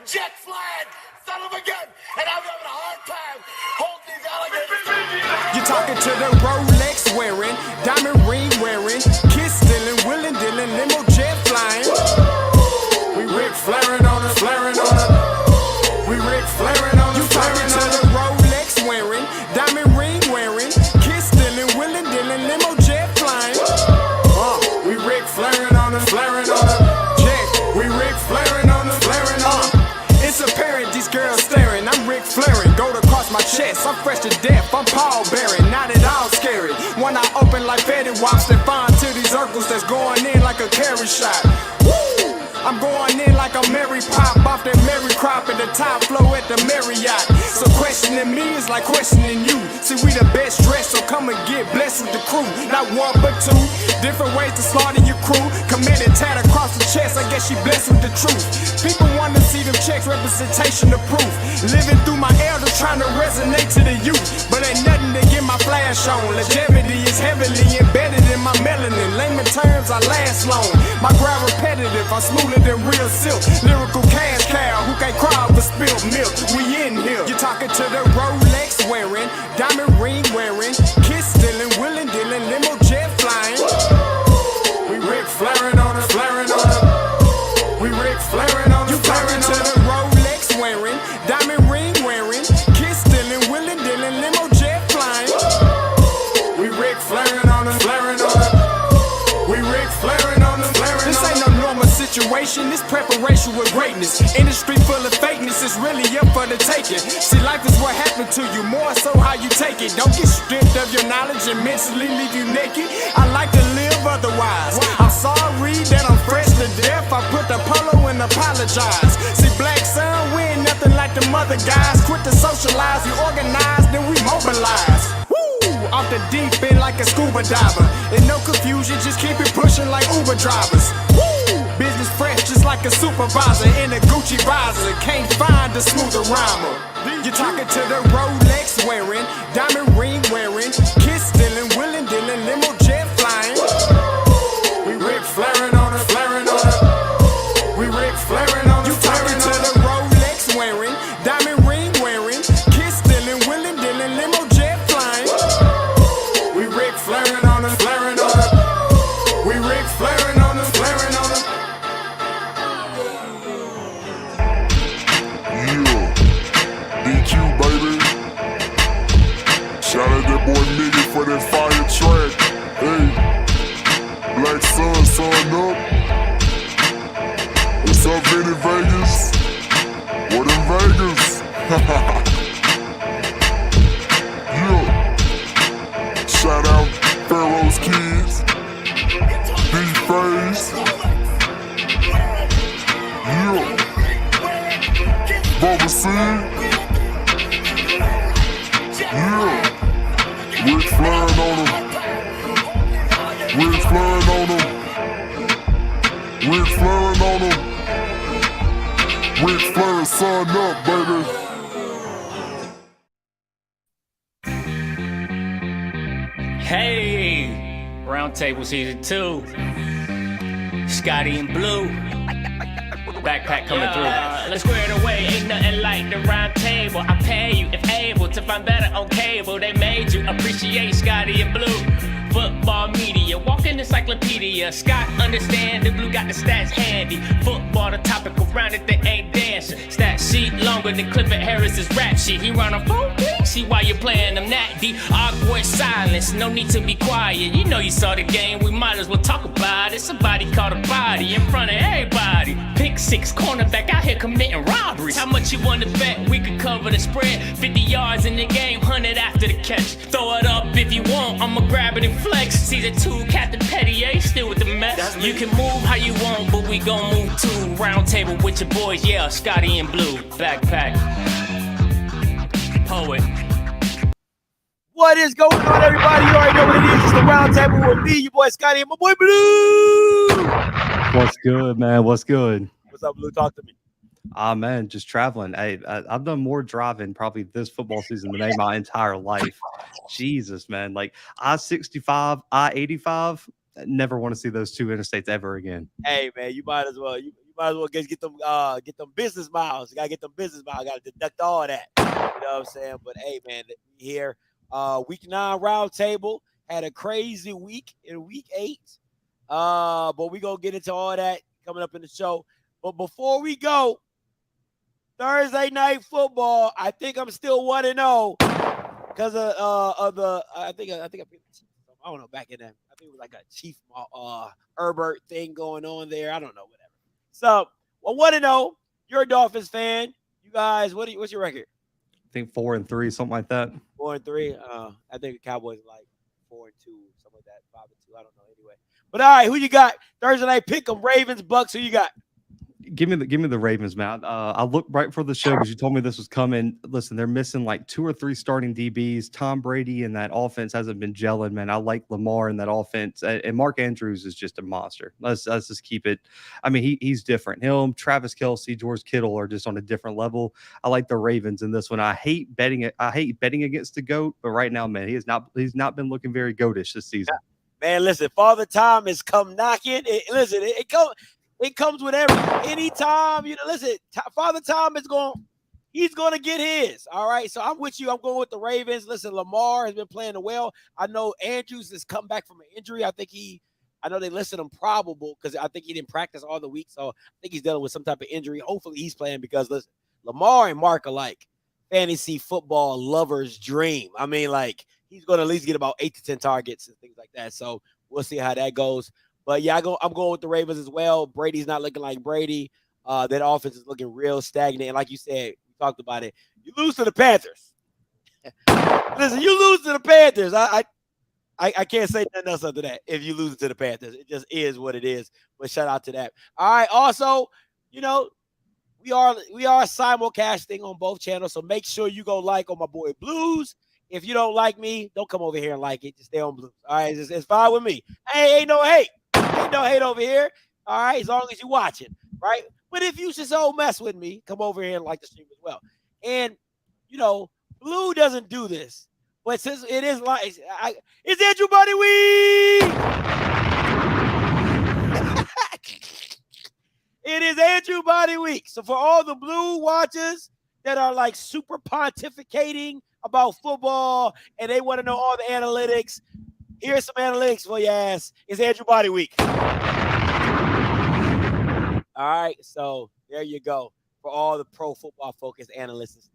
jet flying, son of a gun, and I'm having a hard time holding these alligators. You're talking to the Rolex wearing, diamond ring wearing, kiss stealing, willing dealing, limo jet flying. We Rick flaring on us, flaring on us. We Rick flaring on us. You talking to the Rolex wearing, diamond ring wearing, kiss stealing, willing dealing, limo jet flying. We Rick flaring on us, flaring on us. We Rick flaring on us, flaring on us. It's apparent these girls staring. I'm Rick flaring, gold across my chest. I'm fresh to death, I'm Paul Bearing, not at all scary. When I open like Betty Wops, then find to these circles that's going in like a carry shot. Woo! I'm going in like a Mary Pop off that Mary Crop at the top flow at the Marriott. So questioning me is like questioning you. See, we the best dressed, so come and get blessed with the crew. Not one but two, different ways to slaughter your crew. Committed tat across the chest, I guess she blessed with the truth. People want to see them checks, representation of proof. Living through my elders, trying to resonate to the youth. But ain't nothing to get my flash on. Longevity is heavily embedded in my melanin. Layman terms, I last long. My grind repetitive, I'm smoother than real silk. Lyrical cash cow who can't cry over spilled milk. We in here. You're talking to the Rolex wearing, diamond ring wearing, kiss stealing, willing dealing, limo jet flying. We Rick flaring on us, flaring on us. We Rick flaring on us. You talking to the Rolex wearing, diamond ring wearing, kiss stealing, willing dealing, limo jet flying. We Rick flaring on us, flaring on us. We Rick flaring on us, flaring on us. This ain't no normal situation, this preparation with greatness. Industry full of fakeness, it's really up for the taking. See, life is what happened to you, more so how you take it. Don't get stripped of your knowledge and mentally leave you naked. I like to live otherwise. I'm sorry that I'm fresh to death. I put the polo and apologize. See, Black Sun, we ain't nothing like the mother guys. Quit to socialize, we organize, then we mobilize. Off the deep end like a scuba diver. And no confusion, just keep it pushing like Uber drivers. Woo! Business fresh just like a supervisor in a Gucci visor. Can't find a smoother rhymer. You're talking to the Rolex wearing, diamond ring wearing, kiss stealing, willing dealing, limo jet flying. We Rick flaring on us, flaring on us. We Rick flaring on us. You talking to the Rolex wearing, diamond ring wearing, kiss stealing, willing dealing, limo jet flying. We Rick flaring on us, flaring on us. We Rick flaring on us, flaring on us. Yeah, DQ baby. Shout out that boy Nigga for that fire track. Hey, Black Sun, sun up. What's up, Vinny Vegas? What in Vegas? Yeah. Shout out Pharaoh's Kids, D-Phase, yeah, Bubba C, yeah, Rick flaring on them, Rick flaring on them, Rick flaring on them, Rick flaring, sun up, baby. Hey, Roundtable Season 2. Scotty and Blue. Backpack coming through. Let's square it away. Ain't nothing like the round table. I pay you if able to find better on cable. They made you appreciate Scotty and Blue. Football media, walking encyclopedia. Scott understand the Blue got the stats handy. Football, the topic around it, they ain't dancing. Stat sheet longer than Clifford Harris's rap sheet. He run a phone, see why you playing them that deep. Awkward silence, no need to be quiet. You know you saw the game, we might as well talk about it. Somebody caught a body in front of everybody. Pick six, cornerback out here committing robberies. How much you want to bet we could cover the spread? 50 yards in the game, 100 after the catch. Throw it up if you want, I'ma grab it and flex. Season 2, Captain Pettier, still with the mess. You can move how you want, but we gon' move too. Round table with your boys, yeah, Scotty and Blue. Backpack. Poet. What is going on, everybody? You already know what it is. It's the Round Table with me, your boy Scotty, and my boy Blue. What's good, man? What's good? What's up, Blue? Talk to me. Man, just traveling. I've done more driving probably this football season than my entire life. Jesus, man. Like I-65, I-85, never want to see those two interstates ever again. Hey, man, you might as well. You might as well get them business miles. You gotta get them business miles. Gotta deduct all that. You know what I'm saying? But hey, man, here, week 9 roundtable had a crazy week in week 8. But we gonna get into all that coming up in the show. But before we go, Thursday night football, I think I'm still 1-0 because of the I think I picked the Chiefs. I don't know, back in that. I think it was like a Chief Herbert thing going on there. I don't know, whatever. So, well, 1-0. You're a Dolphins fan. You guys, what's your record? I think 4-3, something like that. 4-3. I think the Cowboys are like 4-2, something like that. 5-2. I don't know. Anyway, but all right, who you got? Thursday night pick 'em. Ravens, Bucks. Who you got? Give me the Ravens, man. I looked right for the show because you told me this was coming. Listen, they're missing like 2 or 3 starting DBs. Tom Brady and that offense hasn't been gelling, man. I like Lamar in that offense, and Mark Andrews is just a monster. Let's just keep it. I mean, he's different. Him, Travis Kelce, George Kittle are just on a different level. I like the Ravens in this one. I hate betting against the GOAT, but right now, man, he's not been looking very goatish this season. Man, listen, Father Time has come knocking. It comes with anytime, listen, Father Time he's going to get his. All right. So I'm with you. I'm going with the Ravens. Listen, Lamar has been playing well. I know Andrews has come back from an injury. I know they listed him probable because I think he didn't practice all the week. So I think he's dealing with some type of injury. Hopefully he's playing because listen, Lamar and Mark are like fantasy football lovers' dream. I mean, like he's going to at least get about 8 to 10 targets and things like that. So we'll see how that goes. But yeah, I'm going with the Ravens as well. Brady's not looking like Brady. That offense is looking real stagnant. And like you said, we talked about it. You lose to the Panthers. Listen, you lose to the Panthers. I can't say nothing else after that. If you lose to the Panthers, it just is what it is. But shout out to that. All right. Also, we are simulcasting on both channels, so make sure you go like on my boy Blues. If you don't like me, don't come over here and like it. Just stay on Blues. All right, it's fine with me. Hey, ain't no hate. Ain't no hate over here. All right, as long as you're watching, right? But if you should so mess with me, come over here and like the stream as well. And Blue doesn't do this, but since it is like it's Andrew Buddy Week. It is Andrew Body Week. So for all the Blue watchers that are like super pontificating about football and they want to know all the analytics, here's some analytics for your ass. It's Andrew Body Week. All right, so there you go for all the pro football focused analysts.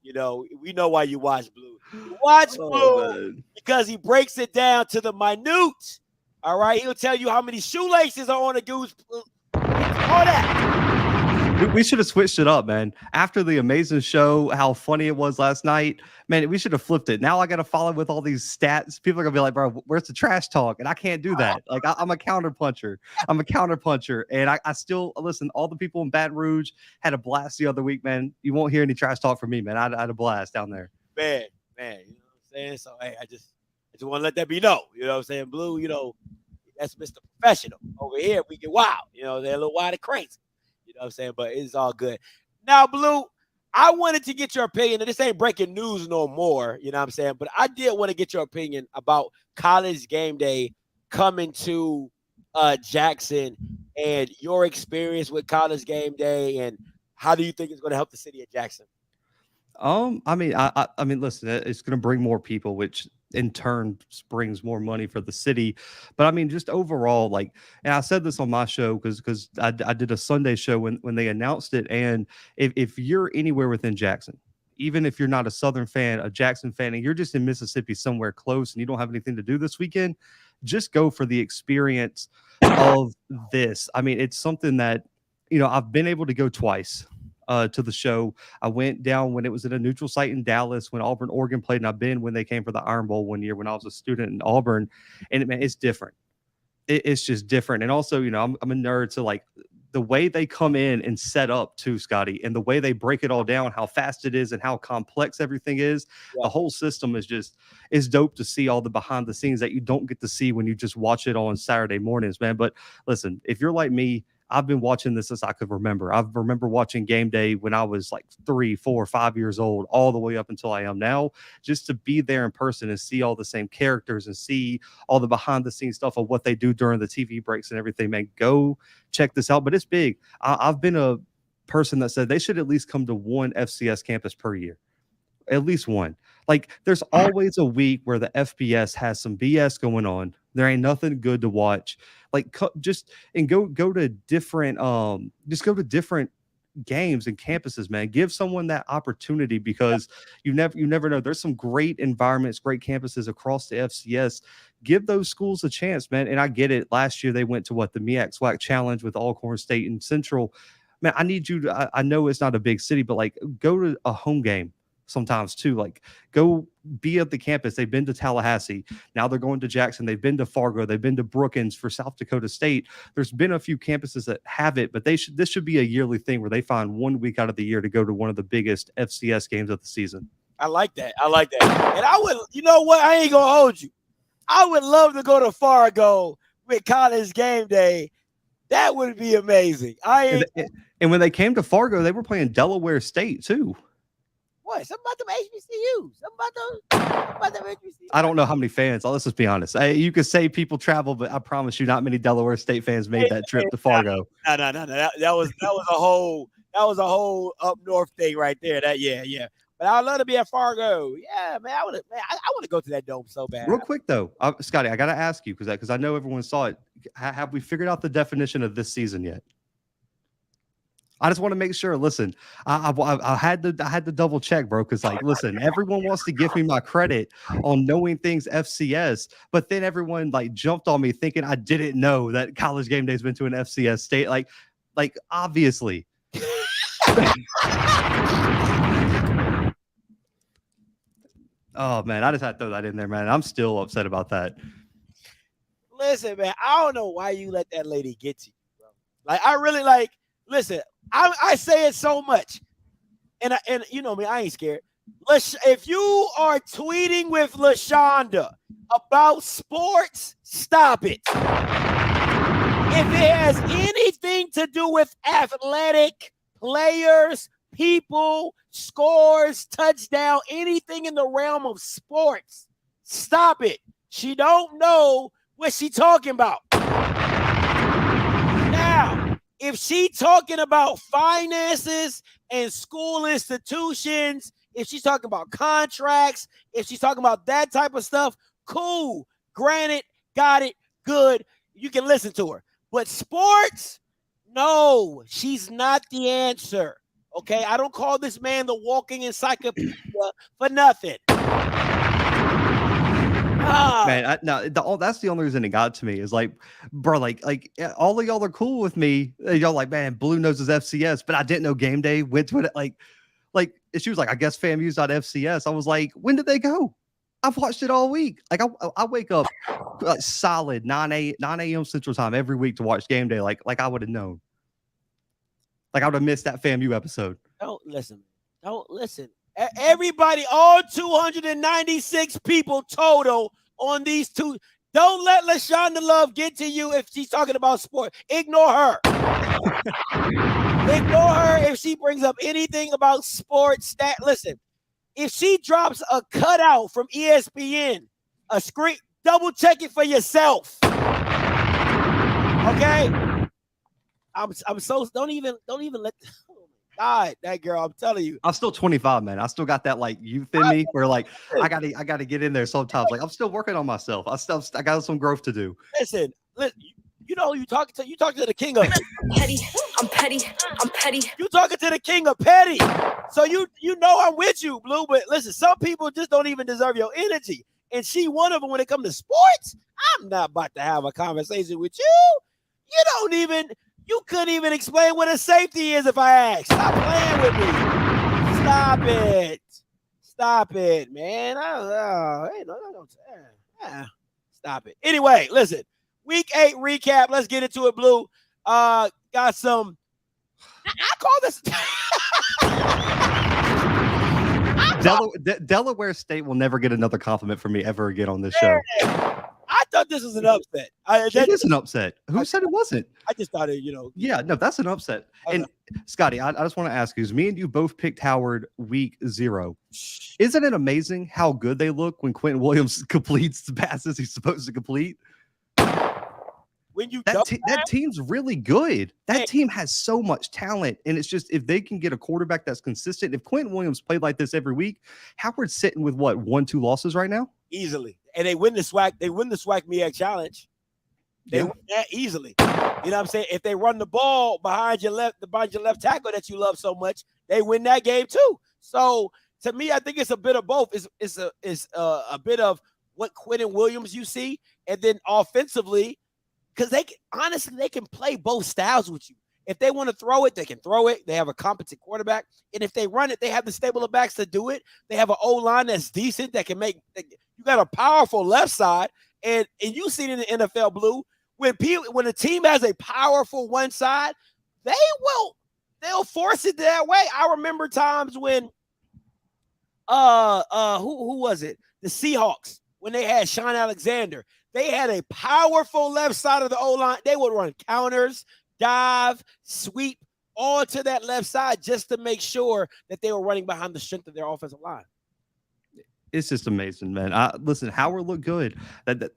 We know why you watch Blue. You watch Blue because he breaks it down to the minute. All right, he'll tell you how many shoelaces are on a goose. All that. We should have switched it up, man. After the amazing show, how funny it was last night, man, we should have flipped it. Now I got to follow with all these stats. People are going to be like, bro, where's the trash talk? And I can't do that. Like, I'm a counterpuncher. And I still, listen, all the people in Baton Rouge had a blast the other week, man. You won't hear any trash talk from me, man. I had a blast down there. Man, you know what I'm saying? So, hey, I just want to let that be known. You know what I'm saying? Blue, that's Mr. Professional. Over here, we get wild. They're a little wild and crazy. You know what I'm saying? But it's all good. Now, Blue, I wanted to get your opinion, and this ain't breaking news no more, you know what I'm saying? But I did want to get your opinion about College Game Day coming to Jackson and your experience with College Game Day, and how do you think it's going to help the city of Jackson? I mean, listen, it's going to bring more people, which in turn brings more money for the city. But I mean, just overall, like, and I said this on my show because I did a Sunday show when they announced it. And if you're anywhere within Jackson, even if you're not a Southern fan, a Jackson fan, and you're just in Mississippi somewhere close and you don't have anything to do this weekend, just go for the experience of this. I mean, it's something that, I've been able to go twice. To the show. I went down when it was at a neutral site in Dallas when Auburn, Oregon played, and I've been when they came for the Iron Bowl one year when I was a student in Auburn, and it's different. It's just different. And also, I'm a nerd, so like the way they come in and set up too, Scotty, and the way they break it all down, how fast it is and how complex everything is. Yeah. The whole system is dope to see all the behind the scenes that you don't get to see when you just watch it on Saturday mornings, man. But listen, if you're like me, I've been watching this since I could remember. I remember watching Game Day when I was like 3, 4, 5 years old, all the way up until I am now, just to be there in person and see all the same characters and see all the behind the scenes stuff of what they do during the TV breaks and everything. Man, go check this out. But it's big. I've been a person that said they should at least come to one FCS campus per year. At least one. Like, there's always a week where the FBS has some BS going on. There ain't nothing good to watch. Like, go to different different games and campuses, man. Give someone that opportunity, because you never know. There's some great environments, great campuses across the FCS. Give those schools a chance, man. And I get it. Last year they went to the MEAC SWAC challenge with Alcorn State and Central. Man, I need you to, I know it's not a big city, but like, go to a home game sometimes too. Like, go be at the campus. They've been to Tallahassee. Now they're going to Jackson. They've been to Fargo. They've been to Brookings for South Dakota State. There's been a few campuses that have it, but this should be a yearly thing where they find 1 week out of the year to go to one of the biggest FCS games of the season. I like that. And I would, you know what? I ain't gonna hold you. I would love to go to Fargo with College Game Day. That would be amazing. And when they came to Fargo, they were playing Delaware State too. What? Something about them HBCUs. Something about them HBCUs. I don't know how many fans. Let's just be honest. You could say people travel, but I promise you, not many Delaware State fans made that trip to Fargo. No. That was a whole up north thing right there. Yeah. But I would love to be at Fargo. Yeah, man. I want to go to that dome so bad. Real quick though, Scotty, I got to ask you because I know everyone saw it. Have we figured out the definition of this season yet? I just want to make sure. Listen, I had to double check, bro, because like, listen, everyone wants to give me my credit on knowing things FCS, but then everyone like jumped on me thinking I didn't know that College Game Day's been to an FCS state. Like obviously. Oh man, I just had to throw that in there, man. I'm still upset about that. Listen, man, I don't know why you let that lady get to you, bro. Like, I really like. Listen, I say it so much, and you know me, I ain't scared. If you are tweeting with LaShonda about sports, stop it. If it has anything to do with athletic players, people, scores, touchdown, anything in the realm of sports, stop it. She don't know what she talking about. Now, if she talking about finances and school institutions, if she's talking about contracts, if she's talking about that type of stuff, cool. Granted, got it, good. You can listen to her. But sports, no, she's not the answer. Okay, I don't call this man the walking encyclopedia for nothing. Man, that's the only reason it got to me is like, bro, like all of y'all are cool with me. Y'all like, man, Blue knows his FCS, but I didn't know Game Day went to it. Like she was like, I guess FAMU's not FCS. I was like, when did they go? I've watched it all week. Like I wake up like solid 9 a.m. Central Time every week to watch Game Day. Like I would have known. Like I would have missed that FAMU episode. Don't listen. Everybody, all 296 people total on these two. Don't let LaShonda Love get to you if she's talking about sport. Ignore her. Ignore her if she brings up anything about sports. Listen, if she drops a cutout from ESPN, a screen, double check it for yourself. Okay? I'm so don't even let. God, that girl, I'm telling you. I'm still 25, man. I still got that like youth in me where like I gotta get in there sometimes. Like I'm still working on myself. I got some growth to do. Listen, you know you talking to the king of petty. I'm petty. You talking to the king of petty. So you know I'm with you, Blue. But listen, some people just don't even deserve your energy. And she one of them when it comes to sports. I'm not about to have a conversation with you. You couldn't even explain what a safety is if I asked. Stop playing with me. Stop it, man. Stop it. Anyway, listen. Week 8 recap. Let's get into it, Blue. Got some. I call Delaware State will never get another compliment from me ever again on this show. I thought this was an upset. It is an upset. Who said it wasn't? I just thought it, Yeah, no, that's an upset. And Scotty, I just want to ask you, me and you both picked Howard week 0. Isn't it amazing how good they look when Quentin Williams completes the passes he's supposed to complete? When you that team's really good. That team has so much talent, and it's just if they can get a quarterback that's consistent. If Quentin Williams played like this every week, Howard's sitting with what 1-2 losses right now, easily, and they win the SWAC. They win the SWAC MEAC challenge. They win that easily. You know what I'm saying? If they run the ball behind your left tackle that you love so much, they win that game too. So to me, I think it's a bit of both. It's a bit of what Quentin Williams you see, and then offensively. Because they can play both styles with you. If they want to throw it, they can throw it. They have a competent quarterback. And if they run it, they have the stable of backs to do it. They have an O-line that's decent that can make – you got a powerful left side. And you see it in the NFL, Blue. When a team has a powerful one side, they'll force it that way. I remember times when who was it? The Seahawks, when they had Sean Alexander. They had a powerful left side of the O-line. They would run counters, dive, sweep, all to that left side just to make sure that they were running behind the strength of their offensive line. It's just amazing, man. Listen, Howard looked good. What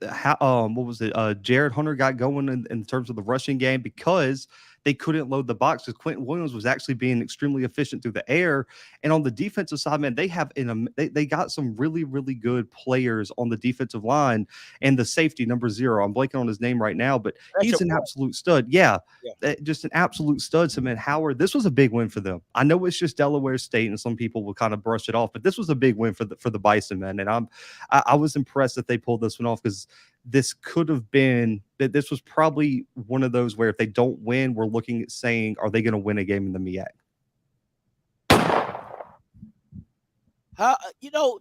was it? Jared Hunter got going in terms of the rushing game because they couldn't load the box because Quentin Williams was actually being extremely efficient through the air. And on the defensive side, man, they got some really, really good players on the defensive line and the safety number 0. I'm blanking on his name right now, but he's an absolute stud. Yeah, just an absolute stud. So, man, Howard, this was a big win for them. I know it's just Delaware State, and some people will kind of brush it off, but this was a big win for the Bison, man. And I was impressed that they pulled this one off because this could have been that this was probably one of those where if they don't win, we're looking at saying, are they going to win a game in the MEAC?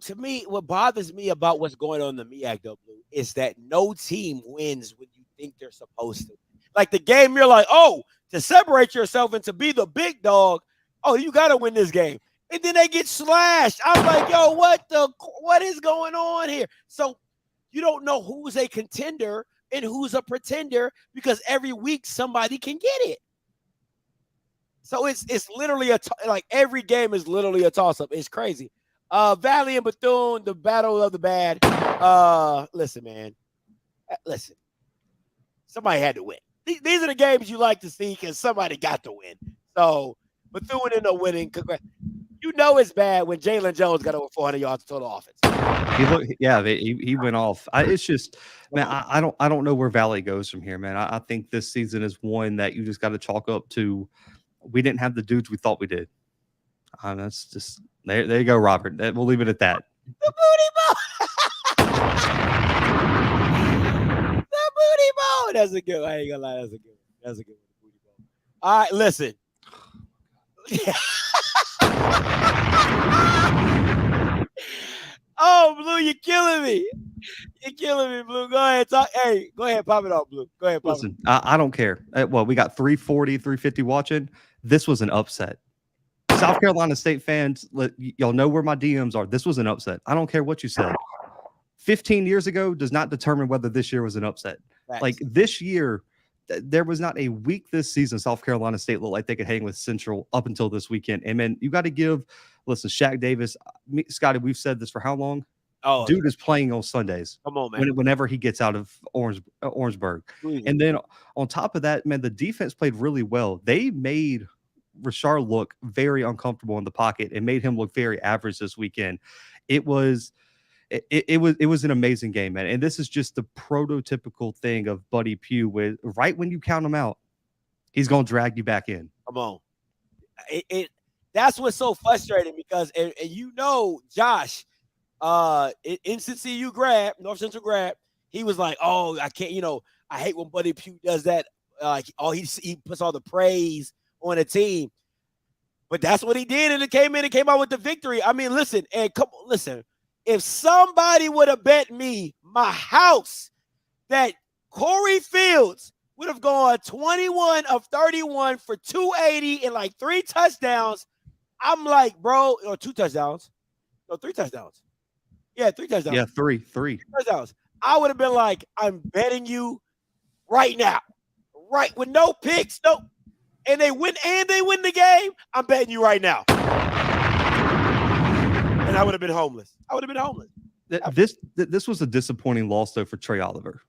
To me, what bothers me about what's going on in the MEAC, though, Blue, is that no team wins when you think they're supposed to. Like the game, you're like, to separate yourself and to be the big dog, you got to win this game. And then they get slashed. I'm like, yo, what is going on here? So you don't know who's a contender and who's a pretender because every week somebody can get it. So it's literally every game is literally a toss-up. It's crazy. Valley and Bethune, the battle of the bad. Listen, man. Listen. Somebody had to win. These are the games you like to see because somebody got to win. So Bethune ended up winning. Congrats. You know it's bad when Jalen Jones got over 400 yards total offense. He went off. It's just, man, I don't know where Valley goes from here, man. I think this season is one that you just got to chalk up to. We didn't have the dudes we thought we did. That's just there you go, Robert. We'll leave it at that. The booty ball. The booty ball. That's a good one. I ain't gonna lie. That's a good one. That's a good one. The booty ball. All right, listen. Oh, Blue, you're killing me. You're killing me, Blue. Go ahead. Talk. Hey, go ahead. Pop it off, Blue. Go ahead. Listen, I don't care. We got 340, 350 watching. This was an upset. South Carolina State fans, y'all know where my DMs are. This was an upset. I don't care what you said. 15 years ago does not determine whether this year was an upset. Facts. Like this year, there was not a week this season South Carolina State looked like they could hang with Central up until this weekend. And, man, you got to give – listen, Shaq Davis, Scotty, we've said this for how long? Oh, dude is playing on Sundays. Come on, man. Whenever he gets out of Orangeburg. Mm-hmm. And then on top of that, man, the defense played really well. They made Rashard look very uncomfortable in the pocket and made him look very average this weekend. It was an amazing game, man. And this is just the prototypical thing of Buddy Pugh, with right when you count him out, he's going to drag you back in. Come on. That's what's so frustrating because, and Josh, NCCU grad, North Central grad, he was like, oh, I can't, I hate when Buddy Pugh does that. He puts all the praise on a team. But that's what he did, and it came out with the victory. I mean, listen. If somebody would have bet me my house that Corey Fields would have gone 21 of 31 for 280 and like 3 touchdowns, I'm like, bro, or 2 touchdowns. No, 3 touchdowns. Yeah, 3 touchdowns. Yeah, three. Touchdowns. I would have been like, I'm betting you right now, right with no picks, no, and they win the game. I'm betting you right now, and I would have been homeless. This was a disappointing loss though for Trey Oliver.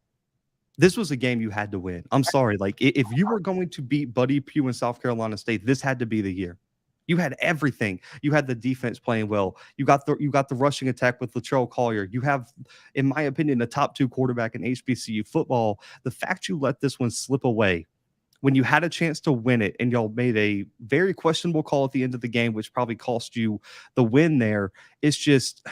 This was a game you had to win. I'm sorry, like if you were going to beat Buddy Pugh in South Carolina State, this had to be the year. You had everything. You had the defense playing well. You got the rushing attack with Latrell Collier. You have, in my opinion, the top 2 quarterback in HBCU football. The fact you let this one slip away when you had a chance to win it and y'all made a very questionable call at the end of the game, which probably cost you the win there. It's just,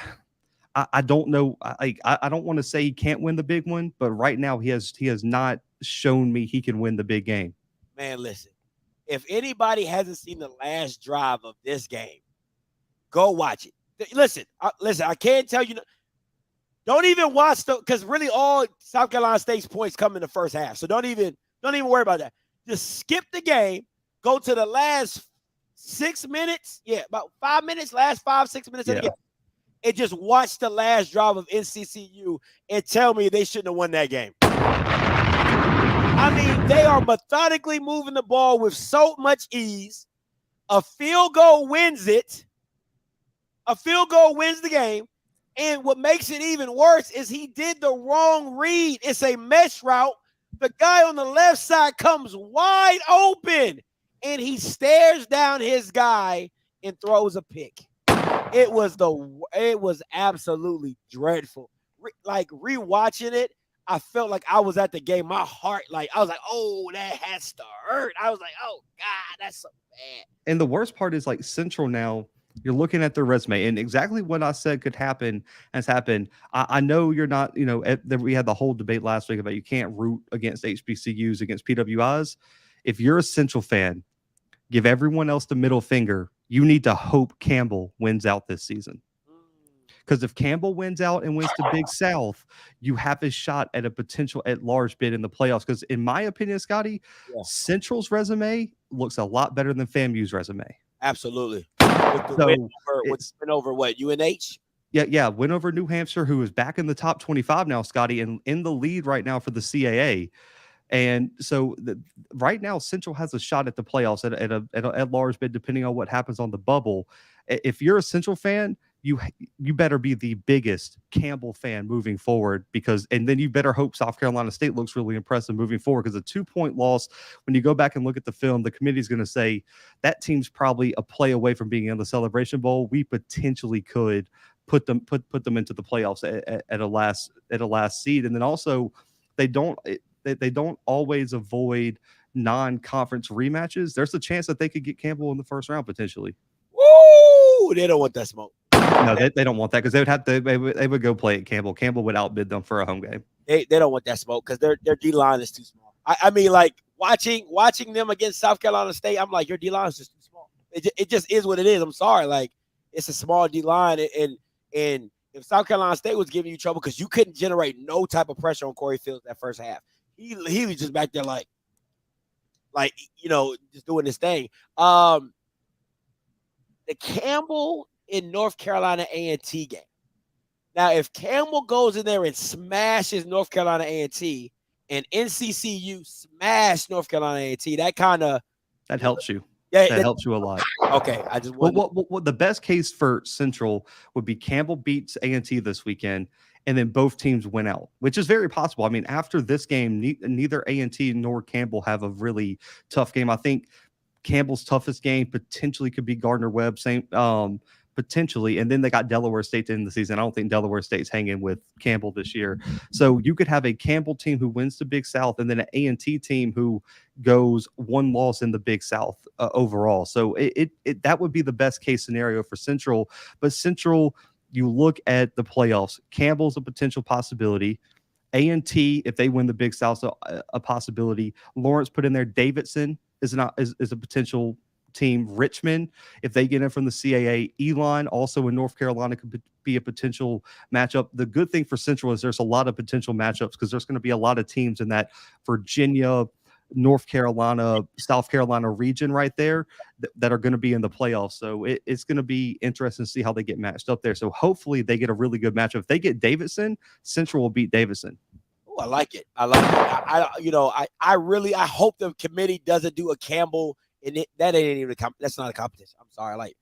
I don't know. I don't want to say he can't win the big one, but right now he has not shown me he can win the big game. Man, listen. If anybody hasn't seen the last drive of this game, go watch it. Listen, I can't tell you. Don't even watch because really all South Carolina State's points come in the first half. So don't even worry about that. Just skip the game. Go to the last 6 minutes. Yeah, about 5 minutes. Last 5-6 minutes of the game. And just watch the last drive of NCCU and tell me they shouldn't have won that game. I mean, they are methodically moving the ball with so much ease. A field goal wins it. A field goal wins the game. And what makes it even worse is he did the wrong read. It's a mesh route. The guy on the left side comes wide open, and he stares down his guy and throws a pick. It was absolutely dreadful. Like rewatching it, I felt like I was at the game. My heart, I was like, oh, that has to hurt. I was like, oh, God, that's so bad. And the worst part is like Central now, you're looking at their resume and exactly what I said could happen has happened. I know you're not, we had the whole debate last week about you can't root against HBCUs, against PWIs. If you're a Central fan, give everyone else the middle finger. You need to hope Campbell wins out this season. Because if Campbell wins out and wins the Big South, you have a shot at a potential at-large bid in the playoffs. Because in my opinion, Scotty, Central's resume looks a lot better than FAMU's resume. Absolutely. Win over what, UNH? Yeah, win over New Hampshire, who is back in the top 25 now, Scotty, and in the lead right now for the CAA. And so right now, Central has a shot at the playoffs at large bid, depending on what happens on the bubble. If you're a Central fan, you better be the biggest Campbell fan moving forward and then you better hope South Carolina State looks really impressive moving forward, because a 2-point loss, when you go back and look at the film, the committee's going to say that team's probably a play away from being in the Celebration Bowl. We potentially could put them into the playoffs at a last seed. And then also they don't always avoid non-conference rematches. There's a chance that they could get Campbell in the first round potentially. Woo! They don't want that smoke. No, they don't want that, because they would go play at Campbell. Campbell would outbid them for a home game. They don't want that smoke because their D line is too small. I mean, like watching them against South Carolina State, I'm like, your D line is just too small. It just is what it is. I'm sorry, like it's a small D line, and if South Carolina State was giving you trouble because you couldn't generate no type of pressure on Corey Fields that first half, he was just back there like just doing this thing. The Campbell in North Carolina A&T game. Now, if Campbell goes in there and smashes North Carolina A&T and NCCU smash North Carolina A&T, that helps you. Yeah, that helps you a lot. Okay, I just want. What the best case for Central would be Campbell beats A&T this weekend, and then both teams win out, which is very possible. I mean, after this game, neither A&T nor Campbell have a really tough game. I think Campbell's toughest game potentially could be Gardner-Webb, potentially, and then they got Delaware State to end the season. I don't think Delaware State's hanging with Campbell this year. So you could have a Campbell team who wins the Big South, and then an A&T team who goes one loss in the Big South overall. So that would be the best case scenario for Central. But Central, you look at the playoffs, Campbell's a potential possibility. A&T, if they win the Big South, a possibility. Lawrence put in there. Davidson is a potential team. Richmond, if they get in from the CAA. Elon, also in North Carolina, could be a potential matchup. The good thing for Central is there's a lot of potential matchups, because there's going to be a lot of teams in that Virginia, North Carolina, South Carolina region right there that are going to be in the playoffs. So it's going to be interesting to see how they get matched up there. So hopefully they get a really good matchup. If they get Davidson, Central will beat Davidson. Oh, I like it. I like it. I hope the committee doesn't do a Campbell, and that ain't even that's not a competition. I'm sorry. Like,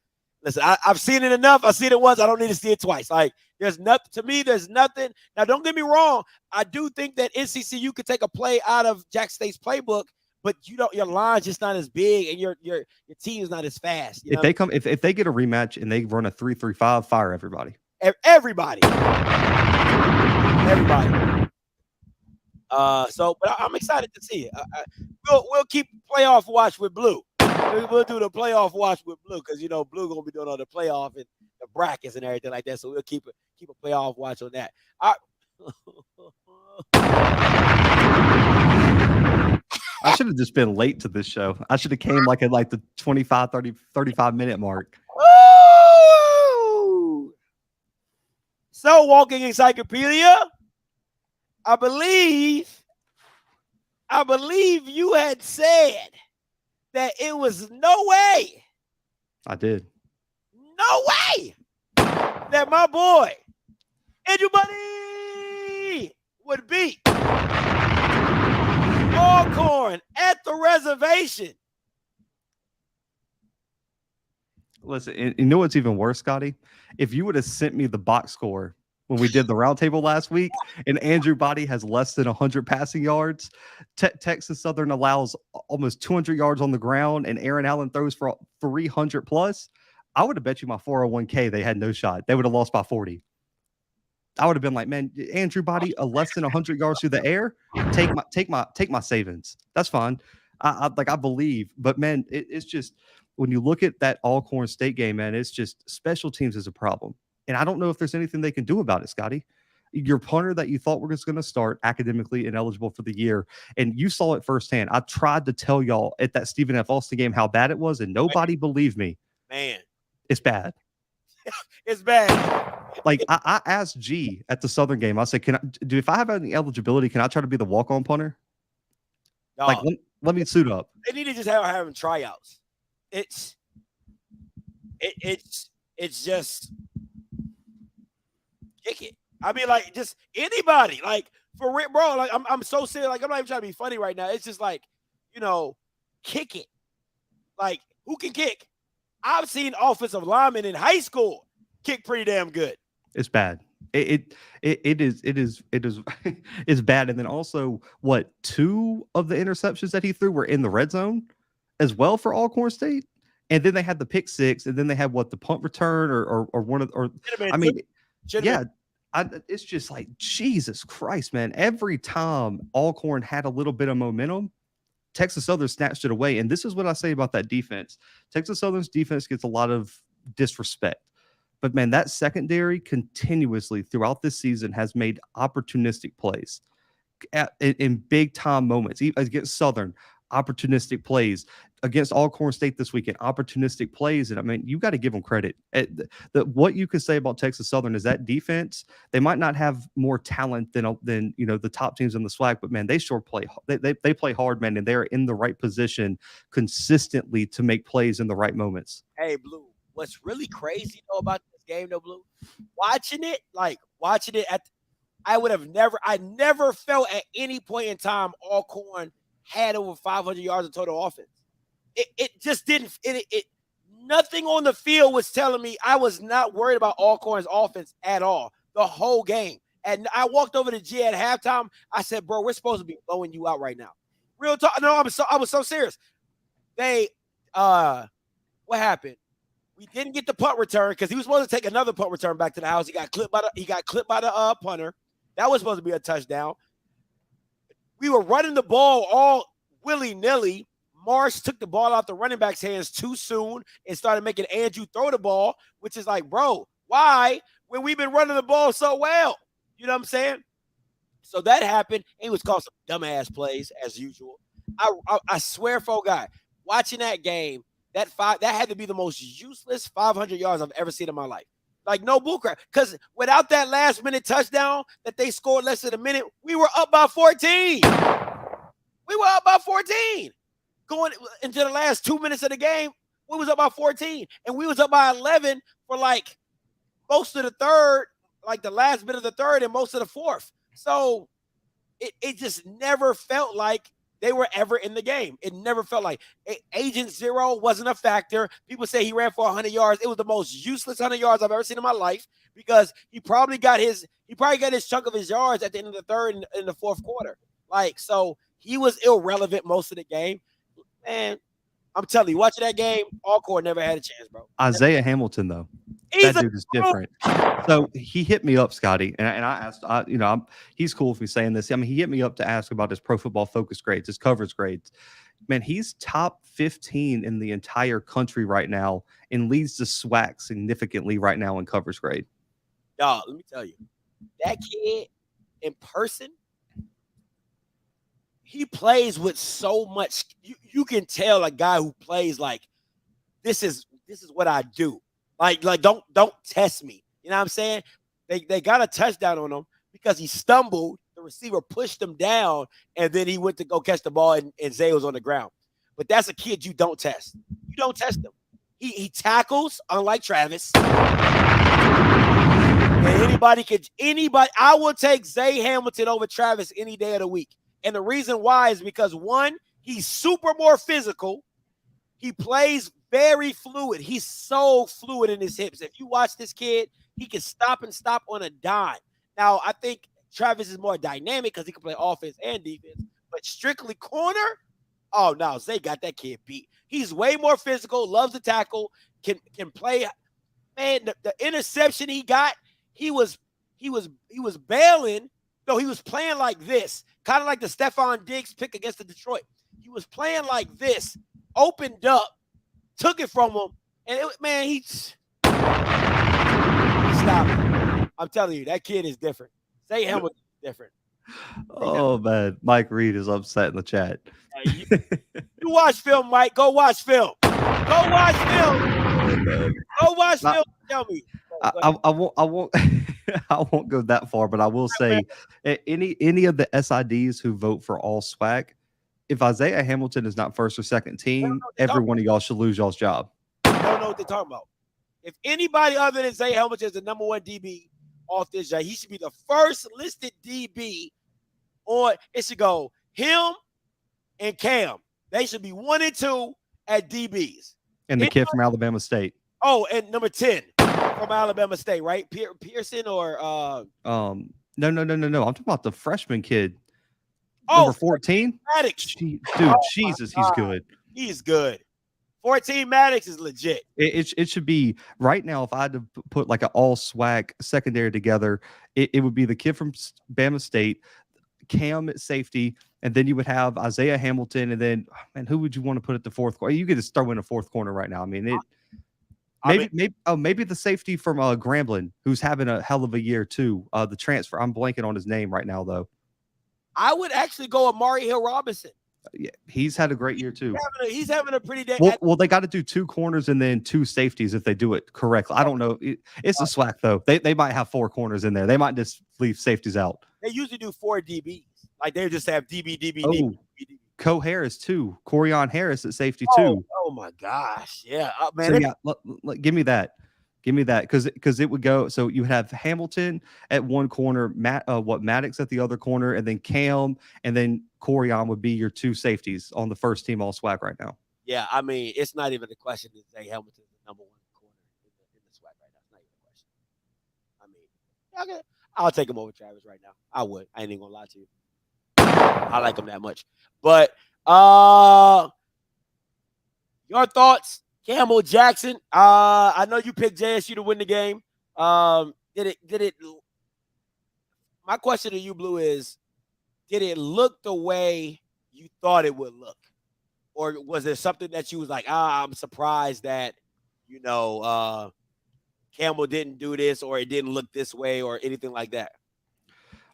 listen, I've seen it enough. I've seen it once. I don't need to see it twice. Like, there's nothing to me. There's nothing. Now, don't get me wrong. I do think that NCCU could take a play out of Jack State's playbook, but your line's just not as big, and your team is not as fast. If they come, if they get a rematch and they run a 3-3-5, fire everybody. Everybody. But I'm excited to see it. We'll keep playoff watch with Blue. We'll do the playoff watch with Blue because Blue gonna be doing all the playoff and the brackets and everything like that. So we'll keep a playoff watch on that. I should have just been late to this show. I should have came at the 25, 30, 35 minute mark. Ooh! So, walking encyclopedia, I believe you had said that it was no way. I did. No way that my boy, Andrew Buddy, would beat Alcorn at the reservation. Listen, you know what's even worse, Scotty? If you would have sent me the box score when we did the roundtable last week, and Andrew Body has less than 100 passing yards, Texas Southern allows almost 200 yards on the ground, and Aaron Allen throws for 300 plus, I would have bet you my 401k they had no shot. They would have lost by 40. I would have been like, man, Andrew Body, a less than 100 yards through the air, take my savings. That's fine. I believe, but man, it's just when you look at that Alcorn State game, man, it's just special teams is a problem. And I don't know if there's anything they can do about it, Scotty. Your punter that you thought were just going to start academically ineligible for the year, and you saw it firsthand. I tried to tell y'all at that Stephen F. Austin game how bad it was, and nobody believed me. Man, it's bad. It's bad. I asked G at the Southern game. I said, if I have any eligibility, can I try to be the walk-on punter? No. Let me suit up. They need to just have him tryouts. It's just kick it. I mean, just anybody, for Rick, bro. I'm so serious. I'm not even trying to be funny right now. It's just kick it. Who can kick? I've seen offensive linemen in high school kick pretty damn good. It's bad. It is it's bad. And then also, two of the interceptions that he threw were in the red zone as well for Alcorn State. And then they had the pick six, and then they had the punt return or one of it's just Jesus Christ, man. Every time Alcorn had a little bit of momentum, Texas Southern snatched it away. And this is what I say about that defense. Texas Southern's defense gets a lot of disrespect. But, man, that secondary continuously throughout this season has made opportunistic plays in big-time moments. Against Southern, opportunistic plays. Against Alcorn State this weekend, opportunistic plays. And, I mean, you got to give them credit. What you could say about Texas Southern is that defense, they might not have more talent than the top teams in the SWAC, but, man, they sure play. They play hard, man, and they're in the right position consistently to make plays in the right moments. Hey, Blue, what's really crazy, though, about this game, though, Blue, watching it I never felt at any point in time Alcorn had over 500 yards of total offense. It just didn't. Nothing on the field was telling me I was not worried about Alcorn's offense at all the whole game. And I walked over to G at halftime. I said, "Bro, we're supposed to be blowing you out right now." Real talk. No, I was so serious. What happened? We didn't get the punt return because he was supposed to take another punt return back to the house. He got clipped by the punter. That was supposed to be a touchdown. We were running the ball all willy-nilly. Marsh took the ball out the running back's hands too soon and started making Andrew throw the ball, which is bro, why? When we've been running the ball so well. You know what I'm saying? So that happened. He was calling some dumbass plays as usual. I swear, for God, watching that game, that had to be the most useless 500 yards I've ever seen in my life. No bullcrap. Because without that last-minute touchdown that they scored less than a minute, we were up by 14. We were up by 14. Going into the last 2 minutes of the game, we was up by 14. And we was up by 11 for like most of the third, like the last bit of the third and most of the fourth. So it just never felt like they were ever in the game. It never felt like Agent Zero wasn't a factor. People say he ran for 100 yards. It was the most useless 100 yards I've ever seen in my life because he probably got his chunk of his yards at the end of the third and in the fourth quarter. Like, so he was irrelevant most of the game. Man, I'm telling you, watching that game, Alcorn never had a chance, bro. Isaiah Hamilton, though, that dude is different. So he hit me up, Scotty, and I asked, he's cool with me saying this. I mean, he hit me up to ask about his Pro Football Focus grades, his coverage grades. Man, he's top 15 in the entire country right now and leads the SWAC significantly right now in coverage grade. Y'all, let me tell you, that kid in person, he plays with so much. You can tell a guy who plays like this is what I do. Like don't test me. You know what I'm saying? They got a touchdown on him because he stumbled. The receiver pushed him down, and then he went to go catch the ball, and Zay was on the ground. But that's a kid you don't test. You don't test him. He tackles, unlike Travis. And anybody, I will take Zay Hamilton over Travis any day of the week. And the reason why is because, one, he's super more physical. He plays very fluid. He's so fluid in his hips. If you watch this kid, he can stop and stop on a dime. Now, I think Travis is more dynamic because he can play offense and defense. But strictly corner, oh, no, Zay got that kid beat. He's way more physical, loves to tackle, can play. Man, the interception he got, he was bailing. No, he was playing like this, kind of like the Stephon Diggs pick against the Detroit. He was playing like this, opened up, took it from him, and he stopped it. I'm telling you, that kid is different. Zay Hamilton is different. Oh, man. Mike Reed is upset in the chat. You watch film, Mike. Go watch film. Go watch film. Go watch film. Tell me. I won't I won't go that far, but I will say any of the SIDs who vote for all SWAC, if Isaiah Hamilton is not first or second team, every one of y'all should lose y'all's job. I don't know what they're talking about. If anybody other than Zay Hamilton is the number one DB off this year, he should be the first listed DB on. It should go him and Cam. They should be 1 and 2 at DBs. And the kid from Alabama State. Oh, and number 10 from Alabama State, right? Pearson or No. I'm talking about the freshman kid. Oh, number 14. Maddox. Dude, Oh, Jesus, he's good. He's good. 14 Maddox is legit. It should be right now. If I had to put like an all SWAC secondary together, it would be the kid from Bama State, Cam at safety, and then you would have Isaiah Hamilton, and then who would you want to put at the fourth corner? You could just throw in a fourth corner right now. I mean, maybe the safety from Grambling, who's having a hell of a year too. The transfer, I'm blanking on his name right now though. I would actually go Amari Hill Robinson. Yeah, he's had a great year too. He's having a pretty day. Well, they got to do 2 corners and then 2 safeties if they do it correctly. I don't know. It's a SWAC though. They might have 4 corners in there. They might just leave safeties out. They usually do 4 DBs. Like they just have DB. Co Harris too. Corian Harris at safety too. Oh my gosh, yeah, man. So give me that. Give me that because it would go. So you would have Hamilton at one corner, Maddox at the other corner, and then Cam, and then Corian would be your 2 safeties on the first team all SWAC right now. Yeah, I mean, it's not even a question that Zay Hamilton is the number 1 corner in the SWAC right now. It's not even a question. I mean, I'll take him over Travis right now. I would. I ain't even gonna lie to you. I like him that much. But your thoughts? Campbell Jackson. I know you picked JSU to win the game. Did it? My question to you, Blue, is did it look the way you thought it would look? Or was there something that you was like, I'm surprised that, Campbell didn't do this or it didn't look this way or anything like that?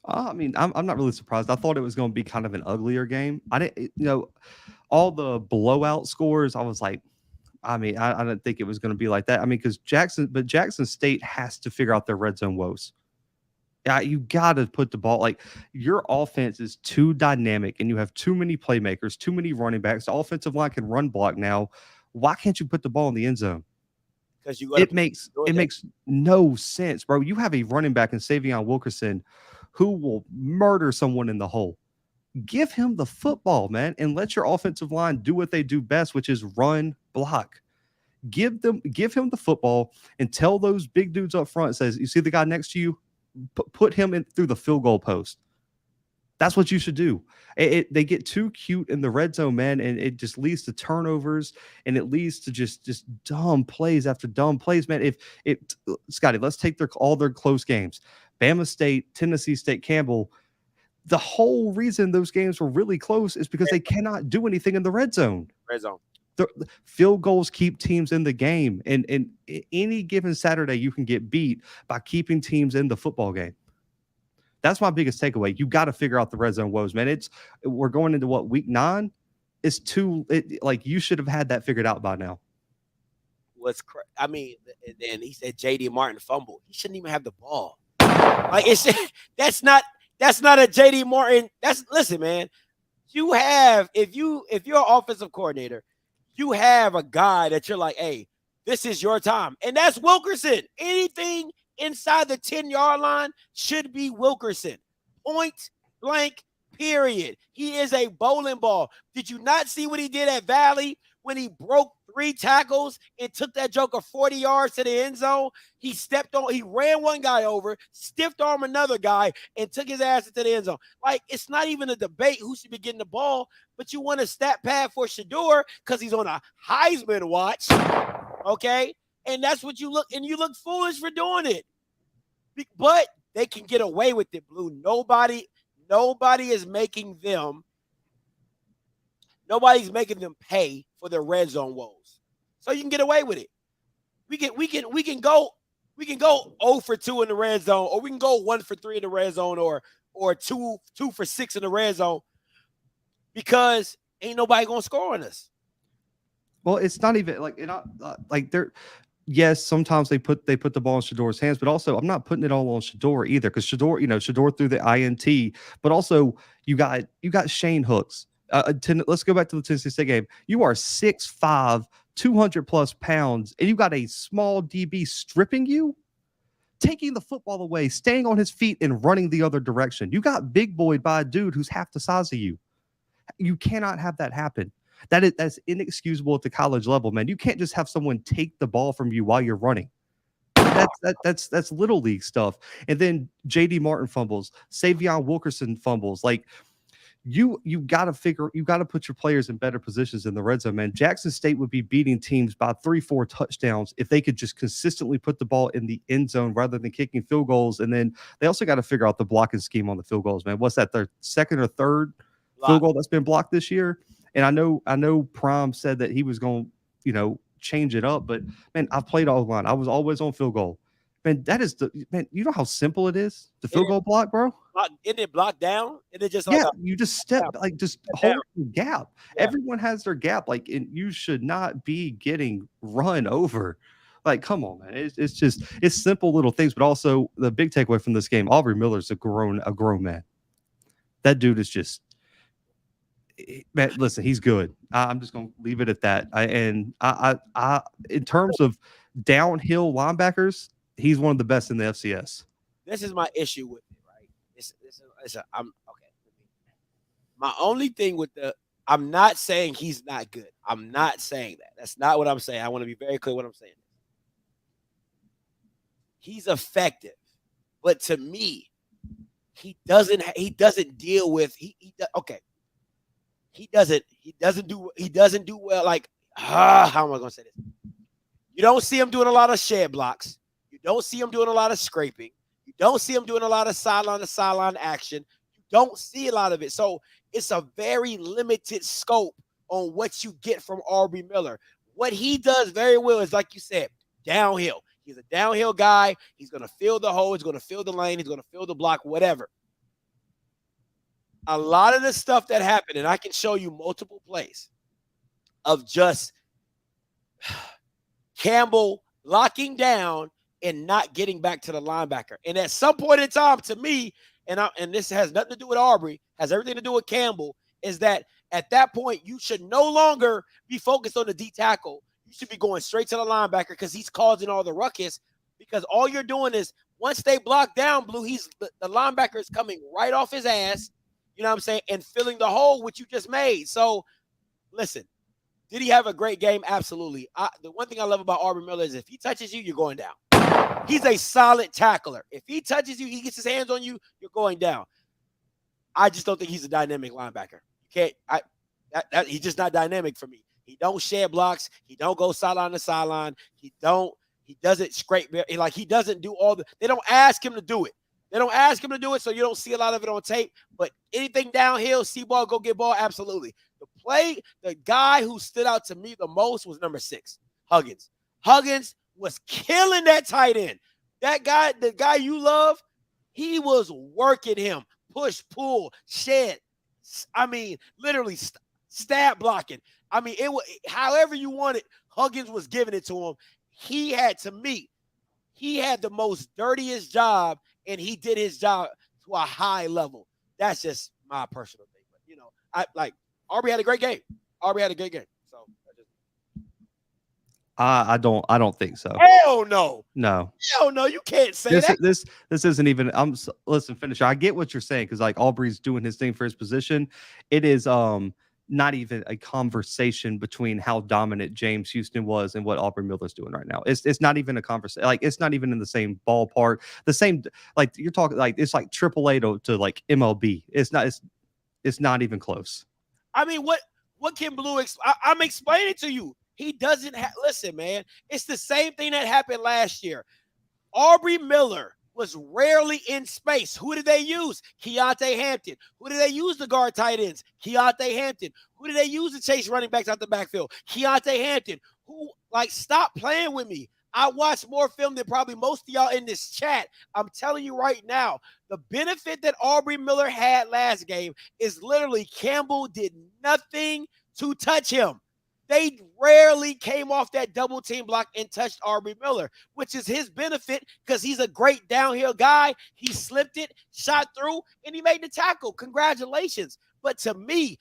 I mean, I'm not really surprised. I thought it was going to be kind of an uglier game. I didn't, all the blowout scores, I was like, I didn't think it was going to be like that. I mean, because Jackson State has to figure out their red zone woes. Yeah, you got to put the ball like your offense is too dynamic and you have too many playmakers, too many running backs. The offensive line can run block now. Why can't you put the ball in the end zone? Because It makes no sense, bro. You have a running back in Savion Wilkerson who will murder someone in the hole. Give him the football, man, and let your offensive line do what they do best, which is run block. Give him the football and tell those big dudes up front, says, you see the guy next to you? Put him in through the field goal post. That's what you should do. They get too cute in the red zone, man, and it just leads to turnovers and it leads to just dumb plays after dumb plays, man. If Scotty, let's take all their close games. Bama State, Tennessee State, Campbell. The whole reason those games were really close is because they cannot do anything in the red zone. Red zone. The field goals keep teams in the game, and any given Saturday you can get beat by keeping teams in the football game. That's my biggest takeaway. You got to figure out the red zone woes, man. We're going into week 9. It's like you should have had that figured out by now. I mean, then he said JD Martin fumbled. He shouldn't even have the ball. Like that's not a JD Martin. Listen, man. You have if you're an offensive coordinator, you have a guy that you're like, hey, this is your time. And that's Wilkerson. Anything inside the 10-yard line should be Wilkerson. Point blank, period. He is a bowling ball. Did you not see what he did at Valley when he broke 3 tackles and took that joker 40 yards to the end zone? He ran one guy over, stiffed arm another guy, and took his ass into the end zone. Like, it's not even a debate who should be getting the ball, but you want a stat pad for Shedeur because he's on a Heisman watch, okay? And that's what you look foolish for doing it. But they can get away with it, Blue. Nobody's making them pay for their red zone woes. So you can get away with it. We can go 0 for 2 in the red zone, or we can go 1 for 3 in the red zone, or 2 for 6 in the red zone, because ain't nobody gonna score on us. Well, it's not even like they're. Yes, sometimes they put the ball in Shedeur's hands, but also I'm not putting it all on Shedeur either, because Shedeur threw the INT, but also you got Shane Hooks. Let's go back to the Tennessee State game. You are 6'5", 200+ pounds, and you got a small DB stripping you, taking the football away, staying on his feet, and running the other direction. You got big boyed by a dude who's half the size of you. You cannot have that happen. That's inexcusable at the college level, man. You can't just have someone take the ball from you while you're running. That's little league stuff. And then JD Martin fumbles, Savion Wilkerson fumbles. Like you got to put your players in better positions in the red zone, man. Jackson State would be beating teams by 3-4 touchdowns if they could just consistently put the ball in the end zone rather than kicking field goals. And then they also got to figure out the blocking scheme on the field goals, man. What's that, their second or third field goal that's been blocked this year? And I know Prime said that he was going to, change it up, but man, I've played all line. I was always on field goal. Man, you know how simple it is to field goal block, bro? Isn't it blocked down? And it just you just step just hold the gap. Yeah. Everyone has their gap, and you should not be getting run over. Like, come on, man. It's simple little things, but also the big takeaway from this game, Aubrey Miller's a grown man. That dude is just, man, listen, he's good. I'm just gonna leave it at that. In terms of downhill linebackers, he's one of the best in the FCS. This is my issue with it, right? I'm okay. My only thing with I'm not saying he's not good. I'm not saying that. That's not what I'm saying. I want to be very clear what I'm saying. He's effective, but to me, he doesn't deal with okay. He doesn't do well. Like, how am I going to say this? You don't see him doing a lot of shed blocks. You don't see him doing a lot of scraping. You don't see him doing a lot of sideline to sideline action. You don't see a lot of it. So it's a very limited scope on what you get from Aubrey Miller. What he does very well is, like you said, downhill. He's a downhill guy. He's going to fill the hole. He's going to fill the lane. He's going to fill the block, whatever. A lot of the stuff that happened, and I can show you multiple plays of just Campbell locking down and not getting back to the linebacker. And at some point in time, to me, and this has nothing to do with Aubrey, has everything to do with Campbell, is that at that point, you should no longer be focused on the D tackle. You should be going straight to the linebacker because he's causing all the ruckus, because all you're doing is once they block down Blue, the linebacker is coming right off his ass, you know what I'm saying, and filling the hole which you just made. So, listen, did he have a great game? Absolutely. The one thing I love about Aubrey Miller is if he touches you, you're going down. He's a solid tackler. If he touches you, he gets his hands on you, you're going down. I just don't think he's a dynamic linebacker. You can't. He's just not dynamic for me. He don't shed blocks. He don't go sideline to sideline. He doesn't scrape. Like, he doesn't do all the. They don't ask him to do it. They don't ask him to do it, so you don't see a lot of it on tape. But anything downhill, see ball, go get ball, absolutely. The guy who stood out to me the most was number 6, Huggins. Huggins was killing that tight end. That guy, the guy you love, he was working him. Push, pull, shed. I mean, literally stab blocking. I mean, it was however you want it, Huggins was giving it to him. He had the most dirtiest job, and he did his job to a high level. That's just my personal thing. But, you know, Aubrey had a great game. Aubrey had a great game. So I don't think so. Hell no. No. Hell no. You can't say that. This isn't even. Listen, finisher. I get what you're saying, because like Aubrey's doing his thing for his position. It is not even a conversation between how dominant James Houston was and what Aubrey Miller's doing right now. It's not even a conversation. Like, it's not even in the same ballpark. The same, like, you're talking like it's like AAA to like MLB. It's not even close. I mean, what can Blue? I'm explaining to you. He doesn't have. Listen, man. It's the same thing that happened last year. Aubrey Miller was rarely in space. Who did they use? Keontae Hampton. Who did they use to guard tight ends? Keontae Hampton. Who did they use to chase running backs out the backfield? Keontae Hampton. Who, like, stop playing with me. I watched more film than probably most of y'all in this chat. I'm telling you right now, the benefit that Aubrey Miller had last game is literally Campbell did nothing to touch him. They rarely came off that double team block and touched Aubrey Miller, which is his benefit because he's a great downhill guy. He slipped it, shot through, and he made the tackle. Congratulations. But to me,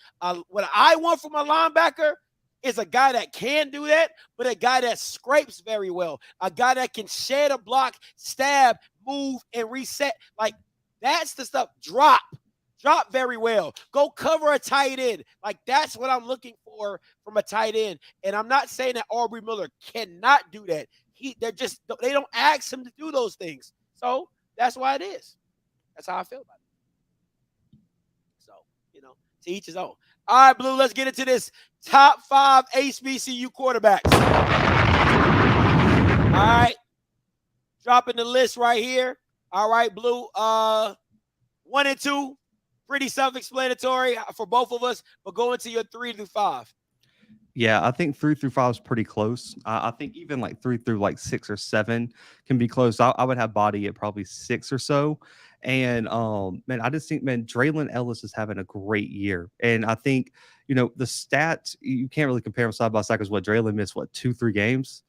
what I want from a linebacker is a guy that can do that, but a guy that scrapes very well, a guy that can shed a block, stab, move, and reset. Like, that's the stuff. Drop very well. Go cover a tight end. Like, that's what I'm looking for from a tight end. And I'm not saying that Aubrey Miller cannot do that. They don't ask him to do those things. So that's why it is. That's how I feel about it. So, you know, to each his own. All right, Blue, let's get into this top 5 HBCU quarterbacks. All right. Dropping the list right here. All right, Blue. 1 and 2. Pretty self-explanatory for both of us, but go into your 3 through 5. Yeah, I think 3 through 5 is pretty close. I think even like 3 through like 6 or 7 can be close. I would have Body at probably 6 or so. And man, I just think, man, Draylon Ellis is having a great year. And I think, you know, the stats, you can't really compare them side by side because Draylon missed 2-3 games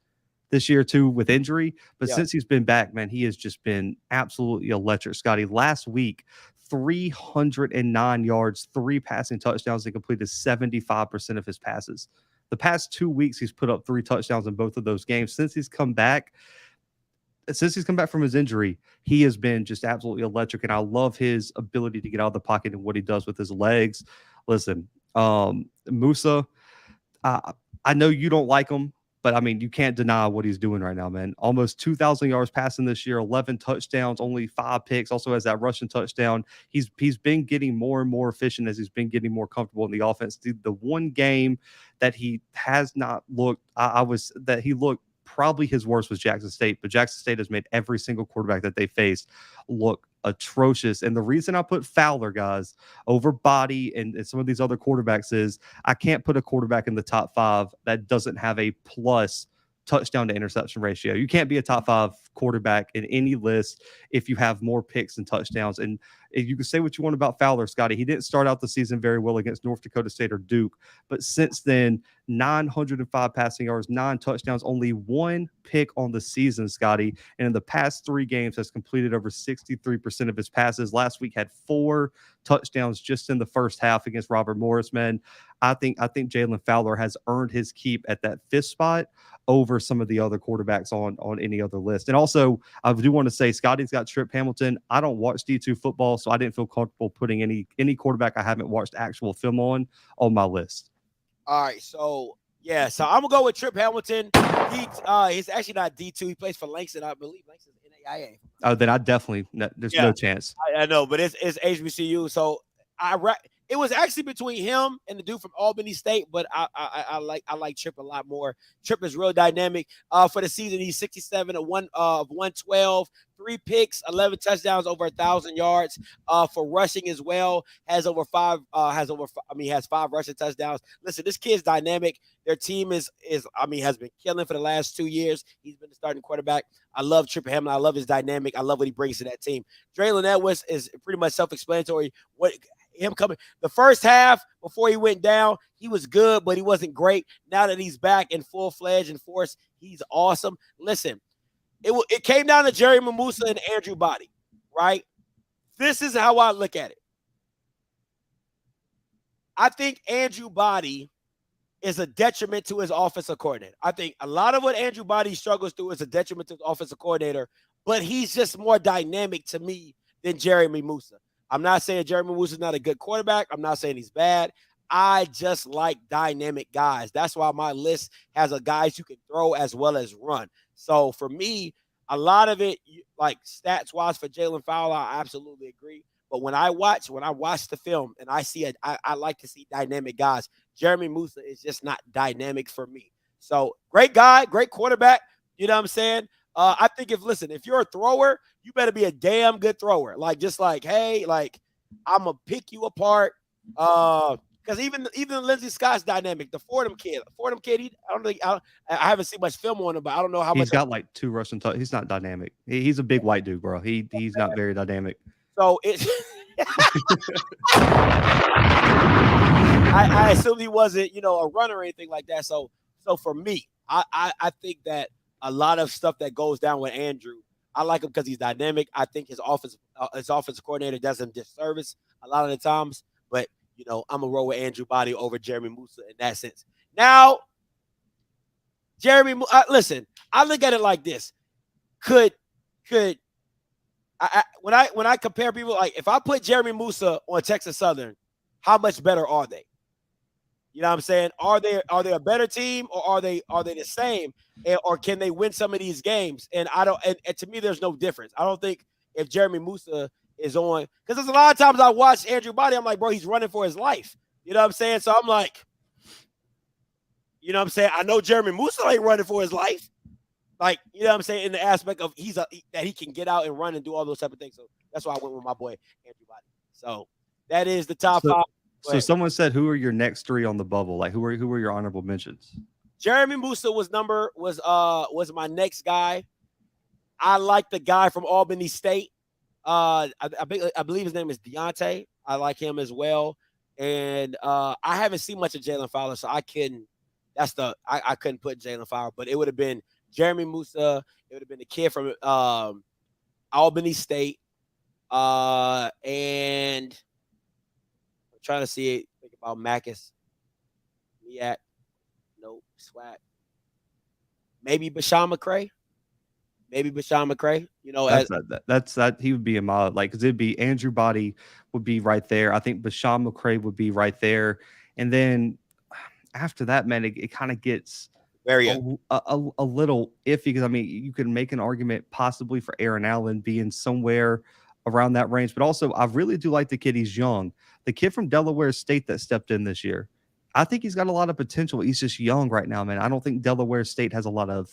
this year too with injury. But since he's been back, man, he has just been absolutely electric. Scotty, last week, 309 yards, 3 passing touchdowns, and completed 75% of his passes. The past 2 weeks, he's put up 3 touchdowns in both of those games. Since he's come back from his injury, he has been just absolutely electric, and I love his ability to get out of the pocket and what he does with his legs. Listen, Musa, I know you don't like him, but I mean, you can't deny what he's doing right now, man. Almost 2,000 yards passing this year, 11 touchdowns, only 5 picks. Also has that rushing touchdown. He's been getting more and more efficient as he's been getting more comfortable in the offense. The one game that he has not looked, that he looked probably his worst was Jackson State, but Jackson State has made every single quarterback that they faced look atrocious. And the reason I put Fowler, guys, over Body and some of these other quarterbacks is I can't put a quarterback in the top 5 that doesn't have a plus touchdown to interception ratio. You can't be a top 5 quarterback in any list if you have more picks and touchdowns. And you can say what you want about Fowler, Scotty. He didn't start out the season very well against North Dakota State or Duke, but since then, 905 passing yards, 9 touchdowns, only 1 pick on the season, Scotty. And in the past 3 games has completed over 63% of his passes. Last week had 4 touchdowns just in the first half against Robert Morris. Man, I think Jalen Fowler has earned his keep at that 5th spot over some of the other quarterbacks on any other list. And also, I do want to say Scotty's got Trip Hamilton. I don't watch D2 football, so I didn't feel comfortable putting any quarterback I haven't watched actual film on my list. All right, so yeah, so I'm gonna go with Trip Hamilton. He's actually not D2. He plays for Langston, I believe. Langston's NAIA. Oh, then I definitely there's no chance. I know, but it's HBCU. So it was actually between him and the dude from Albany State, but I like Trip a lot more. Trip is real dynamic. For the season, he's 67 of 112, 3 picks, 11 touchdowns, over 1,000 yards. For rushing as well, has 5 rushing touchdowns. Listen, this kid's dynamic. Their team has been killing for the last 2 years. He's been the starting quarterback. I love Trip Hamlin. I love his dynamic. I love what he brings to that team. Draylon Edwards is pretty much self-explanatory. Him coming the first half before he went down, he was good, but he wasn't great. Now that he's back in full-fledged and force, he's awesome. Listen, it came down to Jerry Mamusa and Andrew Body, right? This is how I look at it. I think Andrew Body is a detriment to his offensive coordinator. I think a lot of what Andrew Body struggles through is a detriment to his offensive coordinator, but he's just more dynamic to me than Jeremy Musa. I'm not saying Jeremy Musa is not a good quarterback. I'm not saying he's bad. I just like dynamic guys. That's why my list has guys you can throw as well as run. So for me, a lot of it, like stats-wise for Jalen Fowler, I absolutely agree. But when I watch the film and I like to see dynamic guys. Jeremy Musa is just not dynamic for me. So great guy, great quarterback. You know what I'm saying? I think if you're a thrower, you better be a damn good thrower. Hey, I'm gonna pick you apart. Because even Lindsey Scott's dynamic. The Fordham kid, I haven't seen much film on him, but I don't know how much. He's got 2 rushing touchdowns. He's not dynamic. He's a big white dude, bro. He's not very dynamic. So I assumed he wasn't, a runner or anything like that. So for me, I think that a lot of stuff that goes down with Andrew, I like him because he's dynamic. I think his offensive coordinator does him disservice a lot of the times. But, I'm going to roll with Andrew Body over Jeremy Musa in that sense. Now, listen, I look at it like this. When I compare people, like if I put Jeremy Musa on Texas Southern, how much better are they? You know what I'm saying? Are they a better team, or are they the same? Or can they win some of these games? And and to me, there's no difference. I don't think if Jeremy Musa is on, because there's a lot of times I watch Andrew Body, I'm like, bro, he's running for his life. You know what I'm saying? So I'm like, you know what I'm saying? I know Jeremy Musa ain't running for his life. Like, you know what I'm saying? In the aspect of that he can get out and run and do all those type of things. So that's why I went with my boy Andrew Body. So that is the top 5. So someone said, who are your next 3 on the bubble? Like who are your honorable mentions? Jeremy Musa was my next guy. I like the guy from Albany State. I believe his name is Deontay. I like him as well. And I haven't seen much of Jalen Fowler, so I couldn't put Jalen Fowler, but it would have been Jeremy Musa. It would have been the kid from Albany State. And I'm trying to think about Macus. Nope. SWAC. Maybe Bashawn McCray. He would be in my, because it'd be Andrew Body would be right there. I think Bashawn McCray would be right there. And then after that, man, it kind of gets very a little iffy, because you could make an argument possibly for Aaron Allen being somewhere around that range, but also I really do like the kid. He's young, the kid from Delaware State that stepped in this year. I think he's got a lot of potential. He's just young right now, man. I don't think Delaware State has a lot of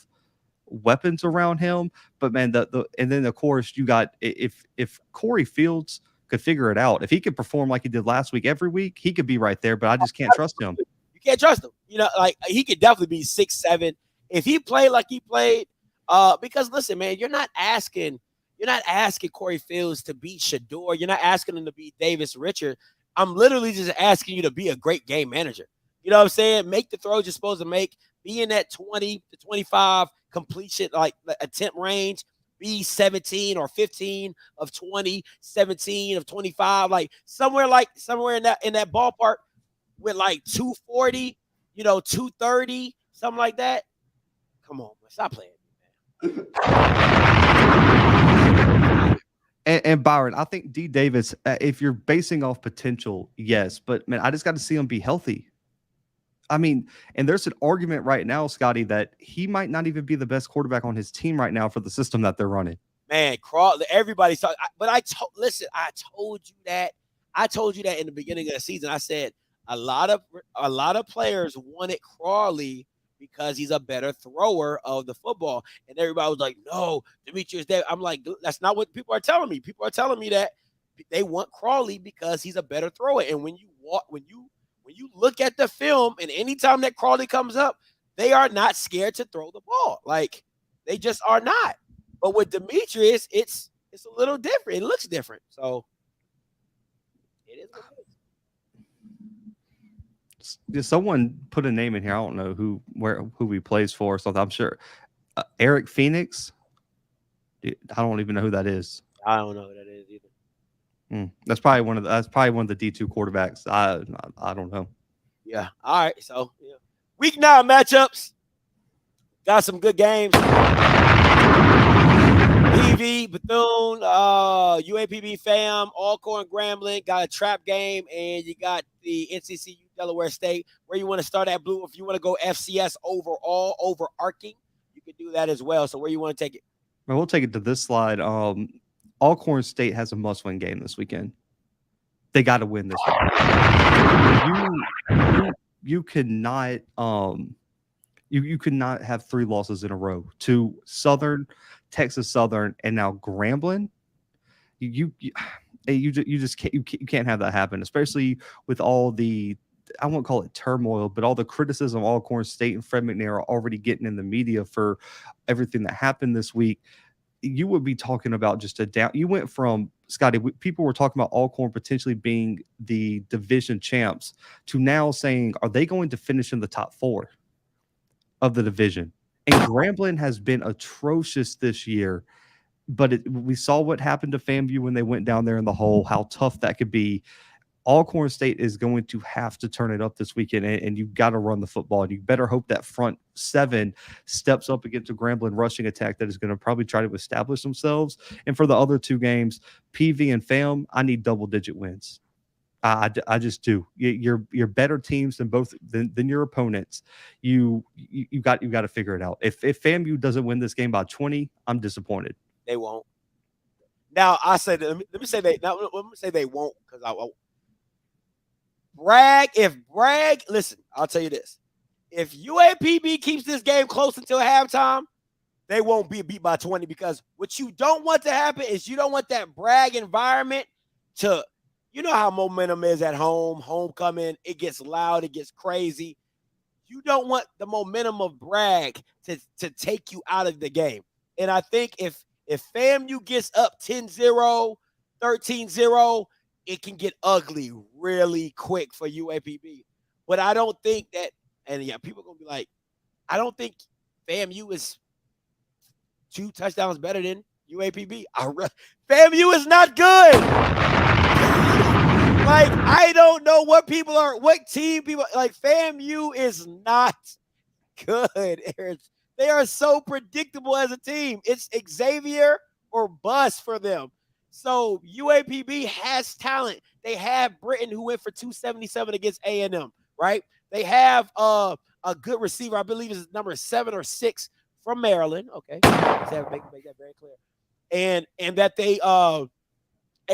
weapons around him, but man, and then of course you got, if Corey Fields could figure it out, if he could perform like he did last week every week, he could be right there. But I just can't trust him. You can't trust him. He could definitely be 6'7", If he played like he played, because listen, man, you're not asking Corey Fields to beat Shador. You're not asking him to beat Davis Richard. I'm literally just asking you to be a great game manager. You know what I'm saying? Make the throws you're supposed to make. Be in that 20 to 25 completion, like attempt range. Be 17 or 15 of 20, 17 of 25, like somewhere in that ballpark with like 240, 230, something like that. Come on, man. Stop playing, man. And Byron, I think D Davis, if you're basing off potential, yes, but man, I just got to see him be healthy. I mean, and there's an argument right now, Scotty, that he might not even be the best quarterback on his team right now for the system that they're running. Man, everybody's talking, but I told you that. I told you that in the beginning of the season. I said a lot of players wanted Crawley because he's a better thrower of the football, and everybody was like, "No, Demetrius." I'm like, that's not what people are telling me. People are telling me that they want Crawley because he's a better thrower, and when you look at the film, and anytime that Crawley comes up, they are not scared to throw the ball. Like, they just are not. But with Demetrius, it's a little different. It looks different. So it is what it is. Someone put a name in here. I don't know who he plays for. So I'm sure Eric Phoenix. I don't even know who that is. I don't know who that is either. That's probably one of the D2 quarterbacks. I don't know. Yeah. All right. So week 9 matchups. Got some good games. EV, Bethune, UAPB FAM, Alcorn, Grambling. Got a trap game, and you got the NCCU Delaware State. Where you want to start at, Blue? If you want to go FCS overall, overarching, you can do that as well. So where you want to take it? Well, we'll take it to this slide. Alcorn State has a must-win game this weekend. They got to win this game. You cannot you could not have 3 losses in a row to Southern, Texas Southern, and now Grambling. You just can't have that happen, especially with all the, I won't call it turmoil, but all the criticism Alcorn State and Fred McNair are already getting in the media for everything that happened this week. You would be talking about just a down. You went from, Scotty, people were talking about Alcorn potentially being the division champs to now saying, are they going to finish in the top 4 of the division? And Grambling has been atrocious this year, but we saw what happened to FAMU when they went down there in the hole, how tough that could be. Alcorn State is going to have to turn it up this weekend, and you've got to run the football. And you better hope that front 7 steps up against a Grambling rushing attack that is going to probably try to establish themselves. And for the other 2 games, PV and FAM, I need double-digit wins. I just do. You're better teams than your opponents. You got to figure it out. If FAMU doesn't win this game by 20, I'm disappointed. They won't. Now I said, let me say they. Now let me say they won't, because I won't. Listen, I'll tell you this. If UAPB keeps this game close until halftime, they won't be beat by 20, because what you don't want to happen is you don't want that Bragg environment to, you know how momentum is at home, homecoming, it gets loud, it gets crazy. You don't want the momentum of Bragg to take you out of the game. And I think if FAMU gets up 10-0, 13-0, it can get ugly really quick for UAPB. But I don't think that, and yeah, people are going to be like, I don't think FAMU is 2 touchdowns better than UAPB. FAMU is not good. Like, I don't know what team people, like, FAMU is not good. They are so predictable as a team. It's Xavier or bust for them. So UAPB has talent. They have Britton, who went for 277 against A&M, right? They have a good receiver. I believe it's number 7 or 6 from Maryland. Okay, let's make that very clear. And that they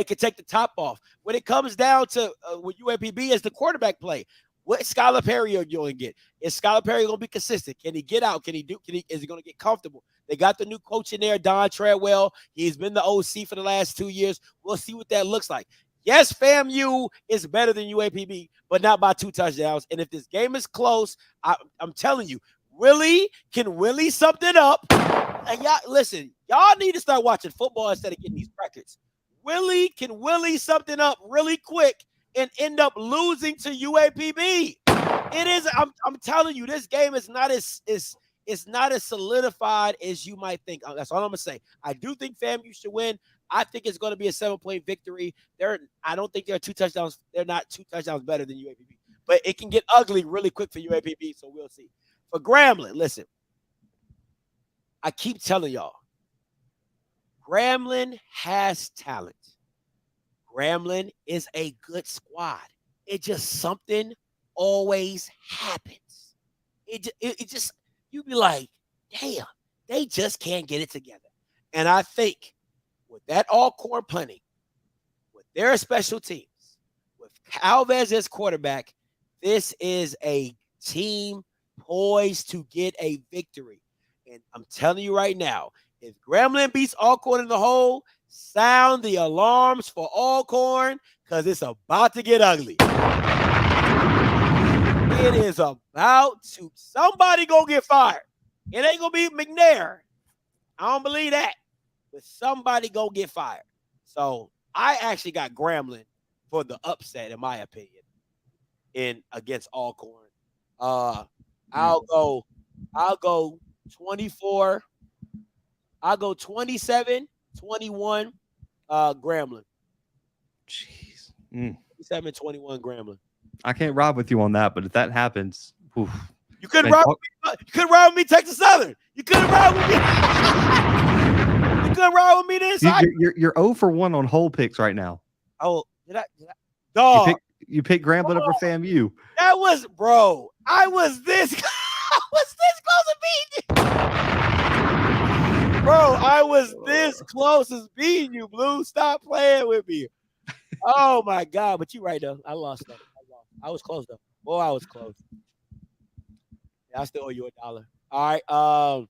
can take the top off. When it comes down to with UAPB is the quarterback play. What Skylar Perry are you going to get? Is Skylar Perry going to be consistent? Can he get out? Is he going to get comfortable? They got the new coach in there, Don Treadwell. He's been the OC for the last 2 years. We'll see what that looks like. Yes, FAMU is better than UAPB, but not by 2 touchdowns. And if this game is close, I'm telling you, Can Willie something up? And y'all, listen, y'all need to start watching football instead of getting these records. Can Willie something up really quick and end up losing to UAPB? It is. I'm telling you, this game is not as it's not as solidified as you might think. That's all I'm gonna say. I do think FAMU should win. I think it's going to be a 7-point victory. I don't think they're 2 touchdowns. They're not 2 touchdowns better than UAPB, but it can get ugly really quick for UAPB. So we'll see. For Grambling, listen, I keep telling y'all, Grambling has talent. Grambling is a good squad. It just something always happens. It just, you be like, damn, they just can't get it together. And I think with that Alcorn punting, with their special teams, with Calvez as quarterback, this is a team poised to get a victory. And I'm telling you right now, if Grambling beats Alcorn in the hole, sound the alarms for Alcorn because it's about to get ugly. It is about to, somebody gonna get fired. It ain't gonna be McNair. I don't believe that. But somebody gonna get fired. So I actually got Grambling for the upset, in my opinion, against Alcorn. I'll go 24. I'll go 27-21. Grambling. Jeez. 27-21 Grambling. I can't ride with you on that, but if that happens, oof. You couldn't ride with me. You couldn't ride with me, Texas Southern. You couldn't ride with me. You couldn't ride with me this side. You're 0 for 1 on whole picks right now. Oh, did I? Dog. You picked Grambling over FAMU. That was, bro. I was this close to beating you. Bro, I was this close as beating you, Blue. Stop playing with me. Oh my God. But you're right though. I lost though. I was close though. Boy, I was close. Yeah, I still owe you $1. All right.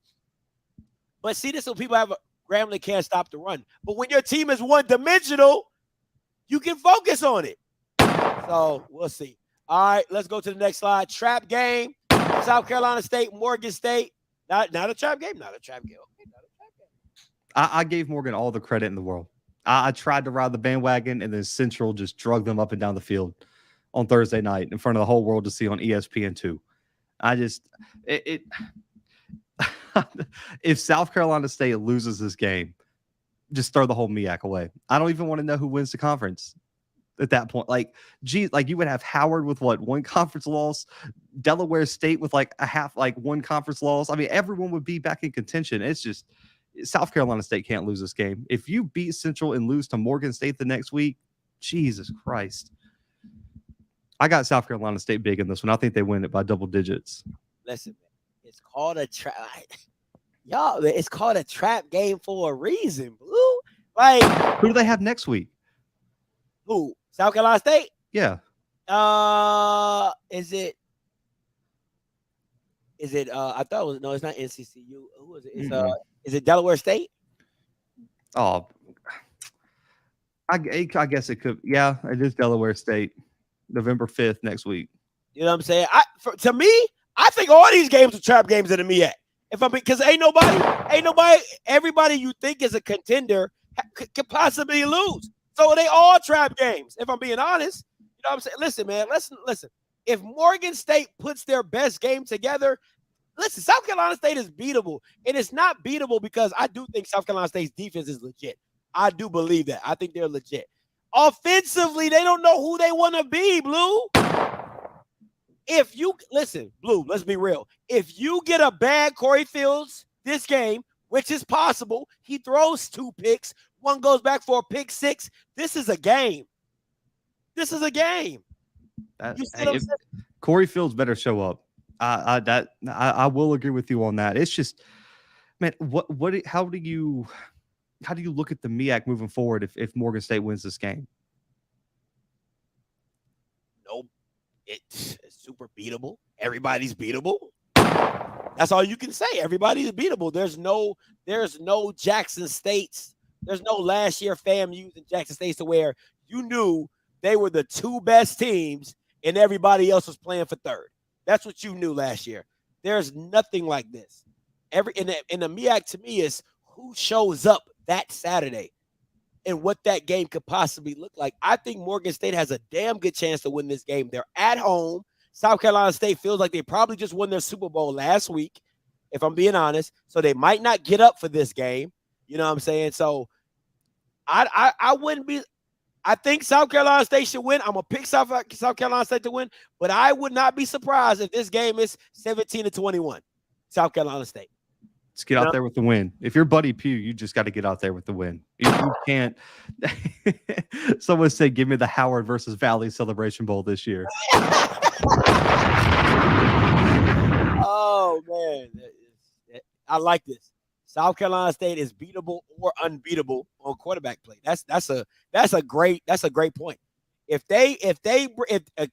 But see, this is when people have Grambling can't stop the run. But when your team is one-dimensional, you can focus on it. So we'll see. All right, let's go to the next slide. Trap game. South Carolina State, Morgan State. Not a trap game. Not a trap game. Okay, not a trap game. I gave Morgan all the credit in the world. I tried to ride the bandwagon, and then Central just drug them up and down the field on Thursday night in front of the whole world to see on ESPN2. If South Carolina State loses this game, just throw the whole MEAC away. I don't even want to know who wins the conference at that point. Like you would have Howard with one conference loss, Delaware State with one conference loss. I mean, everyone would be back in contention. It's just South Carolina State can't lose this game. If you beat Central and lose to Morgan State the next week, Jesus Christ. I got South Carolina State big in this one. I think they win it by double digits. Listen, man, it's called a trap. Y'all, it's called a trap game for a reason, Blue. Like, who do they have next week? Who? South Carolina State? Yeah. Is it? I thought it was, no, it's not NCCU. Who is it? It's is it Delaware State? Oh, I guess it could. Yeah, it is Delaware State. November 5th next week. You know what I'm saying? To me, I think all these games are trap games in the MEAC. Because ain't nobody, everybody you think is a contender could possibly lose. So they all trap games. If I'm being honest, you know what I'm saying? Listen, man, listen. If Morgan State puts their best game together, listen, South Carolina State is beatable. And it's not beatable because I do think South Carolina State's defense is legit. I do believe that. I think they're legit. Offensively, they don't know who they want to be, Blue. If you listen, Blue, let's be real. If you get a bad Corey Fields this game, which is possible, he throws 2 picks, one goes back for a pick 6. This is a game. This is a game. Corey Fields better show up. I will agree with you on that. It's just, man, how do you look at the MEAC moving forward if Morgan State wins this game? Nope. It's super beatable. Everybody's beatable. That's all you can say. Everybody's beatable. There's no Jackson States. There's no last year FAMUs and Jackson States to where you knew they were the 2 best teams and everybody else was playing for third. That's what you knew last year. There's nothing like this. In the MEAC to me is who shows up that Saturday and what that game could possibly look like. I think Morgan State has a damn good chance to win this game. They're at home. South Carolina State feels like they probably just won their Super Bowl last week, if I'm being honest. So they might not get up for this game. You know what I'm saying? So I wouldn't be. I think South Carolina State should win. I'm gonna pick South Carolina State to win, but I would not be surprised if this game is 17-21. South Carolina State. Let's get out there with the win. If you're Buddy Pugh, you just got to get out there with the win. You can't. Someone said, "Give me the Howard versus Valley Celebration Bowl this year." Oh man, I like this. South Carolina State is beatable or unbeatable on quarterback play. That's a great point. If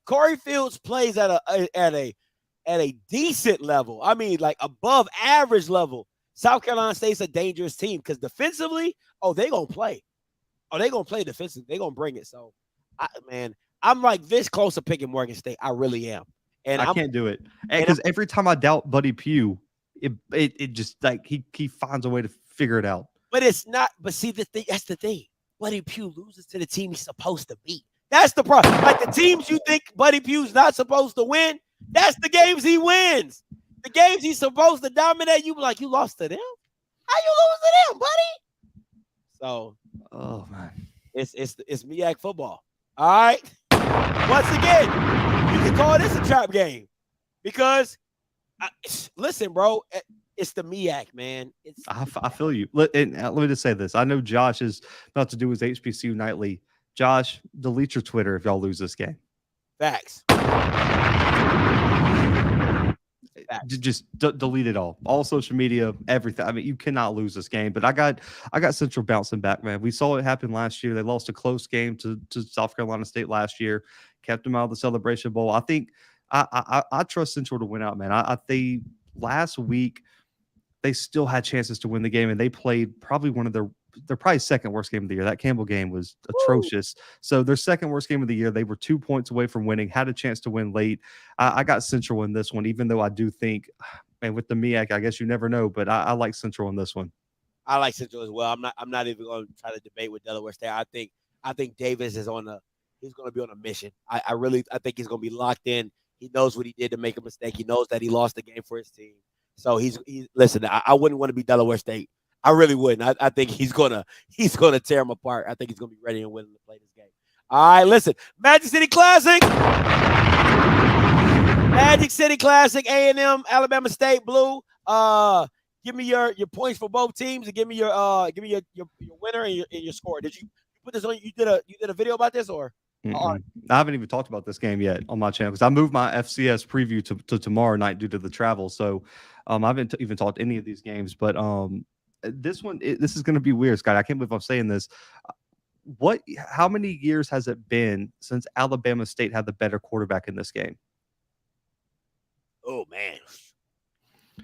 Corey Fields plays at a decent level, I mean like above average level, South Carolina State's a dangerous team because defensively, they're gonna play. They're gonna play defensively. They're gonna bring it. So, I'm like this close to picking Morgan State. I really am. And I can't do it because every time I doubt Buddy Pugh, it just like he finds a way to figure it out. But it's not. But see, that's the thing. Buddy Pugh loses to the team he's supposed to beat. That's the problem. Like the teams you think Buddy Pugh's not supposed to win, that's the games he wins. The games he's supposed to dominate, you be like, you lost to them? How you lose to them, buddy? So, oh man, it's MEAC football. All right. Once again, you can call this a trap game because, listen, bro, it's the MEAC, man. I feel you. Let me just say this. I know Josh is about to do his HBCU nightly. Josh, delete your Twitter if y'all lose this game. Facts. Just delete it all social media, everything. I mean, you cannot lose this game. But I got Central bouncing back, man. We saw it happen last year. They lost a close game to South Carolina State last year, kept them out of the Celebration Bowl. I think I trust Central to win out, man. They last week they still had chances to win the game, and they played probably one of their probably second worst game of the year. That Campbell game was atrocious. So their second worst game of the year, they were 2 points away from winning, had a chance to win late. I got Central in this one, even though I do think, man, with the MEAC, I guess you never know, but I like Central in this one. I like Central as well. I'm not even going to try to debate with Delaware State. I think Davis is he's going to be on a mission. I think he's going to be locked in. He knows what he did to make a mistake. He knows that he lost the game for his team. So listen, I wouldn't want to be Delaware State. I really wouldn't. I think he's gonna tear him apart. I think he's gonna be ready and willing to play this game. All right, listen. Magic City Classic, A&M, Alabama State, Blue. Give me your points for both teams and give me your winner and your score. Did you put this on? You did a video about this or? I haven't even talked about this game yet on my channel because I moved my FCS preview to tomorrow night due to the travel. So I haven't even talked any of these games, but this one, this is going to be weird, Scott. I can't believe I'm saying this. How many years has it been since Alabama State had the better quarterback in this game? Oh man,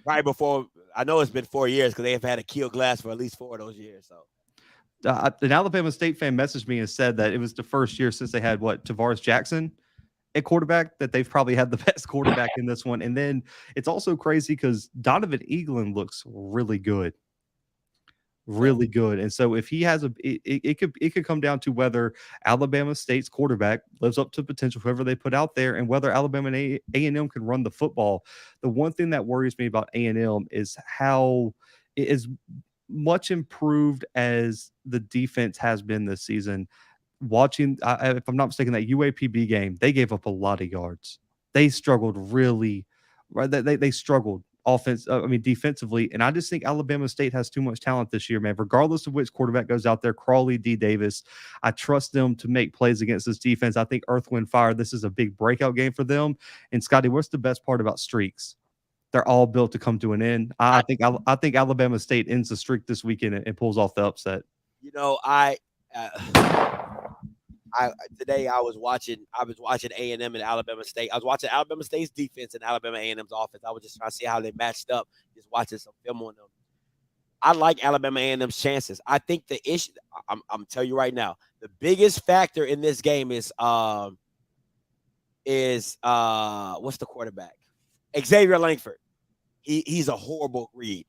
right before. I know it's been 4 years because they have had Akil Glass for at least 4 of those years. So. An Alabama State fan messaged me and said that it was the first year since they had Tavares Jackson at quarterback that they've probably had the best quarterback in this one. And then it's also crazy because Donovan Eaglin looks really good. Really good. And so if he has it could come down to whether Alabama State's quarterback lives up to potential, whoever they put out there, and whether Alabama and A&M can run the football. The one thing that worries me about A&M is how it is much improved as the defense has been this season. Watching, if I'm not mistaken, that UAPB game, they gave up a lot of yards. They struggled really, right? They struggled defensively. And I just think Alabama State has too much talent this year, man. Regardless of which quarterback goes out there, Crawley, D. Davis, I trust them to make plays against this defense. I think Earth, Wind, Fire, this is a big breakout game for them. And Scotty, what's the best part about streaks? They're all built to come to an end. I think Alabama State ends the streak this weekend and pulls off the upset. You know, today I was watching A&M and Alabama State. I was watching Alabama State's defense and Alabama A&M's offense. I was just trying to see how they matched up, just watching some film on them. I like Alabama A&M's chances. I think the issue, I'm telling you right now, the biggest factor in this game is what's the quarterback? Xavier Langford. he's a horrible read.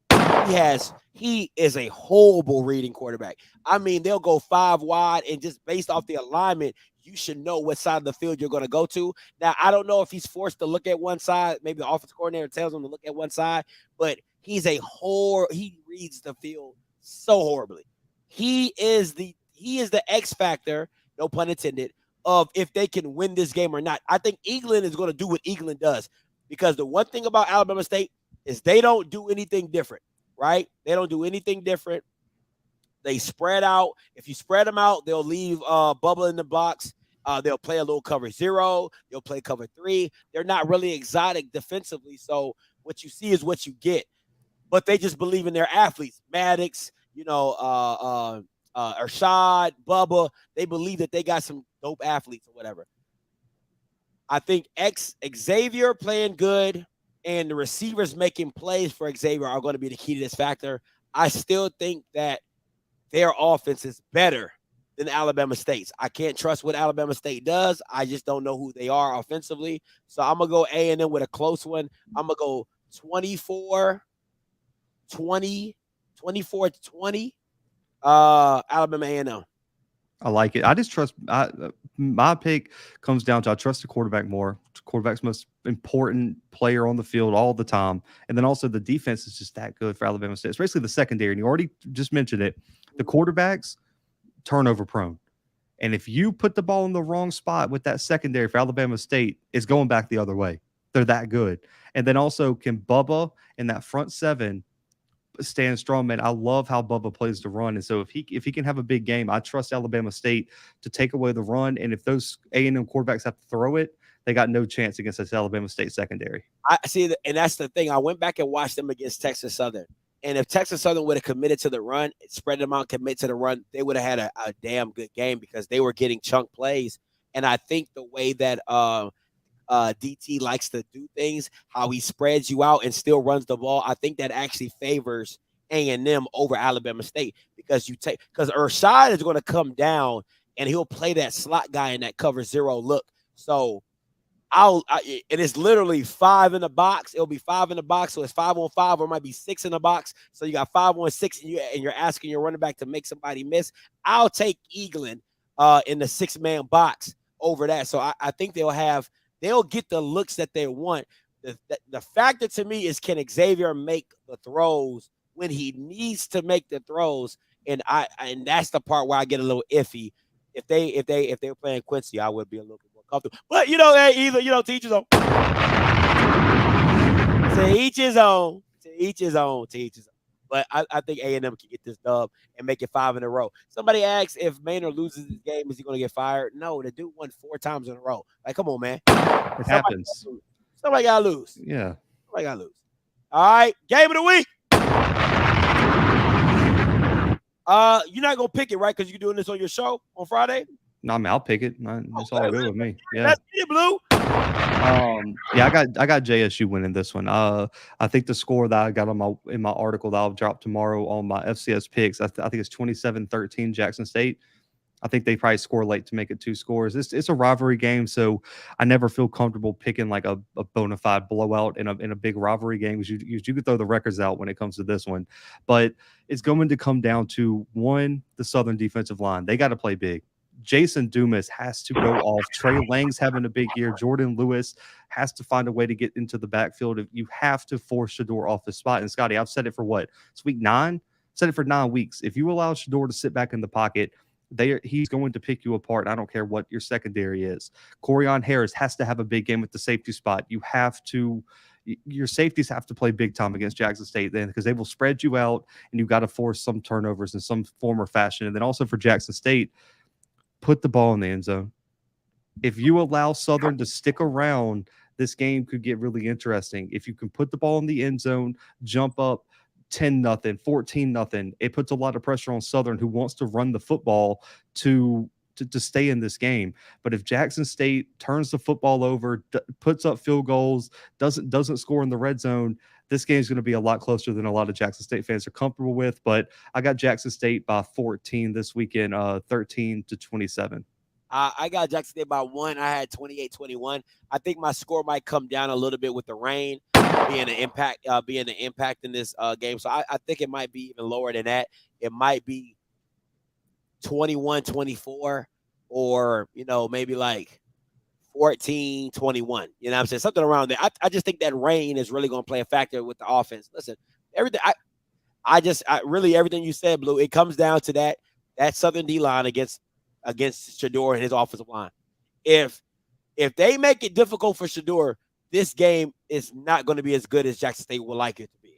He is a horrible reading quarterback. I mean, they'll go 5 wide, and just based off the alignment, you should know what side of the field you're going to go to. Now, I don't know if he's forced to look at one side. Maybe the offensive coordinator tells him to look at one side, but he reads the field so horribly. He is the X factor, no pun intended, of if they can win this game or not. I think England is going to do what England does, because the one thing about Alabama State is they don't do anything different, right? They don't do anything different. They spread out. If you spread them out, they'll leave Bubba in the box. They'll play a little cover 0. They'll play cover 3. They're not really exotic defensively, so what you see is what you get. But they just believe in their athletes. Maddox, Ershad, Bubba, they believe that they got some dope athletes or whatever. I think Xavier playing good and the receivers making plays for Xavier are going to be the key to this factor. I still think that their offense is better than Alabama State's. I can't trust what Alabama State does. I just don't know who they are offensively. So I'm going to go A&M with a close one. I'm going to go 24-20, Alabama A&M. I like it. I just trust my pick comes down to I trust the quarterback more. Quarterback's most important player on the field all the time. And then also the defense is just that good for Alabama State, especially the secondary. And you already just mentioned it. The quarterbacks, turnover prone. And if you put the ball in the wrong spot with that secondary for Alabama State, it's going back the other way. They're that good. And then also can Bubba in that front 7 stand strong, man. I love how Bubba plays the run. And so if he can have a big game, I trust Alabama State to take away the run. And if those A&M quarterbacks have to throw it, they got no chance against this Alabama State secondary. I see that, and that's the thing. I went back and watched them against Texas Southern. And if Texas Southern would have committed to the run, spread them out, commit to the run, they would have had a damn good game because they were getting chunk plays. And I think the way that DT likes to do things, how he spreads you out and still runs the ball, I think that actually favors A&M over Alabama State because Ershad is going to come down and he'll play that slot guy in that cover 0 look. So it is literally 5 in the box. It'll be 5 in the box, so it's 5-on-5, or it might be 6 in the box. So you got 5-on-6, and you're asking your running back to make somebody miss. I'll take England in the 6-man box over that. So I think they'll get the looks that they want. The factor to me is, can Xavier make the throws when he needs to make the throws? And that's the part where I get a little iffy. If they're playing Quincy, I would be a little bit more comfortable. But to each his own. To each his own. But I think A&M can get this dub and make it 5 in a row. Somebody asks if Maynard loses this game, is he going to get fired? No, the dude won 4 times in a row. Like, come on, man. It happens. Somebody got to lose. Yeah. Somebody got to lose. All right, game of the week. You're not going to pick it, right? Because you're doing this on your show on Friday? No, I mean, I'll pick it. It's all good with me. Yeah. That's it, Blue. Yeah, I got JSU winning this one. I think the score that I got in my article that I'll drop tomorrow on my FCS picks, I think it's 27-13 Jackson State. I think they probably score late to make it 2 scores. It's a rivalry game, so I never feel comfortable picking like a bona fide blowout in a big rivalry game because you could throw the records out when it comes to this one. But it's going to come down to, one, the Southern defensive line. They got to play big. Jason Dumas has to go off. Trey Lang's having a big year. Jordan Lewis has to find a way to get into the backfield. You have to force Shador off his spot. And Scotty, I've said it for what? It's week 9? Said it for 9 weeks. If you allow Shador to sit back in the pocket, he's going to pick you apart. I don't care what your secondary is. Corian Harris has to have a big game at the safety spot. Your safeties have to play big time against Jackson State then, because they will spread you out and you've got to force some turnovers in some form or fashion. And then also for Jackson State, put the ball in the end zone. If you allow Southern to stick around, this game could get really interesting. If you can put the ball in the end zone, jump up 10-0, 14-0, it puts a lot of pressure on Southern, who wants to run the football to stay in this game. But if Jackson State turns the football over, puts up field goals, doesn't score in the red zone, this game is going to be a lot closer than a lot of Jackson State fans are comfortable with. But I got Jackson State by 14 this weekend, 13-27. I got Jackson State by 1. I had 28-21. I think my score might come down a little bit with the rain. being an impact in this game. So I think it might be even lower than that. It might be 21-24, or maybe like 14-21. You know what I'm saying? Something around there. I just think that rain is really going to play a factor with the offense. Listen, everything really everything you said, Blue, it comes down to that Southern D line against Shedeur and his offensive line. If they make it difficult for Shedeur, this game is not going to be as good as Jackson State would like it to be.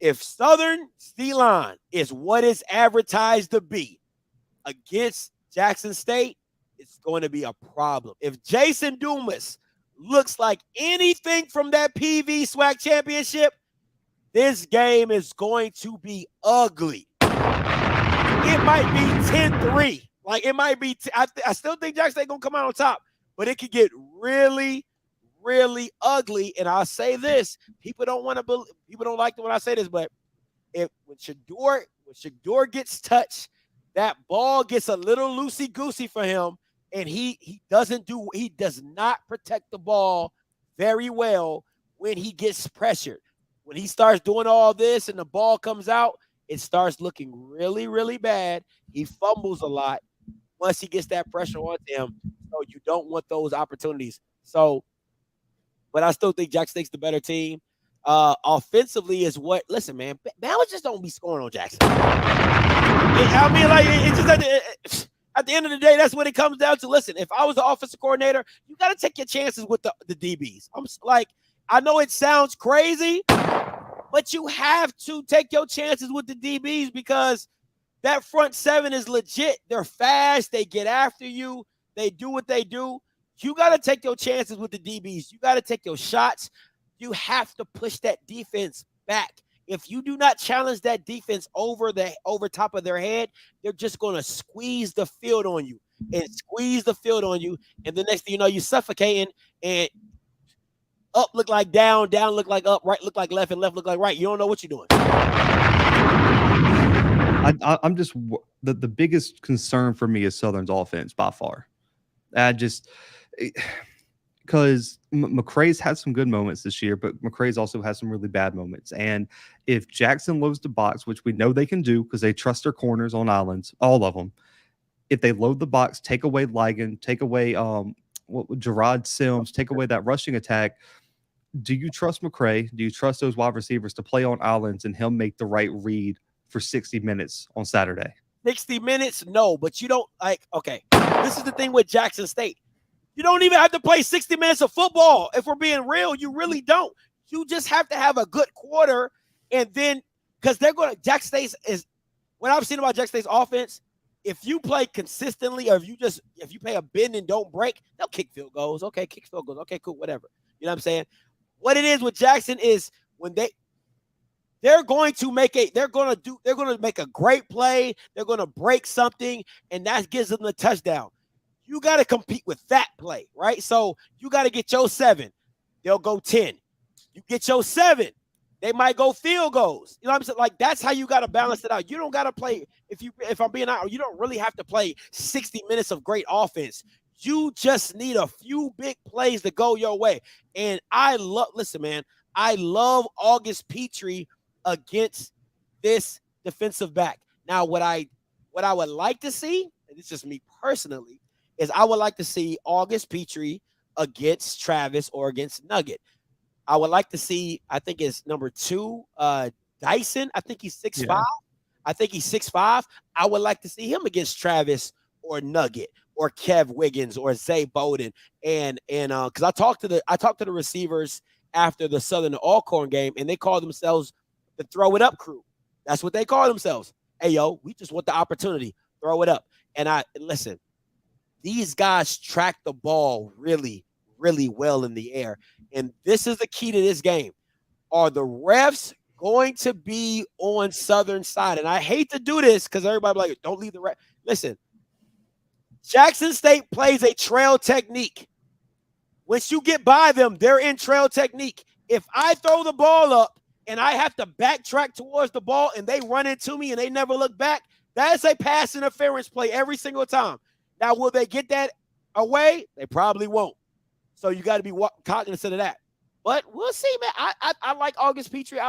If Southern D line is what it's advertised to be against Jackson State, it's going to be a problem. If Jason Dumas looks like anything from that PV SWAC championship, this game is going to be ugly. It might be 10-3. Like, it might be I still think Jackson State going to come out on top, but it could get really, really ugly. And I'll say this, people don't like it when I say this, but when Shedeur gets touched, that ball gets a little loosey-goosey for him, and he does not protect the ball very well when he gets pressured. When he starts doing all this and the ball comes out, it starts looking really, really bad. He fumbles a lot once he gets that pressure on him. So you don't want those opportunities. So, but I still think Jackson State's the better team. Offensively is what, listen, man, Bama just don't be scoring on Jackson. I mean, like, it's just at the end of the day, that's what it comes down to. Listen, if I was the offensive coordinator, you got to take your chances with the DBs. I'm like, I know it sounds crazy, but you have to take your chances with the DBs because that front seven is legit. They're fast. They get after you. They do what they do. You got to take your chances with the DBs. You got to take your shots. You have to push that defense back. If you do not challenge that defense over top of their head, they're just going to squeeze the field on you. And the next thing you know, you're suffocating, and up look like down look like up, right look like left, and left look like right. You don't know what you're doing. I'm just the biggest concern for me is Southern's offense by far. Because McCrae's had some good moments this year, but McCrae's also had some really bad moments. And if Jackson loads the box, which we know they can do because they trust their corners on islands, all of them. If they load the box, take away Ligon, take away Gerard Sims, take away that rushing attack, do you trust McCrae? Do you trust those wide receivers to play on islands and he'll make the right read for 60 minutes on Saturday? 60 minutes? No, but you don't okay. This is the thing with Jackson State. You don't even have to play 60 minutes of football. If we're being real, you really don't. You just have to have a good quarter, and then because Jackson State is what I've seen about Jackson State's offense. If you play consistently, or if you play a bend and don't break, they'll kick field goals. Okay, kick field goals. Okay, cool, whatever. You know what I'm saying? What it is with Jackson is when they're going to make a great play. They're going to break something, and that gives them the touchdown. You got to compete with that play, right? So you got to get your 7. They'll go 10. You get your 7. They might go field goals. You know what I'm saying? Like, that's how you got to balance it out. You don't got to play, if I'm being honest, you don't really have to play 60 minutes of great offense. You just need a few big plays to go your way. And I love August Petrie against this defensive back. Now, what I would like to see, and it's just me personally, is I would like to see August Petrie against Travis or against Nugget. I would like to see, I think it's number 2, Dyson. I think he's 6'5". Yeah. I think he's 6'5". I would like to see him against Travis or Nugget or Kev Wiggins or Zay Bowden. And because I talked to the receivers after the Southern Alcorn game, and they call themselves the Throw It Up crew. That's what they call themselves. Hey, yo, we just want the opportunity. Throw it up. And listen, these guys track the ball really, really well in the air. And this is the key to this game. Are the refs going to be on Southern side? And I hate to do this because everybody be like, don't leave the ref. Listen, Jackson State plays a trail technique. Once you get by them, they're in trail technique. If I throw the ball up and I have to backtrack towards the ball and they run into me and they never look back, that's a pass interference play every single time. Now, will they get that away? They probably won't. So you got to be cognizant of that. But we'll see, man. I like August Petrie.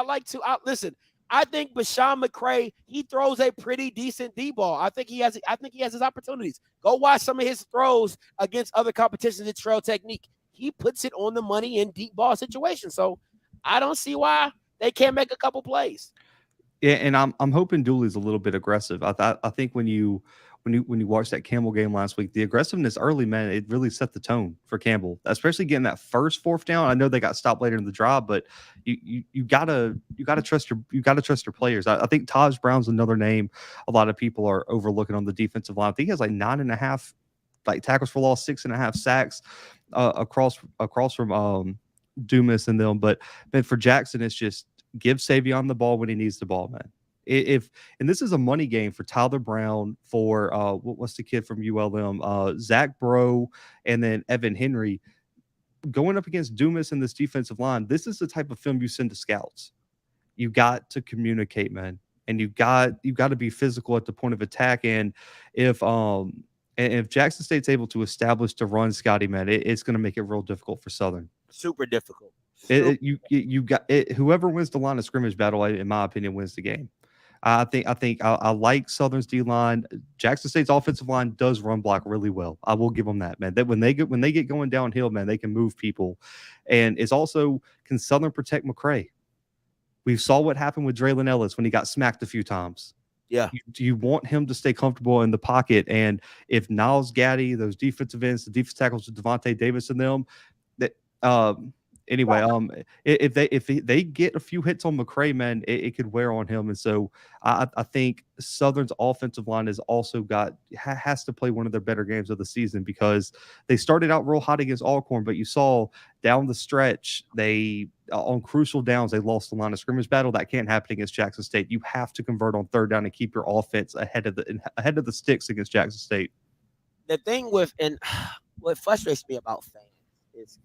Listen. I think Bashawn McCray, he throws a pretty decent D ball. I think he has his opportunities. Go watch some of his throws against other competitions in trail technique. He puts it on the money in deep ball situations. So I don't see why they can't make a couple plays. Yeah, and I'm hoping Dooley's a little bit aggressive. I think when you watch that Campbell game last week, the aggressiveness early, man, it really set the tone for Campbell, especially getting that first fourth down. I know they got stopped later in the drive, but you gotta trust your players. I think Taj Brown's another name a lot of people are overlooking on the defensive line. I think he has like 9.5 tackles for loss, 6.5 sacks across from Dumas and them. But man, for Jackson, it's just give Savion the ball when he needs the ball, man. And this is a money game for Tyler Brown, for what's the kid from ULM, Zach Bro, and then Evan Henry going up against Dumas in this defensive line. This is the type of film you send to scouts. You got to communicate, man, and you got to be physical at the point of attack. And if Jackson State's able to establish the run, Scotty, man, it's going to make it real difficult for Southern. Super difficult. You got it. Whoever wins the line of scrimmage battle, in my opinion, wins the game. I think I like Southern's D line. Jackson State's offensive line does run block really well. I will give them that, man. That when they get going downhill, man, they can move people. And it's also, can Southern protect McCray? We saw what happened with Draylon Ellis when he got smacked a few times. Yeah, you want him to stay comfortable in the pocket. And if Niles Gaddy, those defensive ends, the defensive tackles with Devontae Davis and them, that anyway, if they get a few hits on McCray, man, it could wear on him. And so I think Southern's offensive line has to play one of their better games of the season, because they started out real hot against Alcorn, but you saw down the stretch, on crucial downs, they lost the line of scrimmage battle. That can't happen against Jackson State. You have to convert on third down and keep your offense ahead of the sticks against Jackson State. The thing and what frustrates me about fans is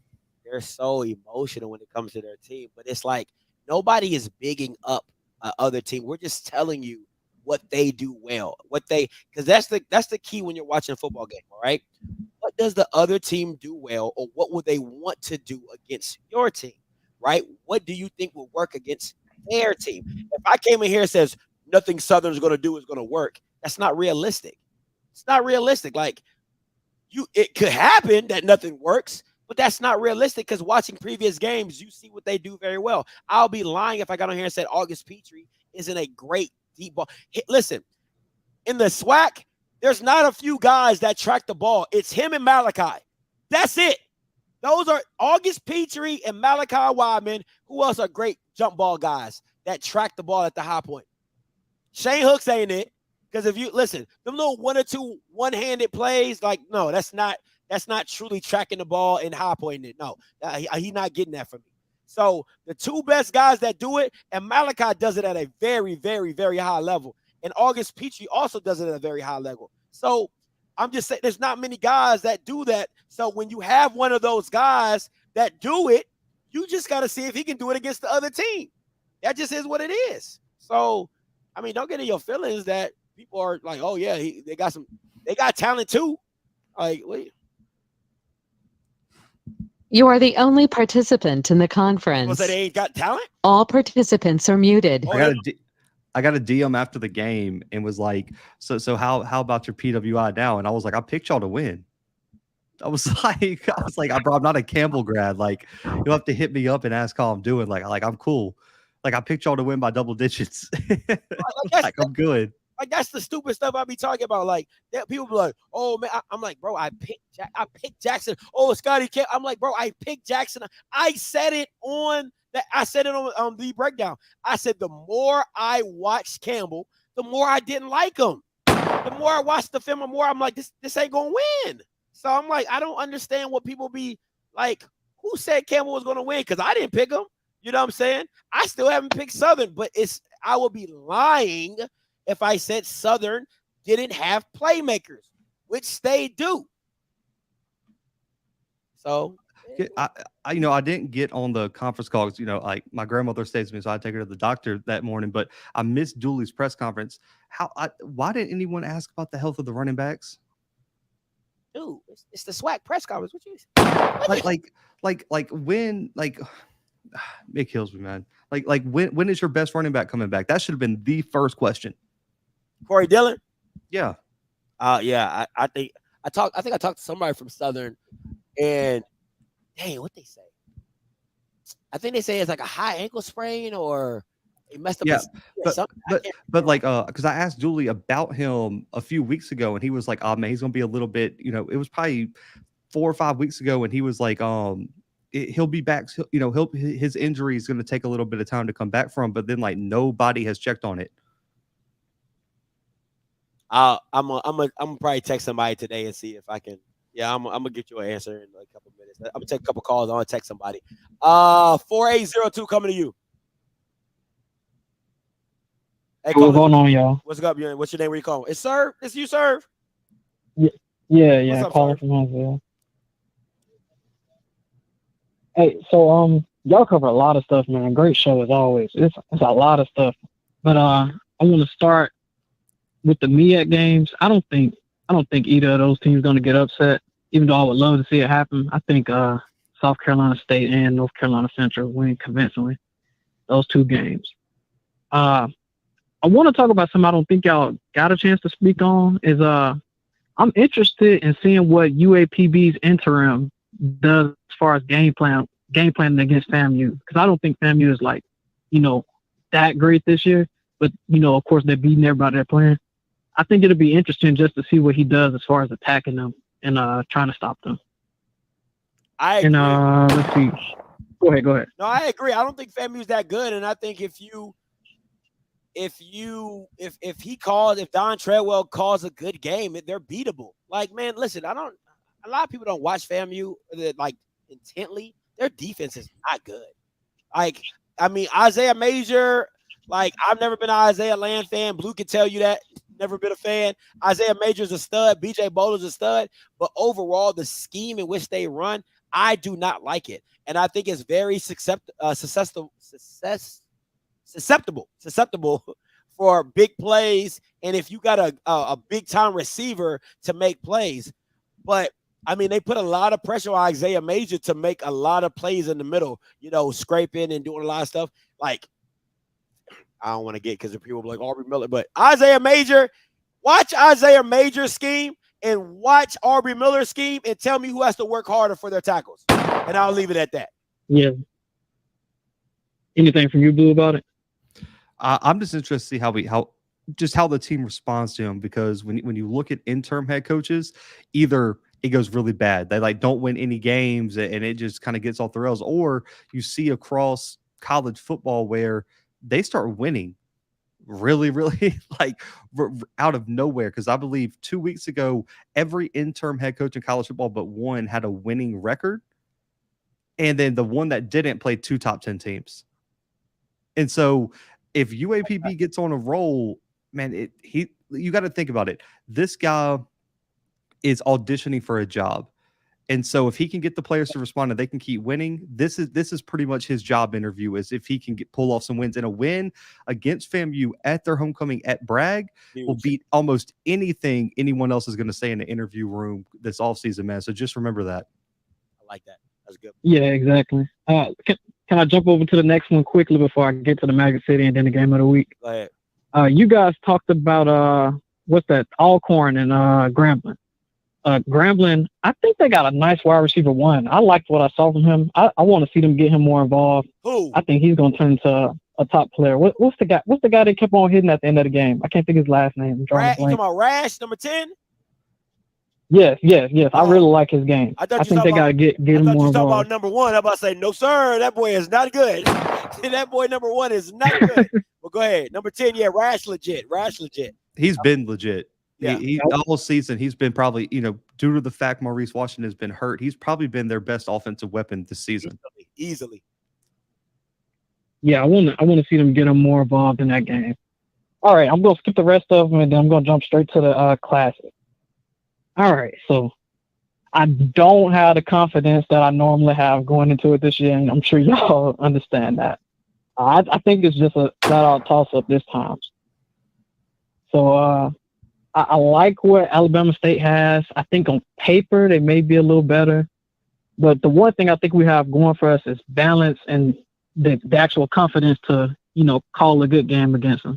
they're so emotional when it comes to their team, but it's like nobody is bigging up other team. We're just telling you what they do well, because that's the key when you're watching a football game. All right, what does the other team do well, or what would they want to do against your team? Right? What do you think will work against their team? If I came in here and says nothing Southern's going to do is going to work, that's not realistic. It's not realistic. Like it could happen that nothing works, but that's not realistic, because watching previous games, you see what they do very well. I'll be lying if I got on here and said August Petrie isn't a great deep ball. Listen, in the SWAC, there's not a few guys that track the ball. It's him and Malachi. That's it. Those are August Petrie and Malachi Wyman. Who else are great jump ball guys that track the ball at the high point? Shane Hooks ain't it. Because if you listen, them little one or two one-handed plays, like, no, that's not truly tracking the ball and high pointing it. No, he's not getting that from me. So the two best guys that do it, and Malachi does it at a very, very, very high level. And August Petrie also does it at a very high level. So I'm just saying there's not many guys that do that. So when you have one of those guys that do it, you just got to see if he can do it against the other team. That just is what it is. So, I mean, don't get in your feelings that people are like, oh, yeah, they got talent too. Like, wait. You are the only participant in the conference. Was that they ain't got talent? All participants are muted. I got a DM after the game and was like, so how about your PWI now? And I was like, I picked y'all to win. I was like, bro, I'm not a Campbell grad. Like, you'll have to hit me up and ask how I'm doing. Like I'm cool. Like, I picked y'all to win by double digits. Like I'm good. Like, that's the stupid stuff I be talking about. Like, that people be like, oh man, I'm like, bro, I picked Jackson. Oh, Scotty, I'm like, bro, I picked Jackson. I said it on the breakdown. I said the more I watched Campbell, the more I didn't like him. The more I watched the film, the more I'm like, this ain't gonna win. So I'm like, I don't understand what people be like. Who said Campbell was gonna win? Because I didn't pick him. You know what I'm saying? I still haven't picked Southern, but I would be lying if I said Southern didn't have playmakers, which they do. So I didn't get on the conference calls. Like my grandmother stays with me, so I take her to the doctor that morning. But I missed Dooley's press conference. Why didn't anyone ask about the health of the running backs? dude, it's the SWAC press conference. What you when it kills me, man. When is your best running back coming back? That should have been the first question. Corey Dillon? Yeah. Yeah. I think I talked to somebody from Southern, and dang, what they say? I think they say it's like a high ankle sprain or he messed up. Yeah, something. but because I asked Julie about him a few weeks ago, and he was like, "Oh man, he's gonna be a little bit." It was probably 4 or 5 weeks ago, and he was like, he'll be back. His injury is gonna take a little bit of time to come back from. But then like nobody has checked on it. I'm gonna probably text somebody today and see if I can. Yeah, I'm gonna get you an answer in a couple minutes. I'm gonna take a couple calls. I'm gonna text somebody. 4802 coming to you. Hey, what's going on, y'all? What's up, you? What's your name? Where you calling? It's Serve. It's you, Serve. Yeah. Calling from Huntsville. Hey, so y'all cover a lot of stuff, man. Great show as always. It's a lot of stuff, but I want to start with the MEAC games. I don't think either of those teams going to get upset, even though I would love to see it happen. I think South Carolina State and North Carolina Central win convincingly those two games. I want to talk about something I don't think y'all got a chance to speak on. Is I'm interested in seeing what UAPB's interim does as far as game planning against FAMU, because I don't think FAMU is like, that great this year. But of course they're beating everybody they're playing. I think it'll be interesting just to see what he does as far as attacking them and trying to stop them. I agree. And let's see. Go ahead. No, I agree. I don't think FAMU's that good, and I think if Don Treadwell calls a good game, they're beatable. Like, man, listen, a lot of people don't watch FAMU like intently. Their defense is not good. Like, I mean, Isaiah Major, like, I've never been an Isaiah Land fan. Blue can tell you that. Never been a fan. Isaiah Major's a stud. BJ Bowler's a stud. But overall, the scheme in which they run, I do not like it. And I think it's very susceptible for big plays. And if you got a big-time receiver to make plays. But, I mean, they put a lot of pressure on Isaiah Major to make a lot of plays in the middle, scraping and doing a lot of stuff. Like, I don't want to get because the people be like Aubrey Miller, but Isaiah Major, watch Isaiah Major's scheme and watch Aubrey Miller's scheme and tell me who has to work harder for their tackles. And I'll leave it at that. Yeah. Anything from you, Blue, about it? I'm just interested to see how the team responds to him, because when you look at interim head coaches, either it goes really bad, they don't win any games and it just kind of gets off the rails, or you see across college football where they start winning really, really out of nowhere. Because I believe 2 weeks ago, every interim head coach in college football but one had a winning record. And then the one that didn't played 2 top 10 teams. And so if UAPB gets on a roll, man, you got to think about it. This guy is auditioning for a job. And so if he can get the players to respond and they can keep winning, this is pretty much his job interview, is if he can pull off some wins. And a win against FAMU at their homecoming at Bragg will beat almost anything anyone else is going to say in the interview room this offseason, man. So just remember that. I like that. That's good. Yeah, exactly. Can I jump over to the next one quickly before I get to the Magic City and then the game of the week? Go ahead. You guys talked about what's that? Alcorn and Grambling. Grambling, I think they got a nice wide receiver 1. I liked what I saw from him. I want to see them get him more involved. Who? I think he's going to turn into a top player. What's the guy? What's the guy that kept on hitting at the end of the game? I can't think his last name. You talking about Rash, number 10? Yes. I really like his game. I think they got to get him more involved. About number 1. I'm about to say, no, sir, that boy is not good. That boy number 1 is not good. Well, go ahead. Number 10, yeah, Rash legit. He's been legit. Yeah. He all season he's been probably, due to the fact Maurice Washington has been hurt, he's probably been their best offensive weapon this season. Easily. Yeah, I want to see them get him more involved in that game. All right, I'm going to skip the rest of them and then I'm going to jump straight to the Classic. All right, so I don't have the confidence that I normally have going into it this year, and I'm sure y'all understand that. I think it's just a flat-out toss-up this time. So I like what Alabama State has. I think on paper they may be a little better. But the one thing I think we have going for us is balance and the actual confidence to, call a good game against them.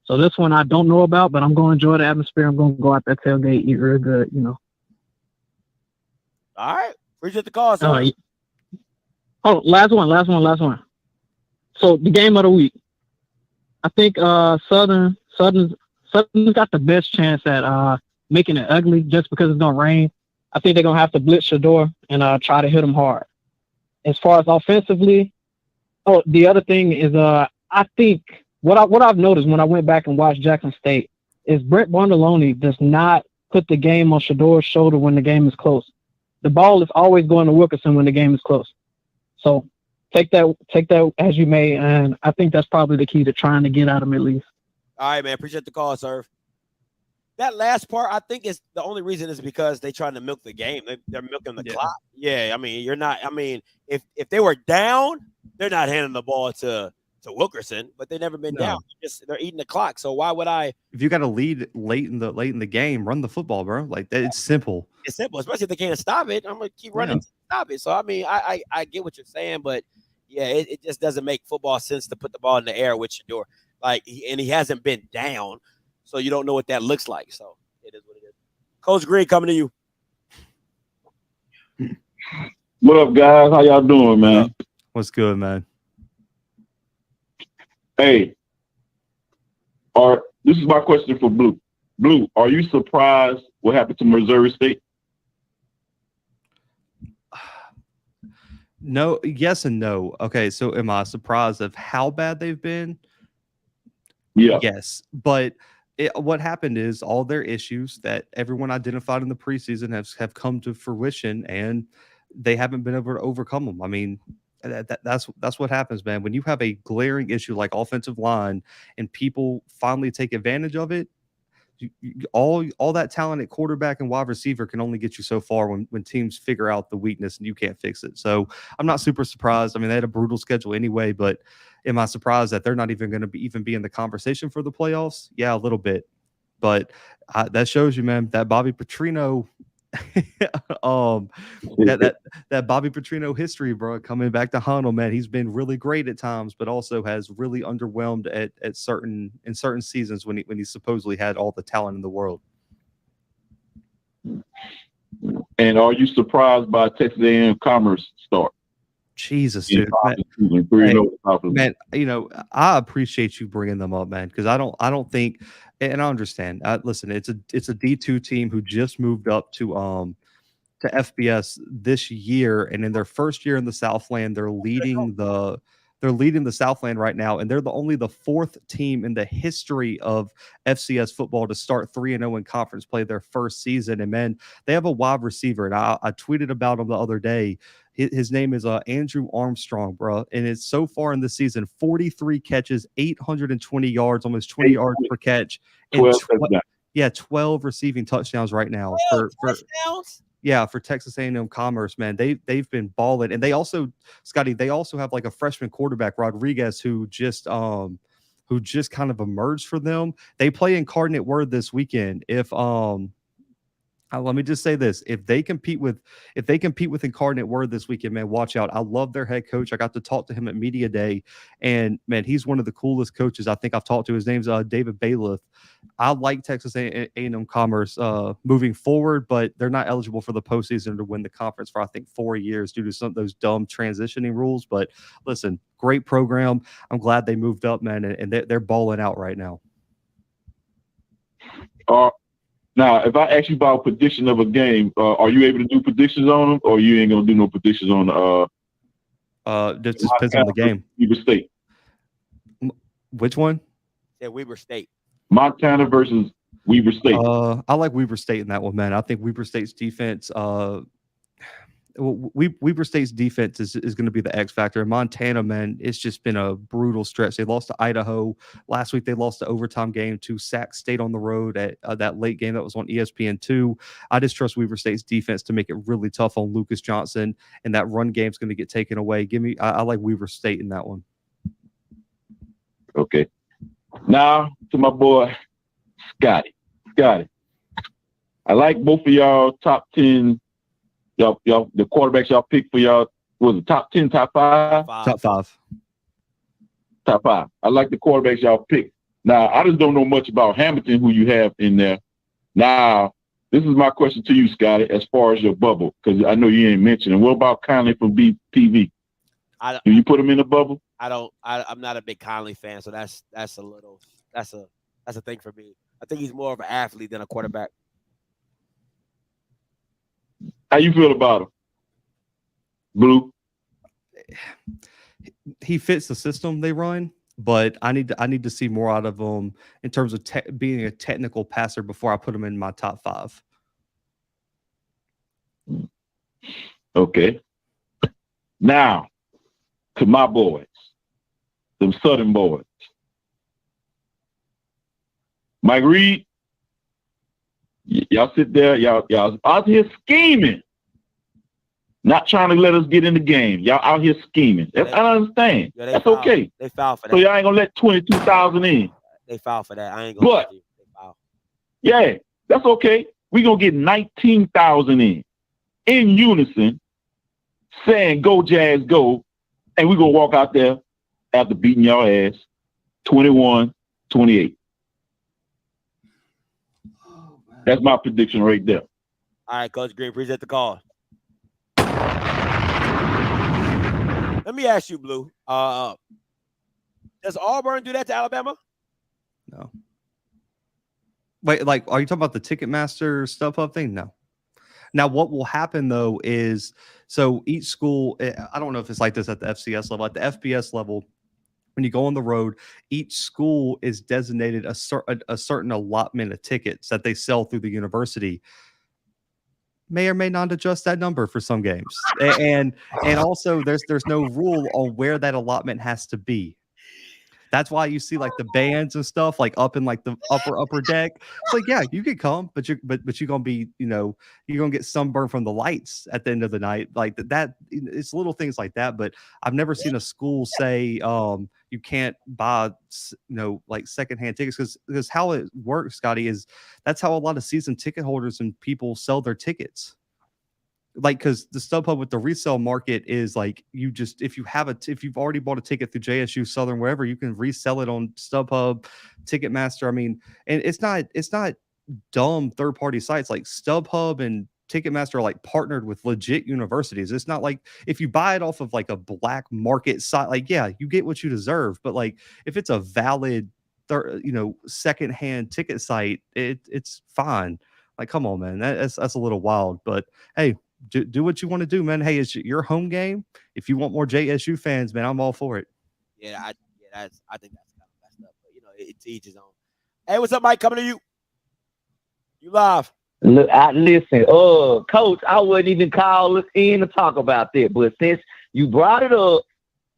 So this one I don't know about, but I'm going to enjoy the atmosphere. I'm going to go out that tailgate, eat real good, All right. Appreciate the call, sir. Oh, last one. So the game of the week. I think Southern's got the best chance at making it ugly just because it's going to rain. I think they're going to have to blitz Shador and try to hit them hard. As far as offensively, the other thing is I think what I've noticed when I went back and watched Jackson State is Brent Bondoloni does not put the game on Shador's shoulder when the game is close. The ball is always going to Wilkerson when the game is close. So take that as you may, and I think that's probably the key to trying to get out of him at least. All right, man. Appreciate the call, sir. That last part, I think, is the only reason is because they're trying to milk the game. They're milking the clock. Yeah, I mean, if they were down, they're not handing the ball to Wilkerson, but they've never been down. They're eating the clock. So why would I? If you got to lead late in the game, run the football, bro. Like that, it's simple. It's simple, especially if they can't stop it. I'm gonna keep running to stop it. So I mean, I get what you're saying, but yeah, it just doesn't make football sense to put the ball in the air with Shador. And he hasn't been down, so you don't know what that looks like. So it is what it is. Coach Green coming to you. What up, guys? How y'all doing, man? What's good, man? Hey, this is my question for Blue. Blue, are you surprised what happened to Missouri State? No, yes and no. Okay, so am I surprised of how bad they've been? Yeah. Yes, but what happened is all their issues that everyone identified in the preseason have come to fruition, and they haven't been able to overcome them. I mean, that's what happens, man. When you have a glaring issue like offensive line, and people finally take advantage of it, all that talent at quarterback and wide receiver can only get you so far when teams figure out the weakness and you can't fix it. So I'm not super surprised. I mean, they had a brutal schedule anyway, but am I surprised that they're not even going to be in the conversation for the playoffs? Yeah, a little bit. But that shows you, man, that Bobby Petrino that Bobby Petrino history, bro, coming back to Hunnell, man, he's been really great at times, but also has really underwhelmed at certain seasons when he supposedly had all the talent in the world. And are you surprised by Texas A&M Commerce start? Jesus, dude, man, I appreciate you bringing them up, man, because I don't think, and I understand. Listen, it's a D2 team who just moved up to FBS this year, and in their first year in the Southland, they're leading the Southland right now, and they're only the fourth team in the history of FCS football to start 3-0 in conference play their first season. And man, they have a wide receiver, and I tweeted about him the other day. His name is Andrew Armstrong, bro, and it's so far in this season 43 catches, 820 yards, almost 20 yards per catch, and 12 receiving touchdowns right now for Texas A&M Commerce, man. They've been balling, and they also, Scotty, have like a freshman quarterback, Rodriguez, who just kind of emerged for them. They play Incarnate Word this weekend. If let me just say this: if they compete with Incarnate Word this weekend, man, watch out. I love their head coach. I got to talk to him at Media Day, and man, he's one of the coolest coaches I think I've talked to. His name's David Bailiff. I like Texas A&M Commerce moving forward, but they're not eligible for the postseason to win the conference for I think 4 years due to some of those dumb transitioning rules. But listen, great program. I'm glad they moved up, man, and they're balling out right now. Now, if I ask you about a prediction of a game, are you able to do predictions on them, or you ain't gonna do no predictions on just depends on the game. Weber State. Which one? Yeah, Weber State. Montana versus Weber State. I like Weber State in that one, man. I think Weber State's defense. Weber State's defense is going to be the X factor. In Montana, man, it's just been a brutal stretch. They lost to Idaho last week. They lost the overtime game to Sac State on the road at that late game that was on ESPN2. I just trust Weber State's defense to make it really tough on Lucas Johnson, and that run game's going to get taken away. I like Weber State in that one. Okay. Now to my boy Scotty. Scotty. I like both of y'all top 10. Y'all, the quarterbacks y'all picked for y'all was it top 10, top 5? Top 5. Top 5. I like the quarterbacks y'all picked. Now, I just don't know much about Hamilton, who you have in there. Now, this is my question to you, Scotty, as far as your bubble, because I know you ain't mentioning. What about Conley from BPV? Do you put him in the bubble? I'm not a big Conley fan, so that's a thing for me. I think he's more of an athlete than a quarterback. How you feel about him, Blue? He fits the system they run, but I need to see more out of him in terms of being a technical passer before I put him in my top 5. Okay. Now, to my boys, them Southern boys. Mike Reed, y'all sit there, y'all out here scheming. Not trying to let us get in the game. Y'all out here scheming. I understand. Yeah, that's okay. They foul for that. So y'all ain't gonna let 22,000 in. They foul for that. I ain't gonna. But yeah, that's okay. We gonna get 19,000 in unison, saying "Go Jazz, go," and we gonna walk out there after beating y'all ass 21-28. That's my prediction right there. All right, Coach Green, appreciate the call. Let me ask you, Blue. Does Auburn do that to Alabama? No. Wait, like, are you talking about the Ticketmaster StubHub thing? No. Now, what will happen, though, is so each school, I don't know if it's like this at the FCS level, at the FBS level, when you go on the road, each school is designated a certain allotment of tickets that they sell through the university. May or may not adjust that number for some games, and also there's no rule on where that allotment has to be. That's why you see like the bands and stuff like up in like the upper deck. It's like, yeah, you could come, but you're gonna be, you're gonna get sunburned from the lights at the end of the night. Like that, it's little things like that. But I've never seen a school say you can't buy like secondhand tickets because how it works, Scotty, is that's how a lot of season ticket holders and people sell their tickets. Like, because the StubHub with the resale market is like if you've already bought a ticket through JSU, Southern, wherever, you can resell it on StubHub, Ticketmaster. I mean, and it's not dumb third party sites like StubHub and Ticketmaster are like partnered with legit universities. It's not like if you buy it off of like a black market site, like, yeah, you get what you deserve. But like if it's a valid secondhand ticket site, it's fine. Like, come on, man, that's a little wild. But hey, do what you want to do, man. Hey, it's your home game. If you want more JSU fans, man, I'm all for it. Yeah, I think that's kind of messed up. But it's each his own. Hey, what's up, Mike? Coming to you. You live. Look, listen, Coach, I wouldn't even call us in to talk about that. But since you brought it up,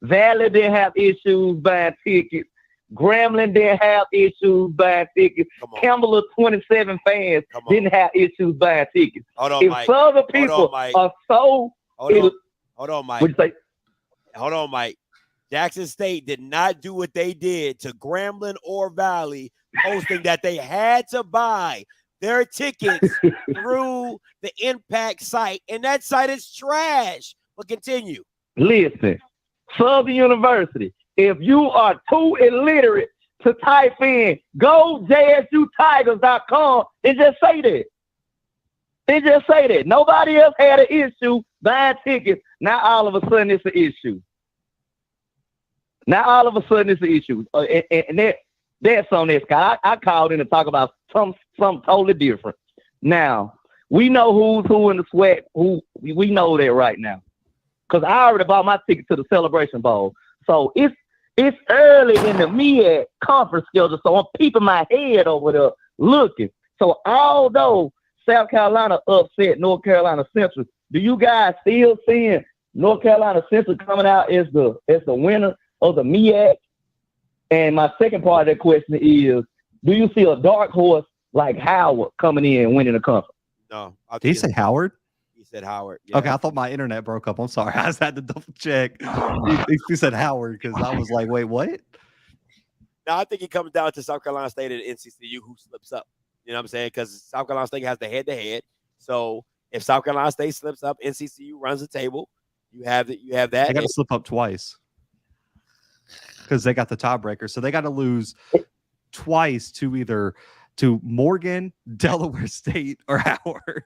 Valley didn't have issues buying tickets. Grambling didn't have issues buying tickets. Campbell of 27 fans didn't have issues buying tickets. Hold on, Mike. Southern people are so... Hold on, Mike. What'd you say? Hold on, Mike. Jackson State did not do what they did to Grambling or Valley, posting that they had to buy their tickets through the Impact site, and that site is trash. But continue. Listen, Southern University, if you are too illiterate to type in GoJSUTigers.com, and just say that. They just say that. Nobody else had an issue buying tickets. Now all of a sudden it's an issue. Now all of a sudden it's an issue. And that's on this guy. I called in to talk about something totally different. Now, we know who's who in the SWAC. We know that right now. Because I already bought my ticket to the Celebration Bowl. So it's early in the MEAC conference schedule, so I'm peeping my head over there looking. So although South Carolina upset North Carolina Central, do you guys still seeing North Carolina Central coming out as the winner of the MEAC? And my second part of that question is, do you see a dark horse like Howard coming in and winning the conference? No. Did he say Howard? He said Howard. Yeah. Okay, I thought my internet broke up. I'm sorry. I just had to double check. He said Howard because I was like, wait, what? No, I think it comes down to South Carolina State and NCCU who slips up. You know what I'm saying? Because South Carolina State has the head-to-head. So if South Carolina State slips up, NCCU runs the table. You have that. They got to slip up twice because they got the tiebreaker. So they got to lose twice to Morgan, Delaware State, or Howard.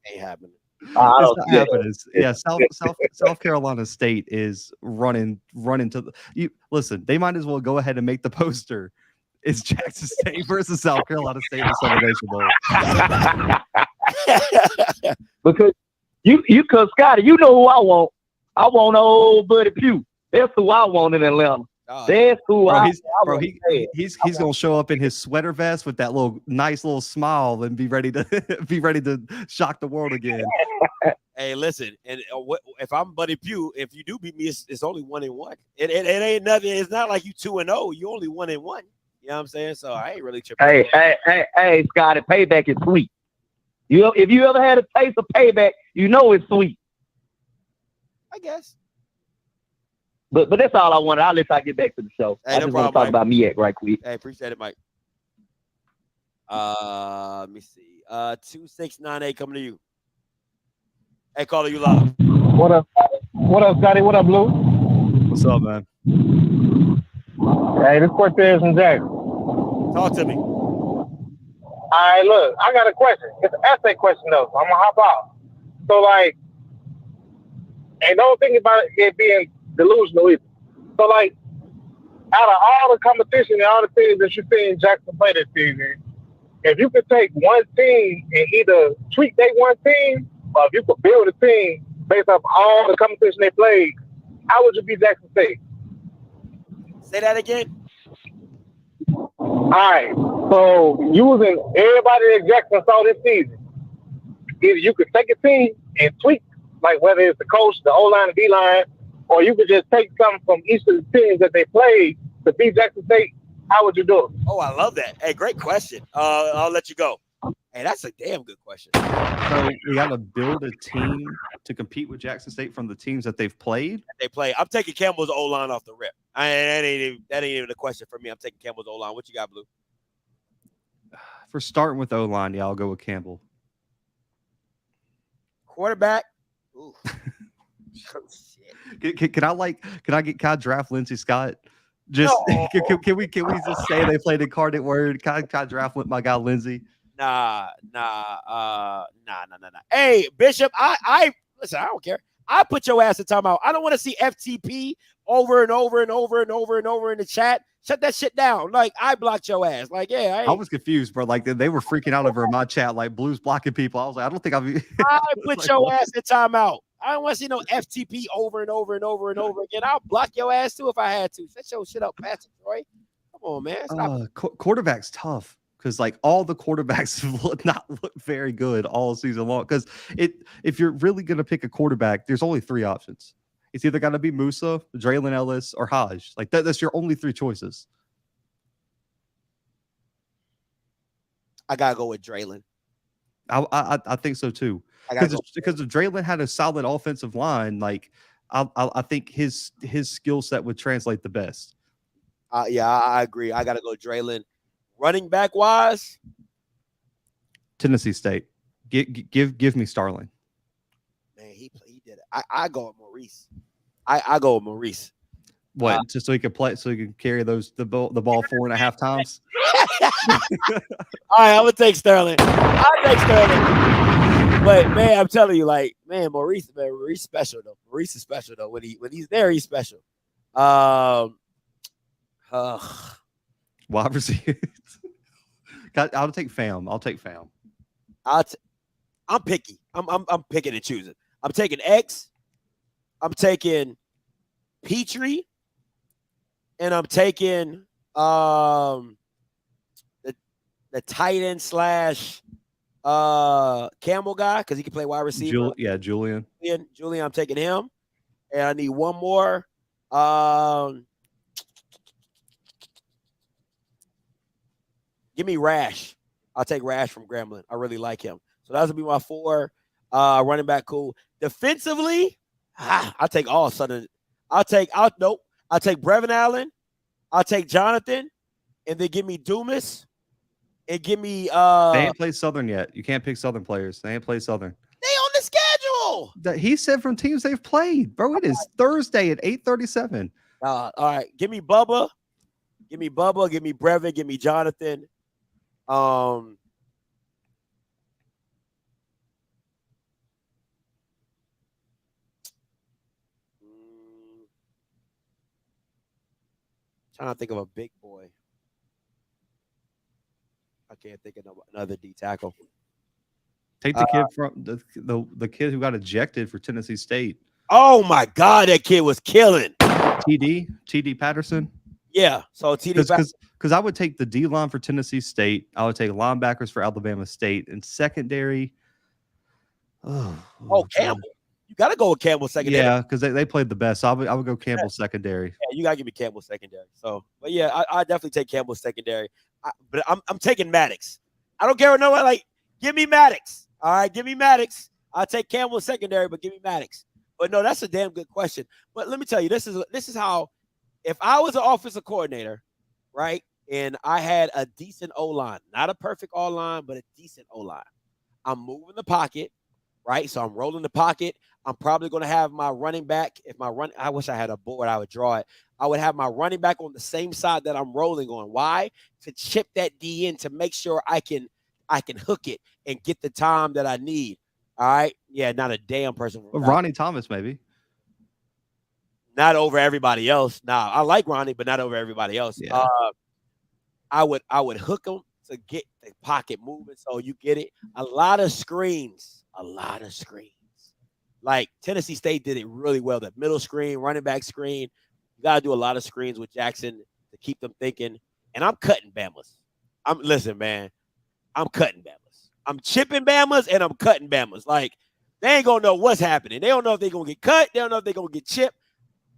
Ain't happening. It's not happening. Yeah, South Carolina State is running to you. Listen, they might as well go ahead and make the poster. It's Jackson State versus South Carolina State in the Southern Nation Bowl. Because because Scotty, you know who I want. I want old Buddy Pugh. That's who I want in Atlanta. That's who he's gonna show up in his sweater vest with that nice little smile and be ready to shock the world again. Hey, listen, and if I'm Buddy Pugh, if you do beat me, it's only 1-1. It ain't nothing. It's not like you 2-0. You only 1-1. You know what I'm saying? So I ain't really tripping. Hey, Scotty, payback is sweet. If you ever had a taste of payback, you know it's sweet. I guess. But that's all I wanted. I'll let y'all get back to the show. Hey, I just want to talk about MEAC right quick. Hey, appreciate it, Mike. Let me see. 2698 coming to you. Hey, caller, you live. What up? What up, Scotty? What up, Blue? What's up, man? Hey, this Cortez from Jackson. Talk to me. All right, look, I got a question. It's an essay question, though, so I'm going to hop out. So, like, and don't think about it being delusional either. So, like, out of all the competition and all the things that you've seen Jackson play this season, if you could take one team and either tweak that one team, or if you could build a team based off all the competition they played, how would you be Jackson State? Say that again. All right. So, using everybody that Jackson saw this season, either you could take a team and tweak, like whether it's the coach, the O-line, the D-line, or you could just take something from each of the teams that they played to beat Jackson State. How would you do it? Oh, I love that. Hey, great question. I'll let you go. Hey, that's a damn good question. So we got to build a team to compete with Jackson State from the teams that they've played. I'm taking Campbell's O-line off the rip. That ain't even a question for me. I'm taking Campbell's O-line. What you got, Blue? For starting with O-line, yeah, I'll go with Campbell. Quarterback. Ooh. Can I draft Lindsey Scott? Just no. can we just say they played Incarnate Word? Can I draft my guy Lindsey? Nah. Hey, Bishop, I listen, I don't care. I put your ass in timeout. I don't want to see FTP over and over and over and over and over in the chat. Shut that shit down. Like, I blocked your ass. Like, yeah. I was confused, bro. Like, they were freaking out over my chat, like Blue's blocking people. I was like, I don't think I put like, your ass in timeout. I don't want to see no FTP over and over and over and over again. I'll block your ass too if I had to. Set your shit up, Pastor Troy. Come on, man. Stop. Quarterback's tough because like all the quarterbacks have not looked very good all season long. Because if you're really gonna pick a quarterback, there's only three options. It's either got to be Musa, Draylon Ellis, or Hodge. Like that's your only three choices. I gotta go with Draylon. I think so too. Because if Draylon had a solid offensive line, like I think his skill set would translate the best. Yeah, I agree. I gotta go Draylon. Running back wise, Tennessee State. Give me Starling. Man, he did it. I go with Maurice. I go with Maurice. What? Just so he could play, so he can carry the ball 4.5 times. All right, I'm gonna take Sterling. I'll take Sterling. But man, I'm telling you, like, man, Maurice special though. Maurice is special though. When he's there, he's special. Wide receivers. I'll take Fam. I'm picky. I'm picking and choosing. I'm taking X. I'm taking Petrie, and I'm taking the tight end / Campbell guy because he can play wide receiver. Julian. I'm taking him, and I need one more. Give me Rash. I'll take Rash from Grambling. I really like him. So that's gonna be my 4 running back. Cool. Defensively, I'll take all Southern. I'll take Brevin Allen. I'll take Jonathan, and then give me Dumas. and give me They ain't played Southern yet. You can't pick Southern players. They ain't played Southern. They on the schedule. He said from teams they've played, bro. It is Thursday at 8:37. All right, give me Bubba, give me Brevin, give me Jonathan. Trying to think of a big boy. I can't think of another D tackle. Take the kid from the kid who got ejected for Tennessee State. Oh my God, that kid was killing. TD Patterson. Yeah, so TD because I would take the D line for Tennessee State. I would take linebackers for Alabama State and secondary. Campbell. You got to go with Campbell secondary. Yeah, because they played the best. So I would go Campbell secondary. Yeah, you got to give me Campbell secondary. So, but yeah, I definitely take Campbell secondary. But I'm taking Maddox. I don't care what no one like. Give me Maddox. All right, give me Maddox. I'll take Campbell secondary, but give me Maddox. But no, that's a damn good question. But let me tell you, this is how. If I was an offensive coordinator, right, and I had a decent O-line, not a perfect O-line, but a decent O-line, I'm moving the pocket, right? So I'm rolling the pocket. I'm probably going to have my running back. I wish I had a board, I would draw it. I would have my running back on the same side that I'm rolling on. Why? To chip that D in to make sure I can hook it and get the time that I need. All right. Yeah, not a damn person. Ronnie Thomas, maybe. Not over everybody else. Nah, I like Ronnie, but not over everybody else. Yeah. I would hook him to get the pocket moving so you get it. A lot of screens. Like Tennessee State did it really well. The middle screen, running back screen. You got to do a lot of screens with Jackson to keep them thinking. And I'm cutting Bamas. Listen, man. I'm cutting Bamas. I'm chipping Bamas and I'm cutting Bamas. Like, they ain't going to know what's happening. They don't know if they're going to get cut. They don't know if they're going to get chipped.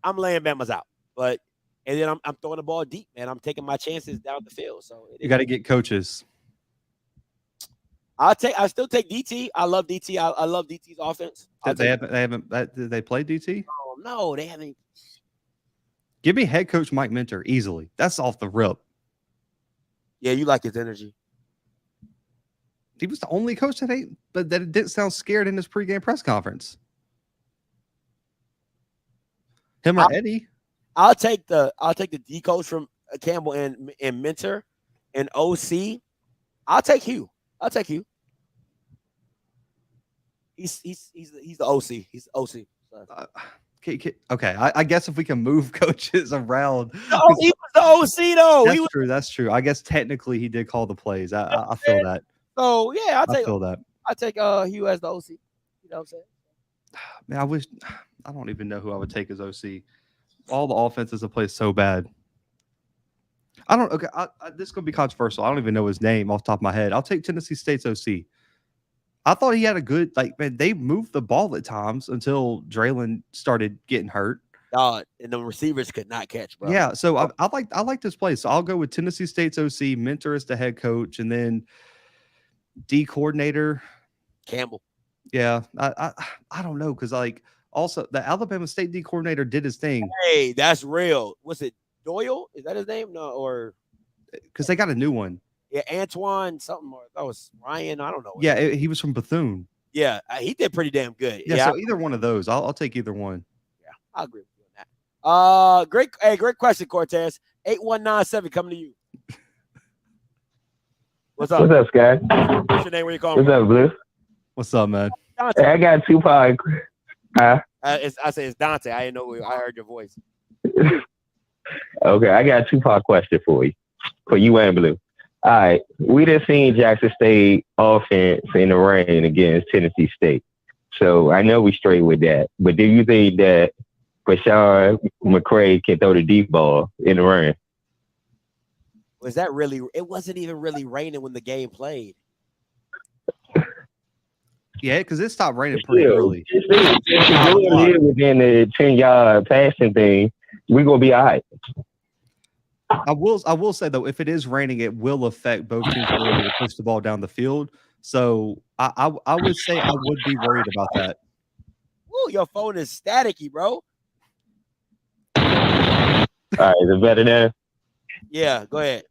I'm laying Bamas out. And then I'm throwing the ball deep, man. I'm taking my chances down the field. So you got to get coaches. I still take DT. I love DT. I love DT's offense. Did they play DT? Oh, no, they haven't. Give me head coach Mike Minter easily. That's off the rip. Yeah, you like his energy. He was the only coach that didn't sound scared in his pregame press conference. Him or Eddie? I'll take the D coach from Campbell and Minter and OC. I'll take Hugh. He's the OC. He's the OC. Okay. I guess if we can move coaches around. No, he was the OC though. That's true. I guess technically he did call the plays. I feel that. So yeah, I feel that. I take Hugh as the OC. You know what I'm saying? Man, I don't even know who I would take as OC. All the offenses have played so bad. I don't. Okay, this is gonna be controversial. I don't even know his name off the top of my head. I'll take Tennessee State's OC. I thought he had a good man. They moved the ball at times until Draylen started getting hurt. And the receivers could not catch, bro. Yeah, so I like this play. So I'll go with Tennessee State's OC, Minter as the head coach, and then D coordinator Campbell. Yeah, I don't know because also the Alabama State D coordinator did his thing. Hey, that's real. Was it Doyle? Is that his name? No, or because they got a new one. Yeah, Antoine something, or that was Ryan. I don't know. Yeah, he was from Bethune. Yeah, he did pretty damn good. Yeah, so either one of those, I'll take either one. Yeah, I agree with you on that. Great question, Cortez. 8197 coming to you. What's up? What's up, Sky? What's your name? Where you calling? What's up, Blue? What's up, man? Hey, I got Tupac. Huh? I say it's Dante. I didn't know. I heard your voice. Okay, I got a Tupac question for you and Blue. All right, we just seen Jackson State offense in the rain against Tennessee State. So I know we straight with that. But do you think that Rashawn McCray can throw the deep ball in the rain? Was that really? It wasn't even really raining when the game played. Yeah, because it stopped raining pretty early. Within the 10-yard passing thing, we're gonna be all right. I will say though, if it is raining, it will affect both teams' ability to push the ball down the field. So I would say I would be worried about that. Ooh, your phone is staticky, bro. All right, is it better now? Yeah, go ahead.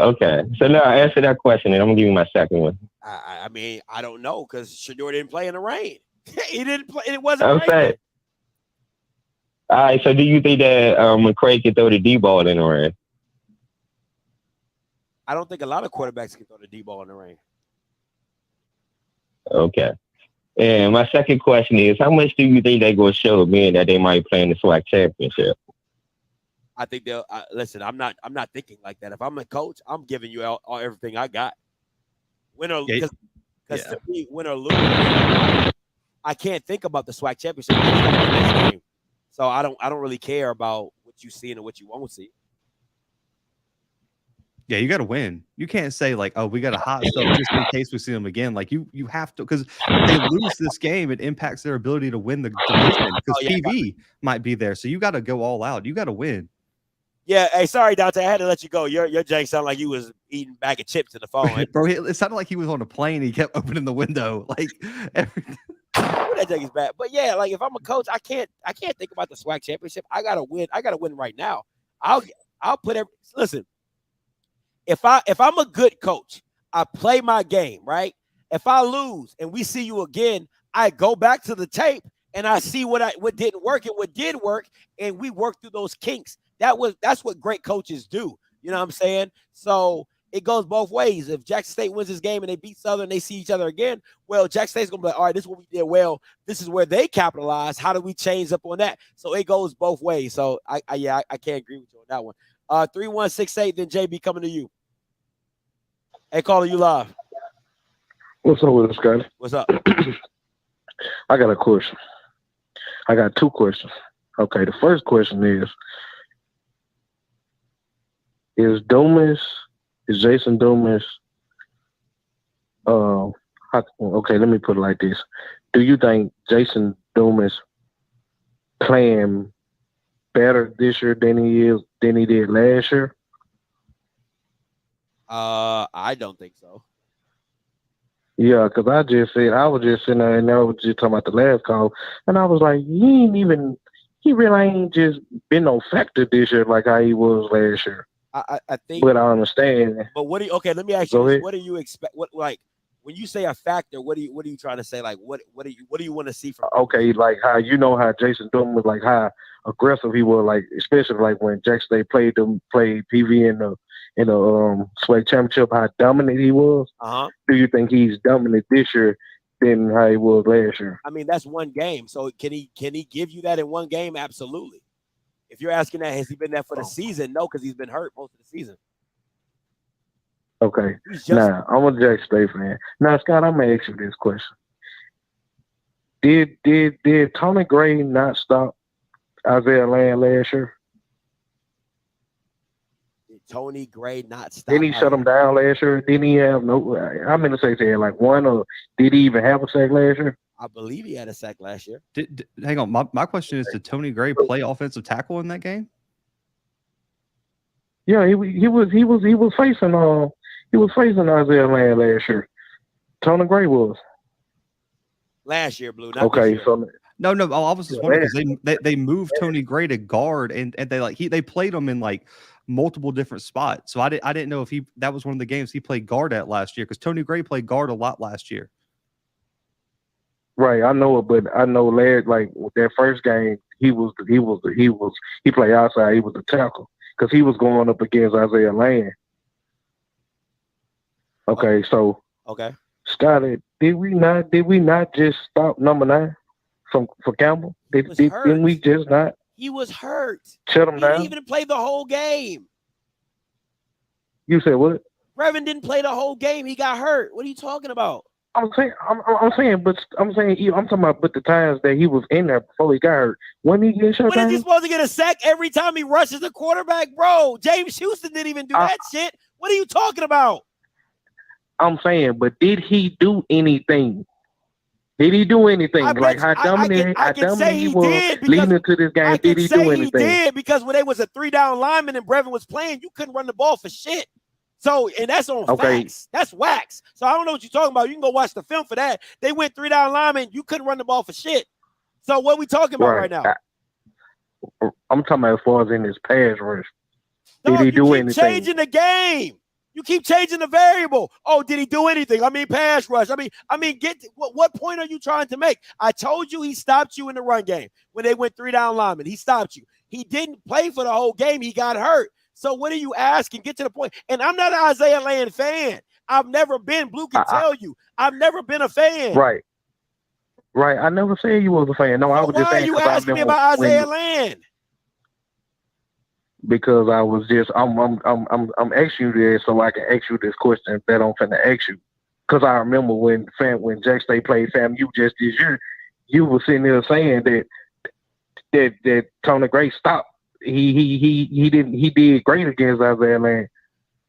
Okay. So now answer that question, and I'm gonna give you my second one. I mean, I don't know because Shador didn't play in the rain. He didn't play. It wasn't I'm raining. saying. All right. So do you think that McCray can throw the D ball in the rain? I don't think a lot of quarterbacks can throw the D ball in the rain. Okay. And my second question is, how much do you think they're going to show being that they might play in the SWAC championship? I think they'll listen. I'm not thinking like that. If I'm a coach, I'm giving you all everything I got. Win or because to me, win or lose, I can't think about the SWAC championship. I just gotta win this game. So I don't really care about what you see and what you won't see. Yeah, you got to win. You can't say like, "Oh, we got a hot stuff just in case we see them again." Like you have to, because if they lose this game, it impacts their ability to win the division because PV might be there. So you got to go all out. You got to win. Yeah. Hey, sorry, Dante. I had to let you go. Your jank sounded like you was eating a bag of chips in the phone. Bro, it sounded like he was on a plane. He kept opening the window like everything. That jank is bad. But yeah, like if I'm a coach, I can't think about the SWAC championship. I gotta win. I gotta win right now. I'll put listen. If I'm a good coach, I play my game, right? If I lose and we see you again, I go back to the tape and I see what didn't work and what did work, and we work through those kinks. That's what great coaches do. You know what I'm saying? So it goes both ways. If Jackson State wins this game and they beat Southern, they see each other again, well, Jackson State's gonna be like, all right, this is what we did well. This is where they capitalize. How do we change up on that? So it goes both ways. So I can't agree with you on that one. 3168, then JB coming to you. Hey, caller, you live. What's up with us, Scotty? What's up? I got a question. I got two questions. Okay, the first question is Jason Dumas, okay, let me put it like this. Do you think Jason Dumas playing better this year than he did last year? I don't think so. Yeah, because I was just sitting there and I was just talking about the last call, and I was like, he really ain't just been no factor this year like how he was last year. I think, but I understand. But let me ask you this. What do you expect? What, like, when you say a factor, what are you trying to say? Like, what do you want to see from? Okay, like how Jason Dumas was, like how aggressive he was, like especially like when Jackson State played PV in the SWAC championship, how dominant he was. Do you think he's dominant this year than how he was last year? I mean, that's one game. So can he give you that in one game? Absolutely. If you're asking that, has he been there for the season? No, because he's been hurt most of the season. Okay. Now, I'm a Jackson State fan. Now, Scott, I'm gonna ask you this question. Did Tony Gray not stop Isaiah Land last year? Did Tony Gray not stop? Didn't he shut him down last year? Didn't he have how many sacks he had? Like one, or did he even have a sack last year? I believe he had a sack last year. Hang on. My question is, did Tony Gray play offensive tackle in that game? Yeah, he was facing Isaiah Land last year. Tony Gray was. Last year, Blue. Not okay, this year. so no. I was just wondering because they moved Tony Gray to guard and they played him in like multiple different spots. So I didn't know if that was one of the games he played guard at last year, because Tony Gray played guard a lot last year. Right, I know it, but I know like with that first game, he played outside. He was a tackle because he was going up against Isaiah Land. Okay, so Scotty, did we not just stop number 9 for Campbell? Didn't we just not? He was hurt. Shut him down. He didn't even play the whole game. You said what? Brevin didn't play the whole game. He got hurt. What are you talking about? I'm talking about the times that he was in there before he got hurt. When he get shut down? When is he supposed to get a sack every time he rushes the quarterback, bro? James Houston didn't even do that shit. What are you talking about? I'm saying, but did he do anything? Did he do anything? Like how dominant he was leading into this game? Did he do anything? He did, because when they was a 3-down lineman and Brevin was playing, you couldn't run the ball for shit. So, and that's on facts. That's wax. So I don't know what you're talking about. You can go watch the film for that. They went 3-down lineman. You couldn't run the ball for shit. So what are we talking about right now? I'm talking about as far as in his pass rush. Did he do anything? Changing the game. You keep changing the variable. Oh, did he do anything? I mean, pass rush. What point are you trying to make? I told you he stopped you in the run game when they went 3 down linemen. He stopped you. He didn't play for the whole game. He got hurt. So what are you asking? Get to the point. And I'm not an Isaiah Land fan. I've never been. Blue can tell you. I've never been a fan. Right. I never said you was a fan. No, I was just saying. Why are you asking me about Isaiah Land? Because I was just I'm asking you this so I can ask you this question that I'm finna ask you. Because I remember when Jack State played FAMU just this year, you were sitting there saying that Tony Gray stopped. He did great against Isaiah Land.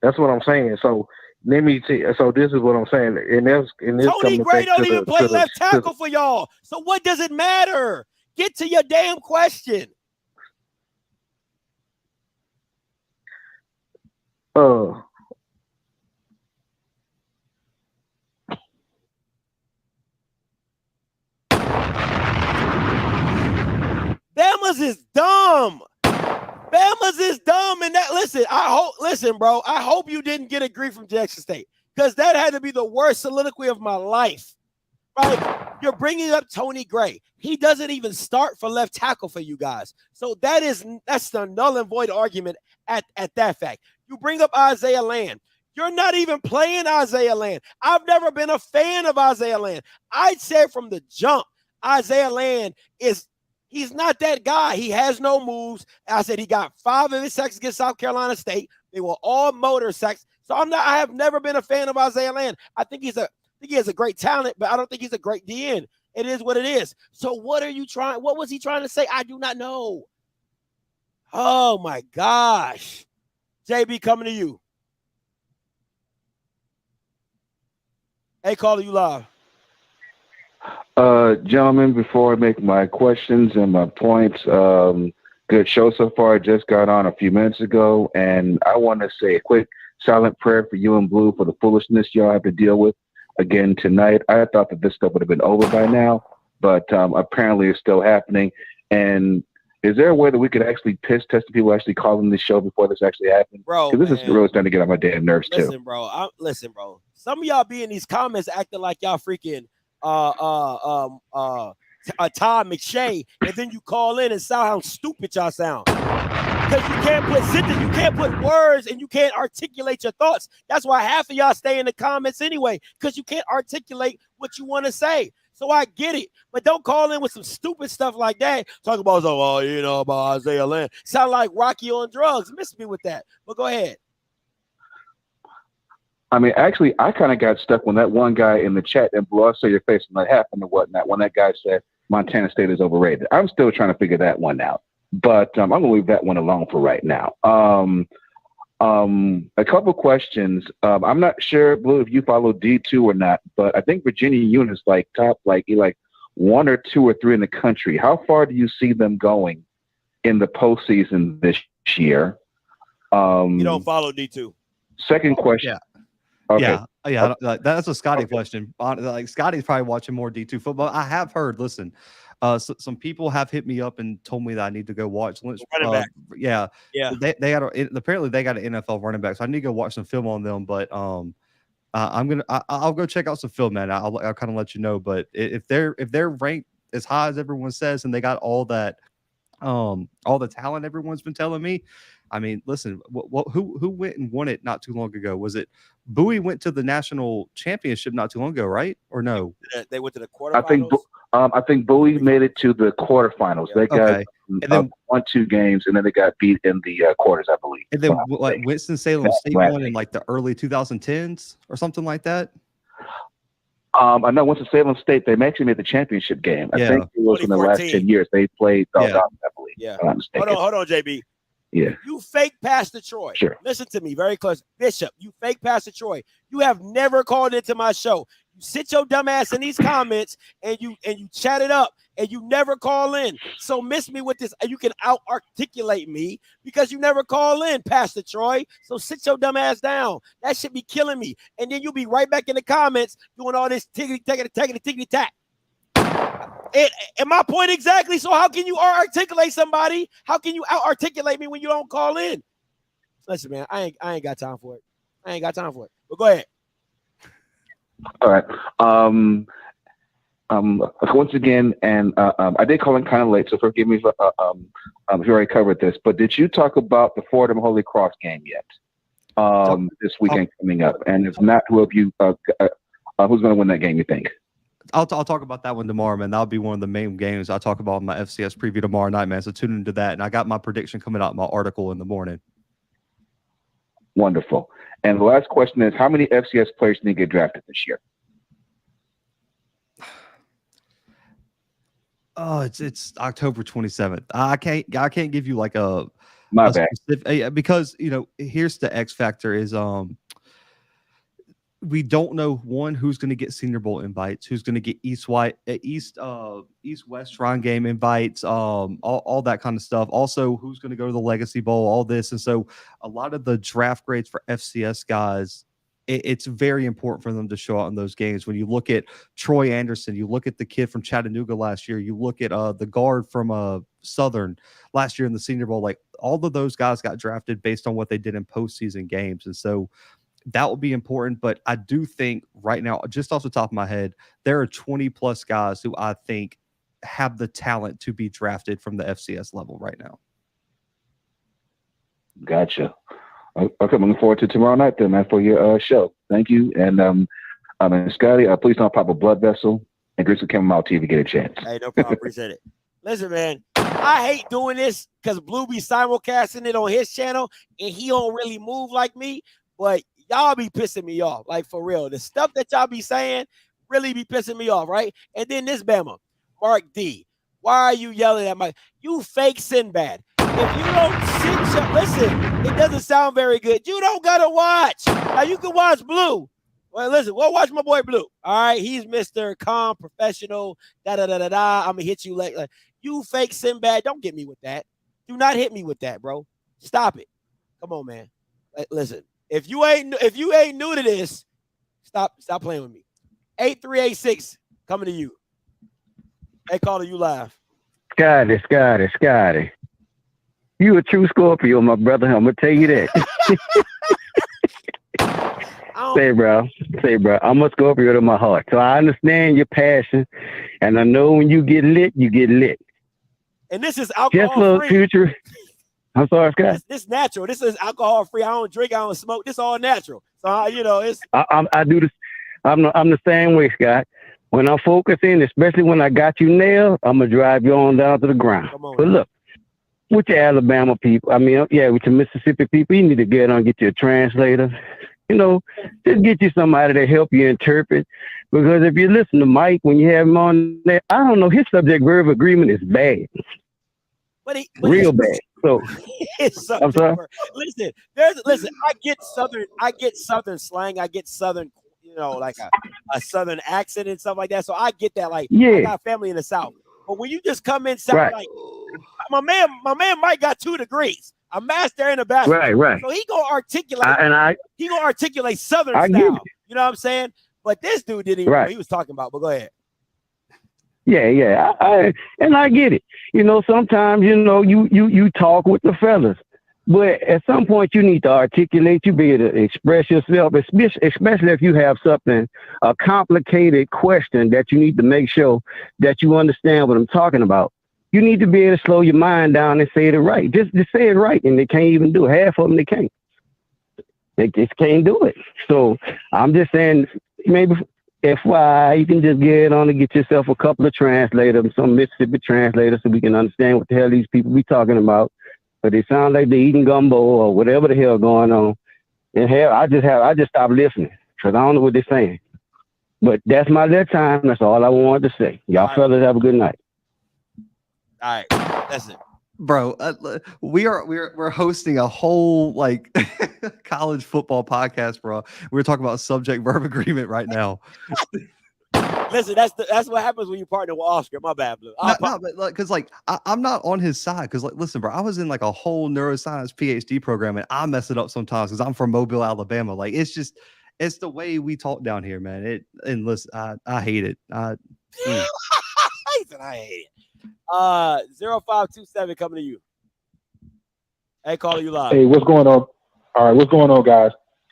That's what I'm saying. So let me see. So this is what I'm saying. And Tony Gray don't even play left tackle for y'all. So what does it matter? Get to your damn question. Bama's is dumb. Bama's is dumb. And listen, bro, I hope you didn't get a grief from Jackson State, because that had to be the worst soliloquy of my life. Right? You're bringing up Tony Gray. He doesn't even start for left tackle for you guys. So that's the null and void argument at that fact. You bring up Isaiah Land. You're not even playing Isaiah Land. I've never been a fan of Isaiah Land. I said from the jump, Isaiah Land he's not that guy. He has no moves. I said he got 5 of his sacks against South Carolina State. They were all motor sacks. So I have never been a fan of Isaiah Land. I think he has a great talent, but I don't think he's a great DN. It is what it is. So what was he trying to say? I do not know. Oh my gosh. JB, coming to you. Hey, caller, you live. Gentlemen, before I make my questions and my points, good show so far. I just got on a few minutes ago, and I want to say a quick silent prayer for you and Blue for the foolishness y'all have to deal with again tonight. I thought that this stuff would have been over by now, but apparently it's still happening. And is there a way that we could actually piss test the people actually calling this show before this actually happened? Bro, because this is really starting to get on my damn nerves too. Listen, bro. Some of y'all be in these comments acting like y'all freaking Todd McShay, and then you call in and sound how stupid y'all sound. Because you can't put sentences, you can't put words, and you can't articulate your thoughts. That's why half of y'all stay in the comments anyway, because you can't articulate what you want to say. So I get it, but don't call in with some stupid stuff like that. Talk about about Isaiah Land. Sound like Rocky on drugs. Miss me with that. But go ahead. I mean, actually, I kind of got stuck when that one guy in the chat that blew us to your face when that happened or whatnot, when that guy said Montana State is overrated. I'm still trying to figure that one out. But I'm going to leave that one alone for right now. A couple questions. I'm not sure, Blue, if you follow D2 or not, but I think Virginia Unit's top 1 or 2 or 3 in the country. How far do you see them going in the postseason this year? You don't follow D2. Second question. Yeah. Okay. Yeah. That's a Scotty question. Scotty's probably watching more D2 football. I have heard. Listen, some people have hit me up and told me that I need to go watch. Running back. Yeah. They got apparently they got an NFL running back, so I need to go watch some film on them. But I'll go check out some film, man. I'll kind of let you know. But if they're ranked as high as everyone says, and they got all the talent everyone's been telling me. I mean, listen, who went and won it not too long ago? Was it Bowie went to the national championship not too long ago, right? Or no? They went to the quarterfinals. I think Bowie made it to the quarterfinals. They got won 2 games, and then they got beat in the quarters, I believe. And then Winston-Salem State won in the early 2010s or something like that. I know Winston-Salem State, they actually made the championship game. I think it was in the last 10 years. They played I believe. Yeah. Hold on, JB. Yeah. You fake Pastor Troy. Sure. Listen to me very close. Bishop, you fake Pastor Troy. You have never called into my show. You sit your dumb ass in these comments and you chat it up and you never call in. So miss me with this. You can out-articulate me because you never call in, Pastor Troy. So sit your dumb ass down. That should be killing me. And then you'll be right back in the comments doing all this tickety-tack. And my point exactly. So how can you articulate somebody? How can you out-articulate me when you don't call in? Listen, man, I ain't got time for it. I ain't got time for it. But go ahead. All right. Once again, and I did call in kind of late, so forgive me if you already covered this. But did you talk about the Fordham Holy Cross game yet? This weekend coming up, and if not, who's going to win that game? You think? I'll talk about that one tomorrow, man. That'll be one of the main games I'll talk about in my FCS preview tomorrow night, man. So tune into that, and I got my prediction coming out in my article in the morning. Wonderful. And the last question is, how many FCS players need to get drafted this year? Oh, it's October 27th. I can't give you like a bad. Specific, because here's the X factor is we don't know who's going to get Senior Bowl invites, who's going to get East West Shrine Game invites, all that kind of stuff. Also, who's going to go to the Legacy Bowl, all this. And so a lot of the draft grades for FCS guys, it's very important for them to show out in those games. When you look at Troy Anderson, you look at the kid from Chattanooga last year, you look at the guard from Southern last year in the Senior Bowl, like all of those guys got drafted based on what they did in postseason games. And so that will be important. But I do think right now, just off the top of my head, there are 20 plus guys who I think have the talent to be drafted from the FCS level right now. Gotcha. Okay, I'm looking forward to tomorrow night then, man, for your show. Thank you. And Scotty, please don't pop a blood vessel and grease with Campbell TV if you get a chance. Hey, no problem. Appreciate it. Listen, man, I hate doing this because Blue be simulcasting it on his channel and he don't really move like me, but y'all be pissing me off, like for real. The stuff that y'all be saying really be pissing me off, right? And then this Bama, Mark D. Why are you yelling at my? You fake Sinbad. If you don't listen, it doesn't sound very good. You don't gotta watch. Now you can watch Blue. Well, listen, we'll watch my boy Blue. All right, he's Mr. Calm, professional. I'm gonna hit you like you fake Sinbad. Don't get me with that. Do not hit me with that, bro. Stop it. Come on, man. Listen. If you ain't new to this, stop playing with me. 8386 coming to you. Hey, caller, you live. Scotty. You a true Scorpio, my brother. I'm gonna tell you that. Say, bro. I'm a Scorpio to my heart, so I understand your passion, and I know when you get lit, you get lit. And this is alcohol free. Future. I'm sorry, Scott. This natural. This is alcohol free. I don't drink. I don't smoke. This all natural. So it's. I do this. I'm the same way, Scott. When I'm focusing, especially when I got you nailed, I'm gonna drive you on down to the ground. But look, with your Alabama people, with your Mississippi people, you need to get on and get you a translator. Just get you somebody to help you interpret. Because if you listen to Mike when you have him on there, I don't know, his subject-verb agreement is bad. Real bad. So I'm sorry. Listen, I get Southern slang, I get Southern, like a Southern accent and stuff like that. So I get that. Like, I got family in the South. But when you just come in, sound like my man Mike got 2 degrees, a master and a bachelor. Right. So he gonna articulate Southern style. You know what I'm saying? But this dude didn't even know what he was talking about. But go ahead. Yeah. I get it. Sometimes, you talk with the fellas, but at some point you need to articulate, you be able to express yourself, especially if you have a complicated question that you need to make sure that you understand what I'm talking about. You need to be able to slow your mind down and say it right. Just say it right, and they can't even do it. Half of them, they can't. They just can't do it. So I'm just saying, maybe FYI, you can just get on and get yourself a couple of translators, some Mississippi translators, so we can understand what the hell these people be talking about. But they sound like they're eating gumbo or whatever the hell going on. And hell, I just stopped listening because I don't know what they're saying. But that's my little time. That's all I wanted to say. Y'all fellas have a good night. All right, that's it, bro. We're hosting a whole college football podcast, bro. We're talking about subject verb agreement right now. Listen, that's what happens when you partner with Off-Script. My bad, Blue. Because I'm not on his side. Because listen, bro, I was in a whole neuroscience PhD program, and I mess it up sometimes because I'm from Mobile, Alabama. It's the way we talk down here, man. And listen, I hate it. He said I hate it. 0527 coming to you. Hey, caller, you live. Hey, what's going on? All right, what's going on, guys?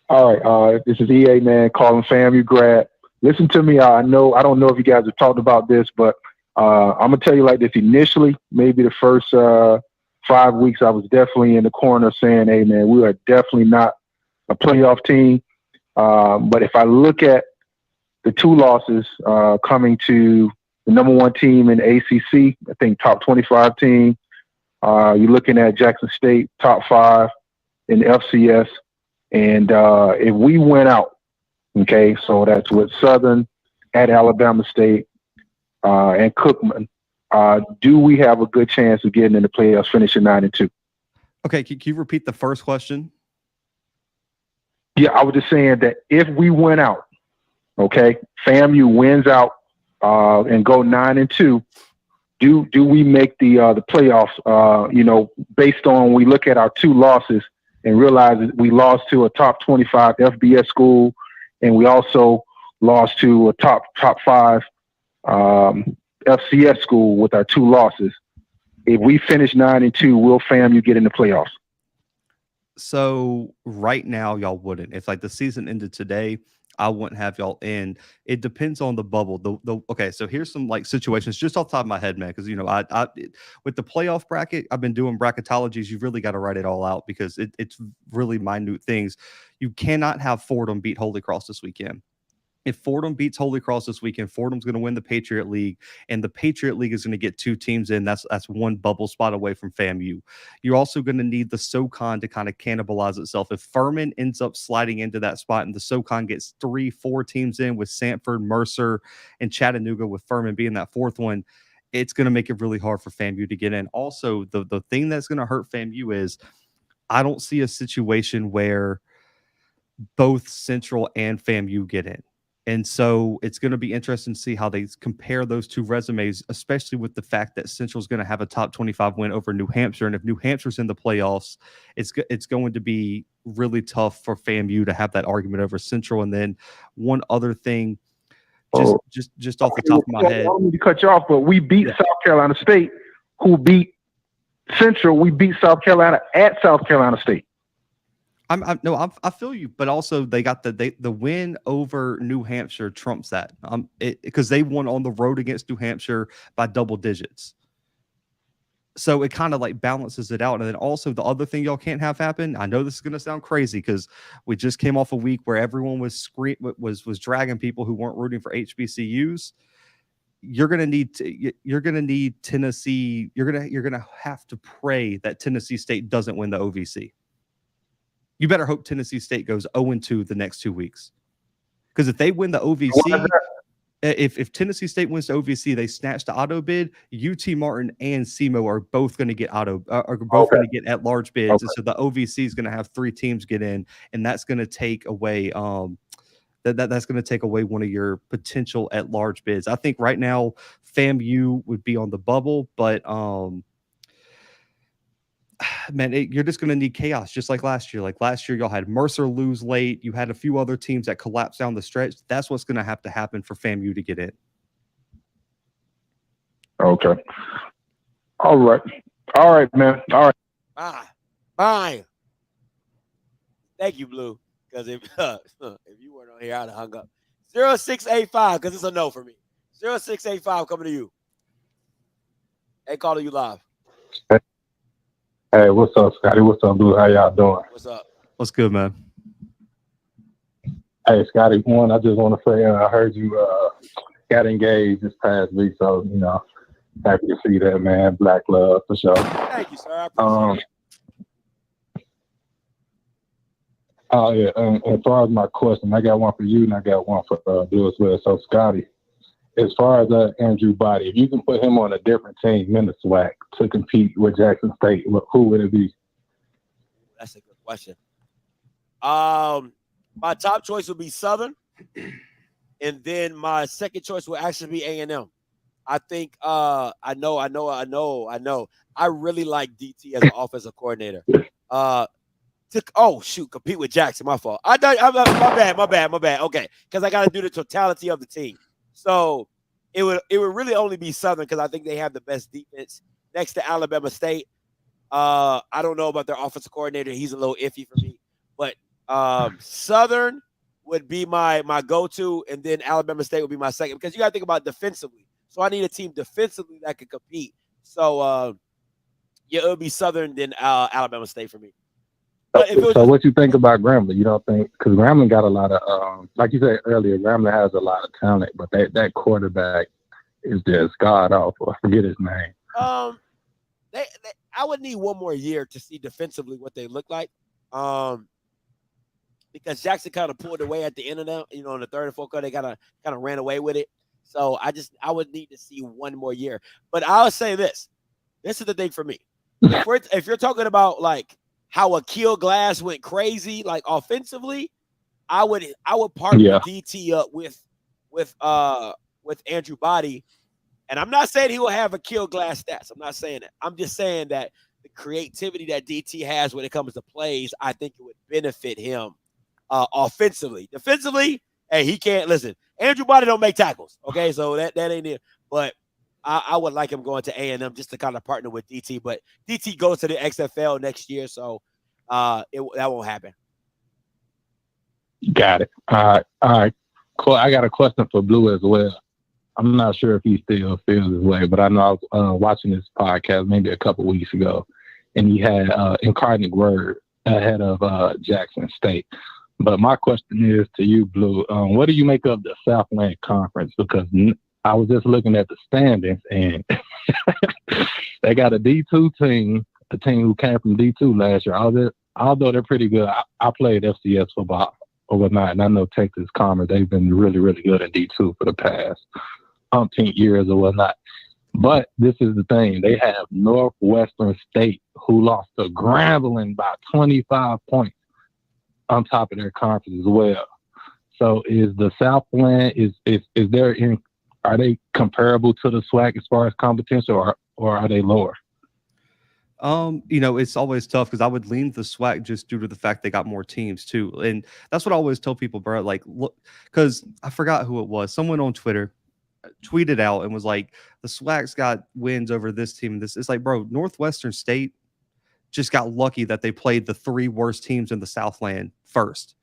All right, this is EA, man, calling FAMU grad. Listen to me. I don't know if you guys have talked about this, but I'm gonna tell you like this. Initially, maybe the first 5 weeks, I was definitely in the corner saying, "Hey, man, we are definitely not a playoff team." But if I look at the two losses coming to the number one team in the ACC, I think top 25 team. You're looking at Jackson State, top 5 in the FCS. And if we went out, okay, so that's with Southern, at Alabama State, and Cookman, do we have a good chance of getting in the playoffs, finishing 9-2? Okay, can you repeat the first question? Yeah, I was just saying that if we went out, okay, FAMU wins out and go 9-2, do we make the playoffs? Based on we look at our two losses and realize that we lost to a top 25 FBS school, and we also lost to a top 5 FCS school with our two losses. If we finish 9-2, will FAMU get in the playoffs? So right now, y'all wouldn't. If like the season ended today, I wouldn't have y'all in. It depends on the bubble. Okay, so here's some like situations just off the top of my head, man. Because I with the playoff bracket, I've been doing bracketologies. You've really got to write it all out because it's really minute things. You cannot have Fordham beat Holy Cross this weekend. If Fordham beats Holy Cross this weekend, Fordham's going to win the Patriot League, and the Patriot League is going to get 2 teams in. That's one bubble spot away from FAMU. You're also going to need the SoCon to kind of cannibalize itself. If Furman ends up sliding into that spot and the SoCon gets 3-4 teams in with Sanford, Mercer, and Chattanooga, with Furman being that 4th one, it's going to make it really hard for FAMU to get in. Also, the thing that's going to hurt FAMU is I don't see a situation where both Central and FAMU get in. And so it's going to be interesting to see how they compare those two resumes, especially with the fact that Central is going to have a top 25 win over New Hampshire. And if New Hampshire's in the playoffs, it's going to be really tough for FAMU to have that argument over Central. And then one other thing, just off the top of my head. I don't mean to cut you off, but we beat South Carolina State, who beat Central. We beat South Carolina at South Carolina State. I feel you, but also they got the win over New Hampshire trumps that because they won on the road against New Hampshire by double digits. So it kind of like balances it out. And then also the other thing y'all can't have happen. I know this is going to sound crazy because we just came off a week where everyone was dragging people who weren't rooting for HBCUs. You're gonna need Tennessee. You're gonna have to pray that Tennessee State doesn't win the OVC. You better hope Tennessee State goes 0-2 the next 2 weeks. Because if they win the OVC, if Tennessee State wins the OVC, they snatch the auto bid. UT Martin and SEMO are both going to get going to get at large bids. Okay. And so the OVC is going to have 3 teams get in, and that's going to take away that's going to take away one of your potential at large bids. I think right now FAMU would be on the bubble, but man, you're just going to need chaos, just like last year. Like last year, y'all had Mercer lose late. You had a few other teams that collapsed down the stretch. That's what's going to have to happen for FAMU to get in. Okay. All right, man. All right. Fine. Thank you, Blue. Because if you weren't on here, I'd have hung up. 0685, because it's a no for me. 0685 coming to you. Hey, calling you live. Hey, what's up, Scotty? What's up, Blue? How y'all doing? What's up? What's good, man? Hey, Scotty, I just want to say I heard you got engaged this past week, so, happy to see that, man. Black love, for sure. Thank you, sir. I appreciate it. Oh, yeah, as far as my question, I got one for you, and I got one for Blue as well. So, Scotty, as far as Andrew Body, if you can put him on a different team in the SWAC to compete with Jackson State, who would it be? That's a good question. My top choice would be Southern, and then my second choice would actually be A&M. I think I know. I really like DT as an offensive coordinator. Compete with Jackson. My fault. My bad. Okay, because I got to do the totality of the team. So it would really only be Southern because I think they have the best defense next to Alabama State. I don't know about their offensive coordinator. He's a little iffy for me. But Southern would be my go-to, and then Alabama State would be my second, because you got to think about defensively. So I need a team defensively that can compete. So yeah, it would be Southern, then Alabama State for me. But So what you think about Grambling? You don't think, because Grambling got a lot of, like you said earlier, Grambling has a lot of talent, but that quarterback is just god awful. I forget his name. I would need one more year to see defensively what they look like. Because Jackson kind of pulled away at the end of them, in the third and fourth quarter, they kind of ran away with it. So I would need to see one more year. But I'll say this. This is the thing for me. If you're talking about like how Akil Glass went crazy, like offensively, I would partner DT up with Andrew Body. And I'm not saying he will have Akil Glass stats. I'm not saying that. I'm just saying that the creativity that DT has when it comes to plays, I think it would benefit him offensively. Defensively, hey, he can't listen. Andrew Body don't make tackles. Okay, so that ain't it. But I would like him going to A&M just to kind of partner with DT. But DT goes to the XFL next year, so that won't happen. Got it. All right. Cool. I got a question for Blue as well. I'm not sure if he still feels this way, but I know I was watching this podcast maybe a couple weeks ago, and he had Incarnate Word ahead of Jackson State. But my question is to you, Blue. What do you make of the Southland Conference? Because I was just looking at the standings, and they got a D2 team, a team who came from D2 last year. Although they're pretty good, I played FCS football overnight, and I know Texas Commerce, they've been really, really good in D2 for the past 10 years or whatnot. But this is the thing. They have Northwestern State, who lost to Grambling by 25 points on top of their conference as well. So is the Southland, are they comparable to the SWAC as far as competition, or are they lower? It's always tough because I would lean the SWAC just due to the fact they got more teams too. And that's what I always tell people, bro. Like, look, because I forgot who it was. Someone on Twitter tweeted out and was like, the SWAC's got wins over this team. And this, it's like, bro, Northwestern State just got lucky that they played the 3 worst teams in the Southland first.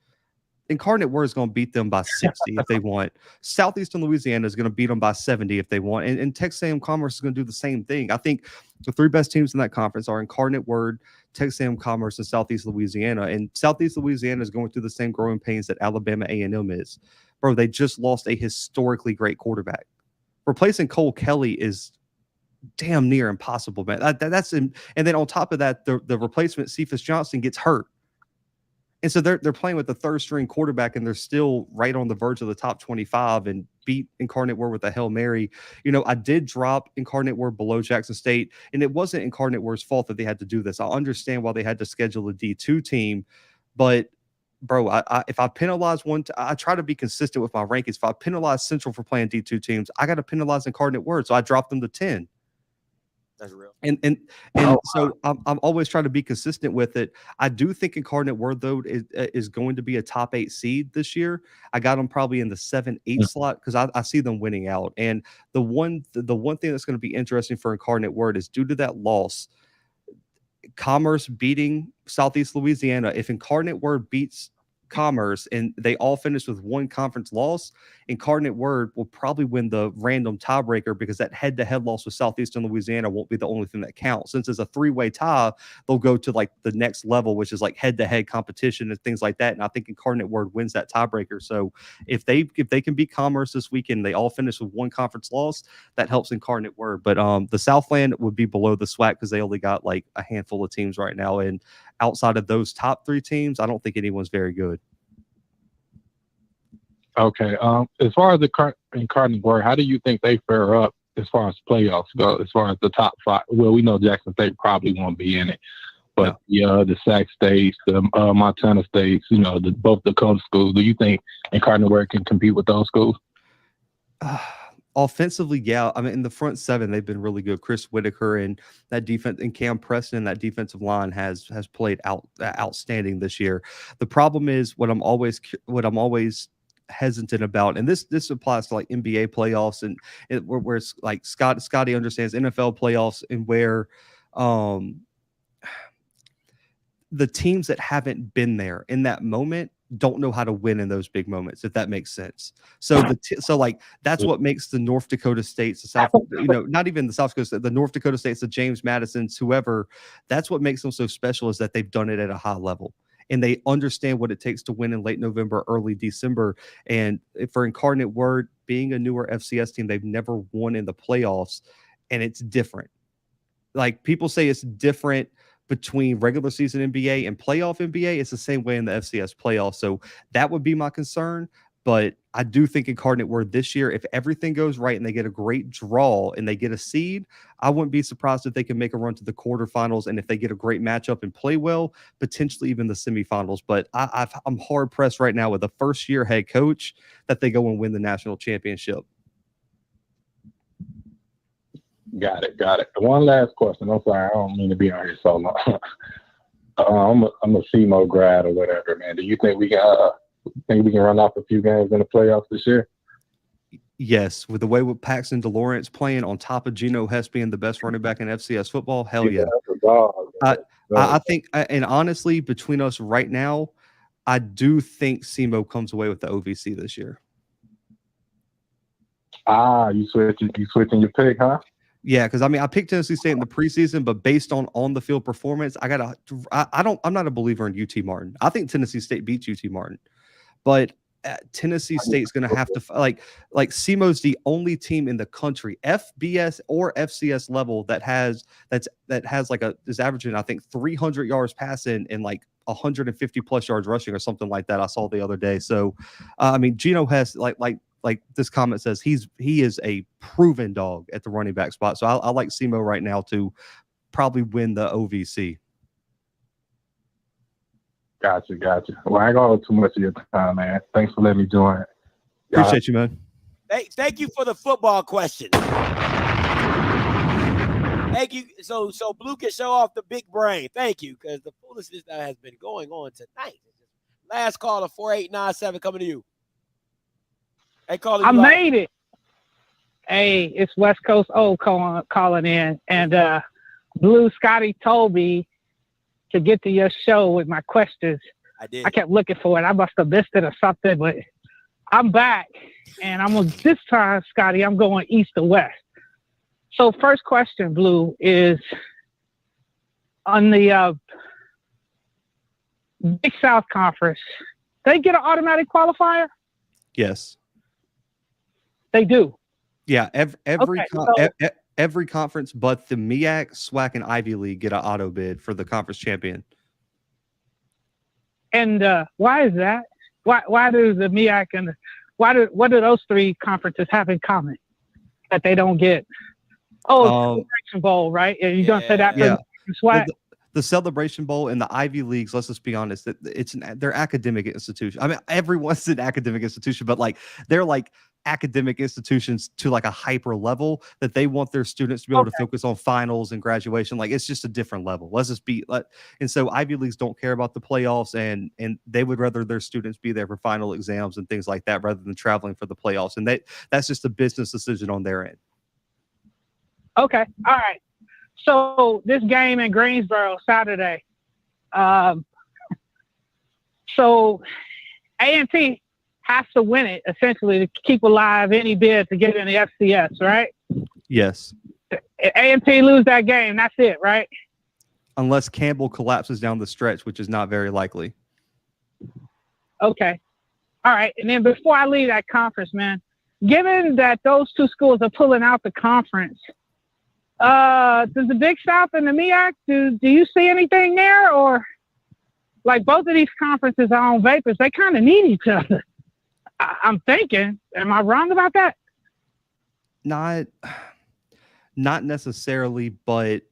Incarnate Word is going to beat them by 60 if they want. Southeastern Louisiana is going to beat them by 70 if they want. And Texas A&M Commerce is going to do the same thing. I think the 3 best teams in that conference are Incarnate Word, Texas A&M Commerce, and Southeast Louisiana. And Southeast Louisiana is going through the same growing pains that Alabama A&M is. Bro, they just lost a historically great quarterback. Replacing Cole Kelly is damn near impossible, man. And then on top of that, the replacement, Cephas Johnson, gets hurt. And so they're playing with the 3rd string quarterback, and they're still right on the verge of the top 25 and beat Incarnate Word with a Hail Mary. I did drop Incarnate Word below Jackson State, and it wasn't Incarnate Word's fault that they had to do this. I understand why they had to schedule a D2 team, but bro, if I penalize one, I try to be consistent with my rankings. If I penalize Central for playing D2 teams, I got to penalize Incarnate Word, so I dropped them to 10. That's real. So I'm always trying to be consistent with it. I do think Incarnate Word, though, is going to be a top 8 seed this year. I got them probably in the 7-8 slot because I see them winning out. And the one thing that's going to be interesting for Incarnate Word is due to that loss, Commerce beating Southeast Louisiana. If Incarnate Word beats Commerce and they all finish with 1 conference loss, Incarnate Word will probably win the random tiebreaker because that head-to-head loss with Southeastern Louisiana won't be the only thing that counts. Since it's a 3-way tie, they'll go to like the next level, which is like head-to-head competition and things like that. And I think Incarnate Word wins that tiebreaker. So if they can beat Commerce this weekend, they all finish with 1 conference loss, that helps Incarnate Word. But the Southland would be below the SWAC because they only got like a handful of teams right now. And outside of those top 3 teams, I don't think anyone's very good. Okay. As far as the Incarnate Word, how do you think they fare up as far as playoffs go? As far as the top 5, well, we know Jackson State probably won't be in it, but the Sac States, the Montana States, both Dakota schools. Do you think Incarnate Word can compete with those schools? Offensively, yeah. I mean, in the front 7, they've been really good. Chris Whitaker and that defense, and Cam Preston, that defensive line has played outstanding this year. The problem is what I'm always hesitant about, and this applies to like NBA playoffs and where it's like Scotty understands NFL playoffs, and where the teams that haven't been there in that moment don't know how to win in those big moments, if that makes sense. So like that's what makes the North Dakota States, the South, not even the South Dakota, the North Dakota States, the James Madisons, whoever, that's what makes them so special, is that they've done it at a high level and they understand what it takes to win in late November, early December. And for Incarnate Word, being a newer FCS team, they've never won in the playoffs, and it's different. Like people say it's different between regular season NBA and playoff NBA. It's the same way in the FCS playoffs. So that would be my concern. But I do think Incarnate Word this year, if everything goes right and they get a great draw and they get a seed, I wouldn't be surprised if they can make a run to the quarterfinals. And if they get a great matchup and play well, potentially even the semifinals. But I'm hard pressed right now with a first year head coach that they go and win the national championship. Got it. One last question. I'm sorry, I don't mean to be on here so long. I'm a SEMO grad or whatever, man. Do you think we can run off a few games in the playoffs this year? Yes, with the way with Paxton DeLawrence playing on top of Geno Hess being the best running back in FCS football, hell yeah. I think, and honestly, between us right now, I do think SEMO comes away with the OVC this year. You switching your pick, huh? Yeah, because I mean, I picked Tennessee State in the preseason, but based on the field performance, I'm not a believer in UT Martin. I think Tennessee State beats UT Martin, but Tennessee State's going to have to like SEMO's the only team in the country, FBS or FCS level, that is averaging, I think, 300 yards passing and like 150 plus yards rushing or something like that. I saw the other day. So, I mean, Geno Hess, like this comment says, he is a proven dog at the running back spot. So I like SEMO right now to probably win the OVC. Gotcha. Well, I ain't gonna hold too much of your time, man. Thanks for letting me join. Appreciate you, man. Thank you for the football question. Thank you. So Blue can show off the big brain. Thank you, because the foolishness that has been going on tonight. Last caller, 4897, coming to you. Hey, I made it. Hey, it's West Coast O calling in, and Blue Scotty told me to get to your show with my questions. I did. I kept looking for it. I must have missed it or something, but I'm back, and this time, Scotty, I'm going east to west. So first question, Blue, is on the Big South Conference. They get an automatic qualifier? Yes. They do. Yeah, every conference but the MEAC, SWAC, and Ivy League get an auto bid for the conference champion. And why is that? Why do the MEAC and what do those three conferences have in common that they don't get? Celebration Bowl, right? You don't say that for SWAC. The Celebration Bowl and the Ivy Leagues, let's just be honest, they're academic institutions. I mean, everyone's an academic institution, but like they're like academic institutions to like a hyper level that they want their students to be able to focus on finals and graduation. Like it's just a different level. And so Ivy Leagues don't care about the playoffs, and they would rather their students be there for final exams and things like that rather than traveling for the playoffs. And that's just a business decision on their end. Okay. All right. So this game in Greensboro Saturday. So A&T has to win it essentially to keep alive any bid to get in the FCS, right? Yes. A&T lose that game, that's it, right? Unless Campbell collapses down the stretch, which is not very likely. Okay. All right. And then before I leave that conference, man, given that those two schools are pulling out the conference, does the Big South and the MEAC, do you see anything there? Or like both of these conferences are on vapors, they kind of need each other. I'm thinking, am I wrong about that? Not necessarily, but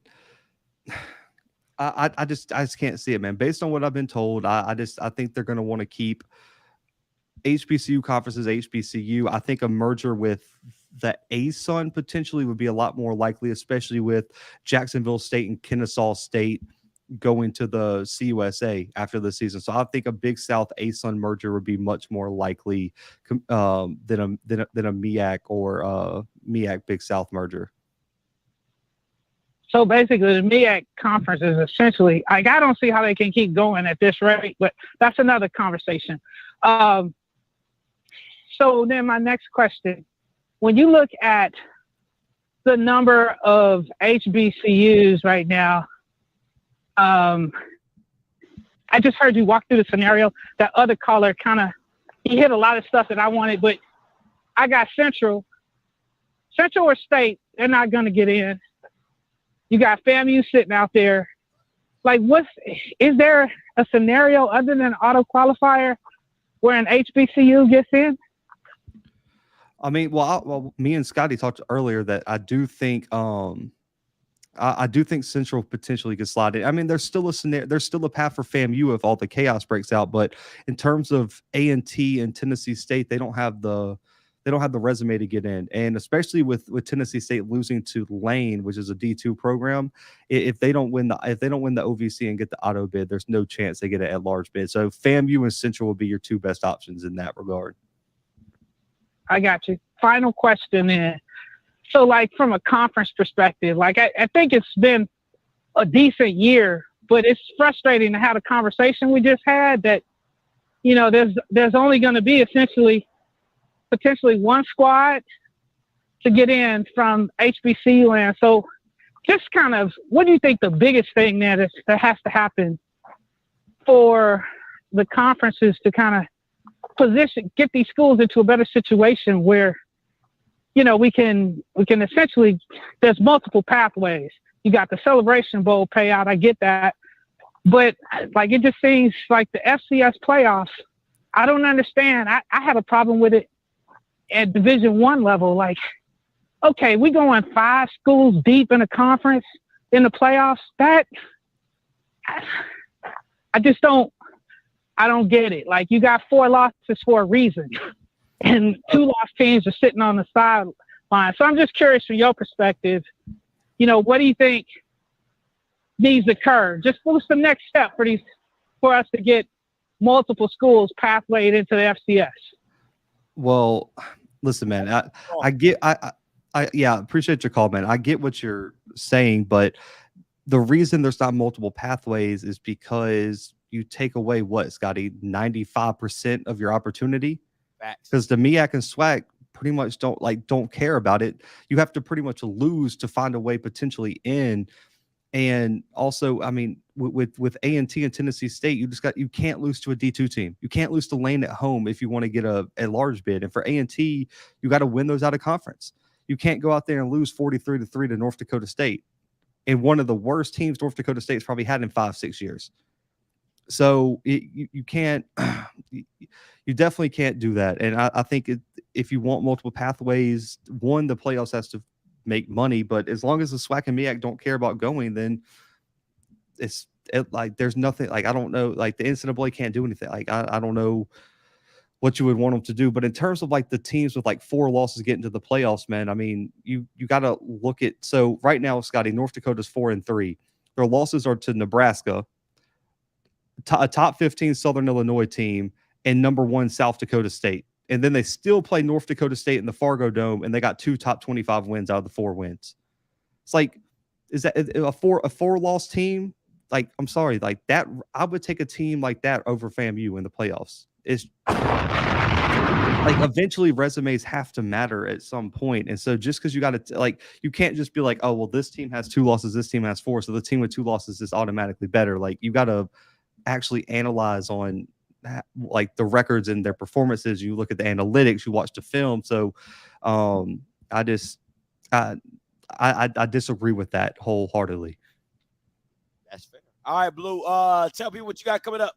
I just can't see it, man. Based on what I've been told, I think they're going to want to keep HBCU conferences HBCU. I think a merger with the ASUN potentially would be a lot more likely, especially with Jacksonville State and Kennesaw State going to the CUSA after the season. So I think a Big South ASUN merger would be much more likely than a MEAC or MEAC Big South merger. So basically, the MEAC conference is essentially, like, I don't see how they can keep going at this rate, but that's another conversation. So then my next question, when you look at the number of HBCUs right now, I just heard you walk through the scenario. That other caller he hit a lot of stuff that I wanted, but I got Central or State, they're not going to get in. You got FAMU sitting out there. Like, is there a scenario other than auto qualifier where an HBCU gets in? I mean, well, me and Scotty talked earlier that I do think I do think Central potentially could slide in. I mean, there's still a scenario, there's still a path for FAMU if all the chaos breaks out. But in terms of A&T and Tennessee State, they don't have the resume to get in, and especially with Tennessee State losing to Lane, which is a D2 program, if they don't win the OVC and get the auto bid, there's no chance they get an at-large bid. So FAMU and Central will be your two best options in that regard. I got you. Final question then. So, like, from a conference perspective, like, I think it's been a decent year, but it's frustrating to have a conversation we just had that, you know, there's only going to be potentially one squad to get in from HBCU land. So just kind of, what do you think the biggest thing that has to happen for the conferences to kind of get these schools into a better situation where, you know, we can essentially, there's multiple pathways. You got the Celebration Bowl payout, I get that. But like, it just seems like the FCS playoffs, I don't understand. I have a problem with it at Division I level. Like, okay, we going 5 schools deep in a conference in the playoffs. That I don't get it. Like, you got 4 losses for a reason, and 2 lost teams are sitting on the sideline. So I'm just curious from your perspective, you know, what do you think needs to occur? Just what's the next step for us to get multiple schools pathwayed into the FCS? Well, listen, man, I appreciate your call, man. I get what you're saying, but the reason there's not multiple pathways is because you take away what, Scotty, 95% of your opportunity, because the MEAC and SWAC pretty much don't care about it. You have to pretty much lose to find a way potentially in. And also, I mean, with A&T and Tennessee State, you can't lose to a D2 team. You can't lose to Lane at home if you want to get a large bid. And for A&T, you got to win those out of conference. You can't go out there and lose 43-3 to North Dakota State, and one of the worst teams North Dakota State's probably had in 5-6 years. So you can't, you definitely can't do that. And I think if you want multiple pathways, one, the playoffs has to make money, but as long as the SWAC and MEAC don't care about going, then there's nothing, like, I don't know, like, the NCAA can't do anything. Like, I don't know what you would want them to do. But in terms of like the teams with like 4 losses getting to the playoffs, man, I mean, you got to look at, so right now, Scotty, North Dakota's 4-3. Their losses are to Nebraska, a top 15 Southern Illinois team, and number 1 South Dakota State. And then they still play North Dakota State in the Fargo Dome, and they got 2 top 25 wins out of the 4 wins. It's like, is that a 4-loss team? Like, I'm sorry, like that, I would take a team like that over FAMU in the playoffs. It's like, eventually resumes have to matter at some point. And so just because you got to, like, you can't just be like, oh, well, this team has 2 losses, this team has 4, so the team with 2 losses is automatically better. Like, you got to actually analyze on like the records and their performances. You look at the analytics, you watch the film. So I disagree with that wholeheartedly. That's fair. All right, Blue, tell people what you got coming up.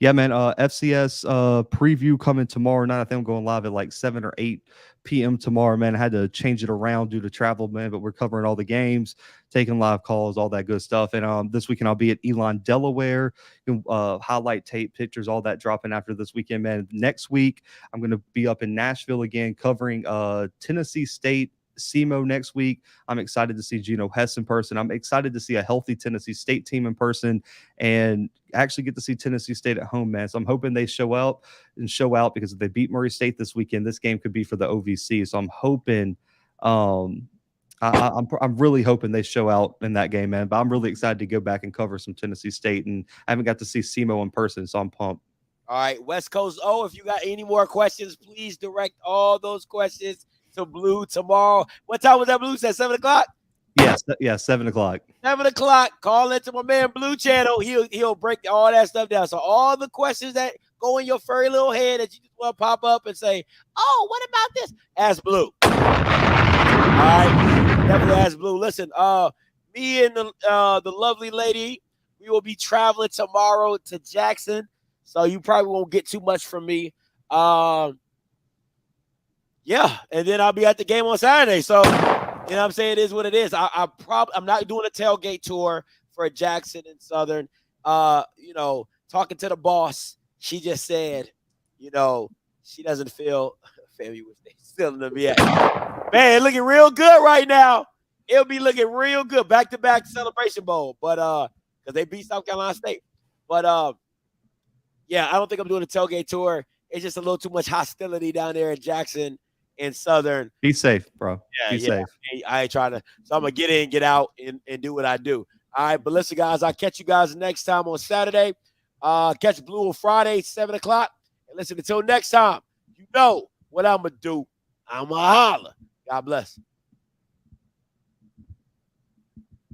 Yeah, man, FCS preview coming tomorrow night. I think I'm going live at like 7 or 8 p.m. tomorrow, man. I had to change it around due to travel, man, but we're covering all the games, taking live calls, all that good stuff. And this weekend I'll be at Elon, Delaware. You can, highlight tape, pictures, all that dropping after this weekend, man. Next week, I'm going to be up in Nashville again, covering Tennessee State SEMO next week. I'm excited to see Geno Hess in person. I'm excited to see a healthy Tennessee State team in person and actually get to see Tennessee State at home, man. So I'm hoping they show out, because if they beat Murray State this weekend, this game could be for the OVC. So I'm hoping I'm really hoping they show out in that game, man. But I'm really excited to go back and cover some Tennessee State, and I haven't got to see SEMO in person, so I'm pumped. All right, West Coast O, if you got any more questions, please direct all those questions to Blue tomorrow. What time was that, Blue? At 7 o'clock? Yes, 7 o'clock. 7 o'clock. Call into my man Blue Channel. He'll break all that stuff down. So all the questions that go in your furry little head that you just want to pop up and say, oh, what about this? Ask Blue. All right, definitely ask Blue. Listen, me and the lovely lady, we will be traveling tomorrow to Jackson. So you probably won't get too much from me. Yeah, and then I'll be at the game on Saturday. So, you know what I'm saying? It is what it is. I'm not doing a tailgate tour for Jackson and Southern. You know, talking to the boss, she just said, you know, she doesn't feel FAMU was still in the NBA. Man, looking real good right now. It'll be looking real good. Back-to-back Celebration Bowl. But because they beat South Carolina State. But yeah, I don't think I'm doing a tailgate tour. It's just a little too much hostility down there in Jackson and Southern. Be safe, bro. Yeah, Be safe. I ain't trying to. So I'm going to get in, get out, and do what I do. All right, but listen, guys, I'll catch you guys next time on Saturday. Catch Blue on Friday, 7 o'clock. And listen, until next time, you know what I'm going to do. I'm going to holler. God bless.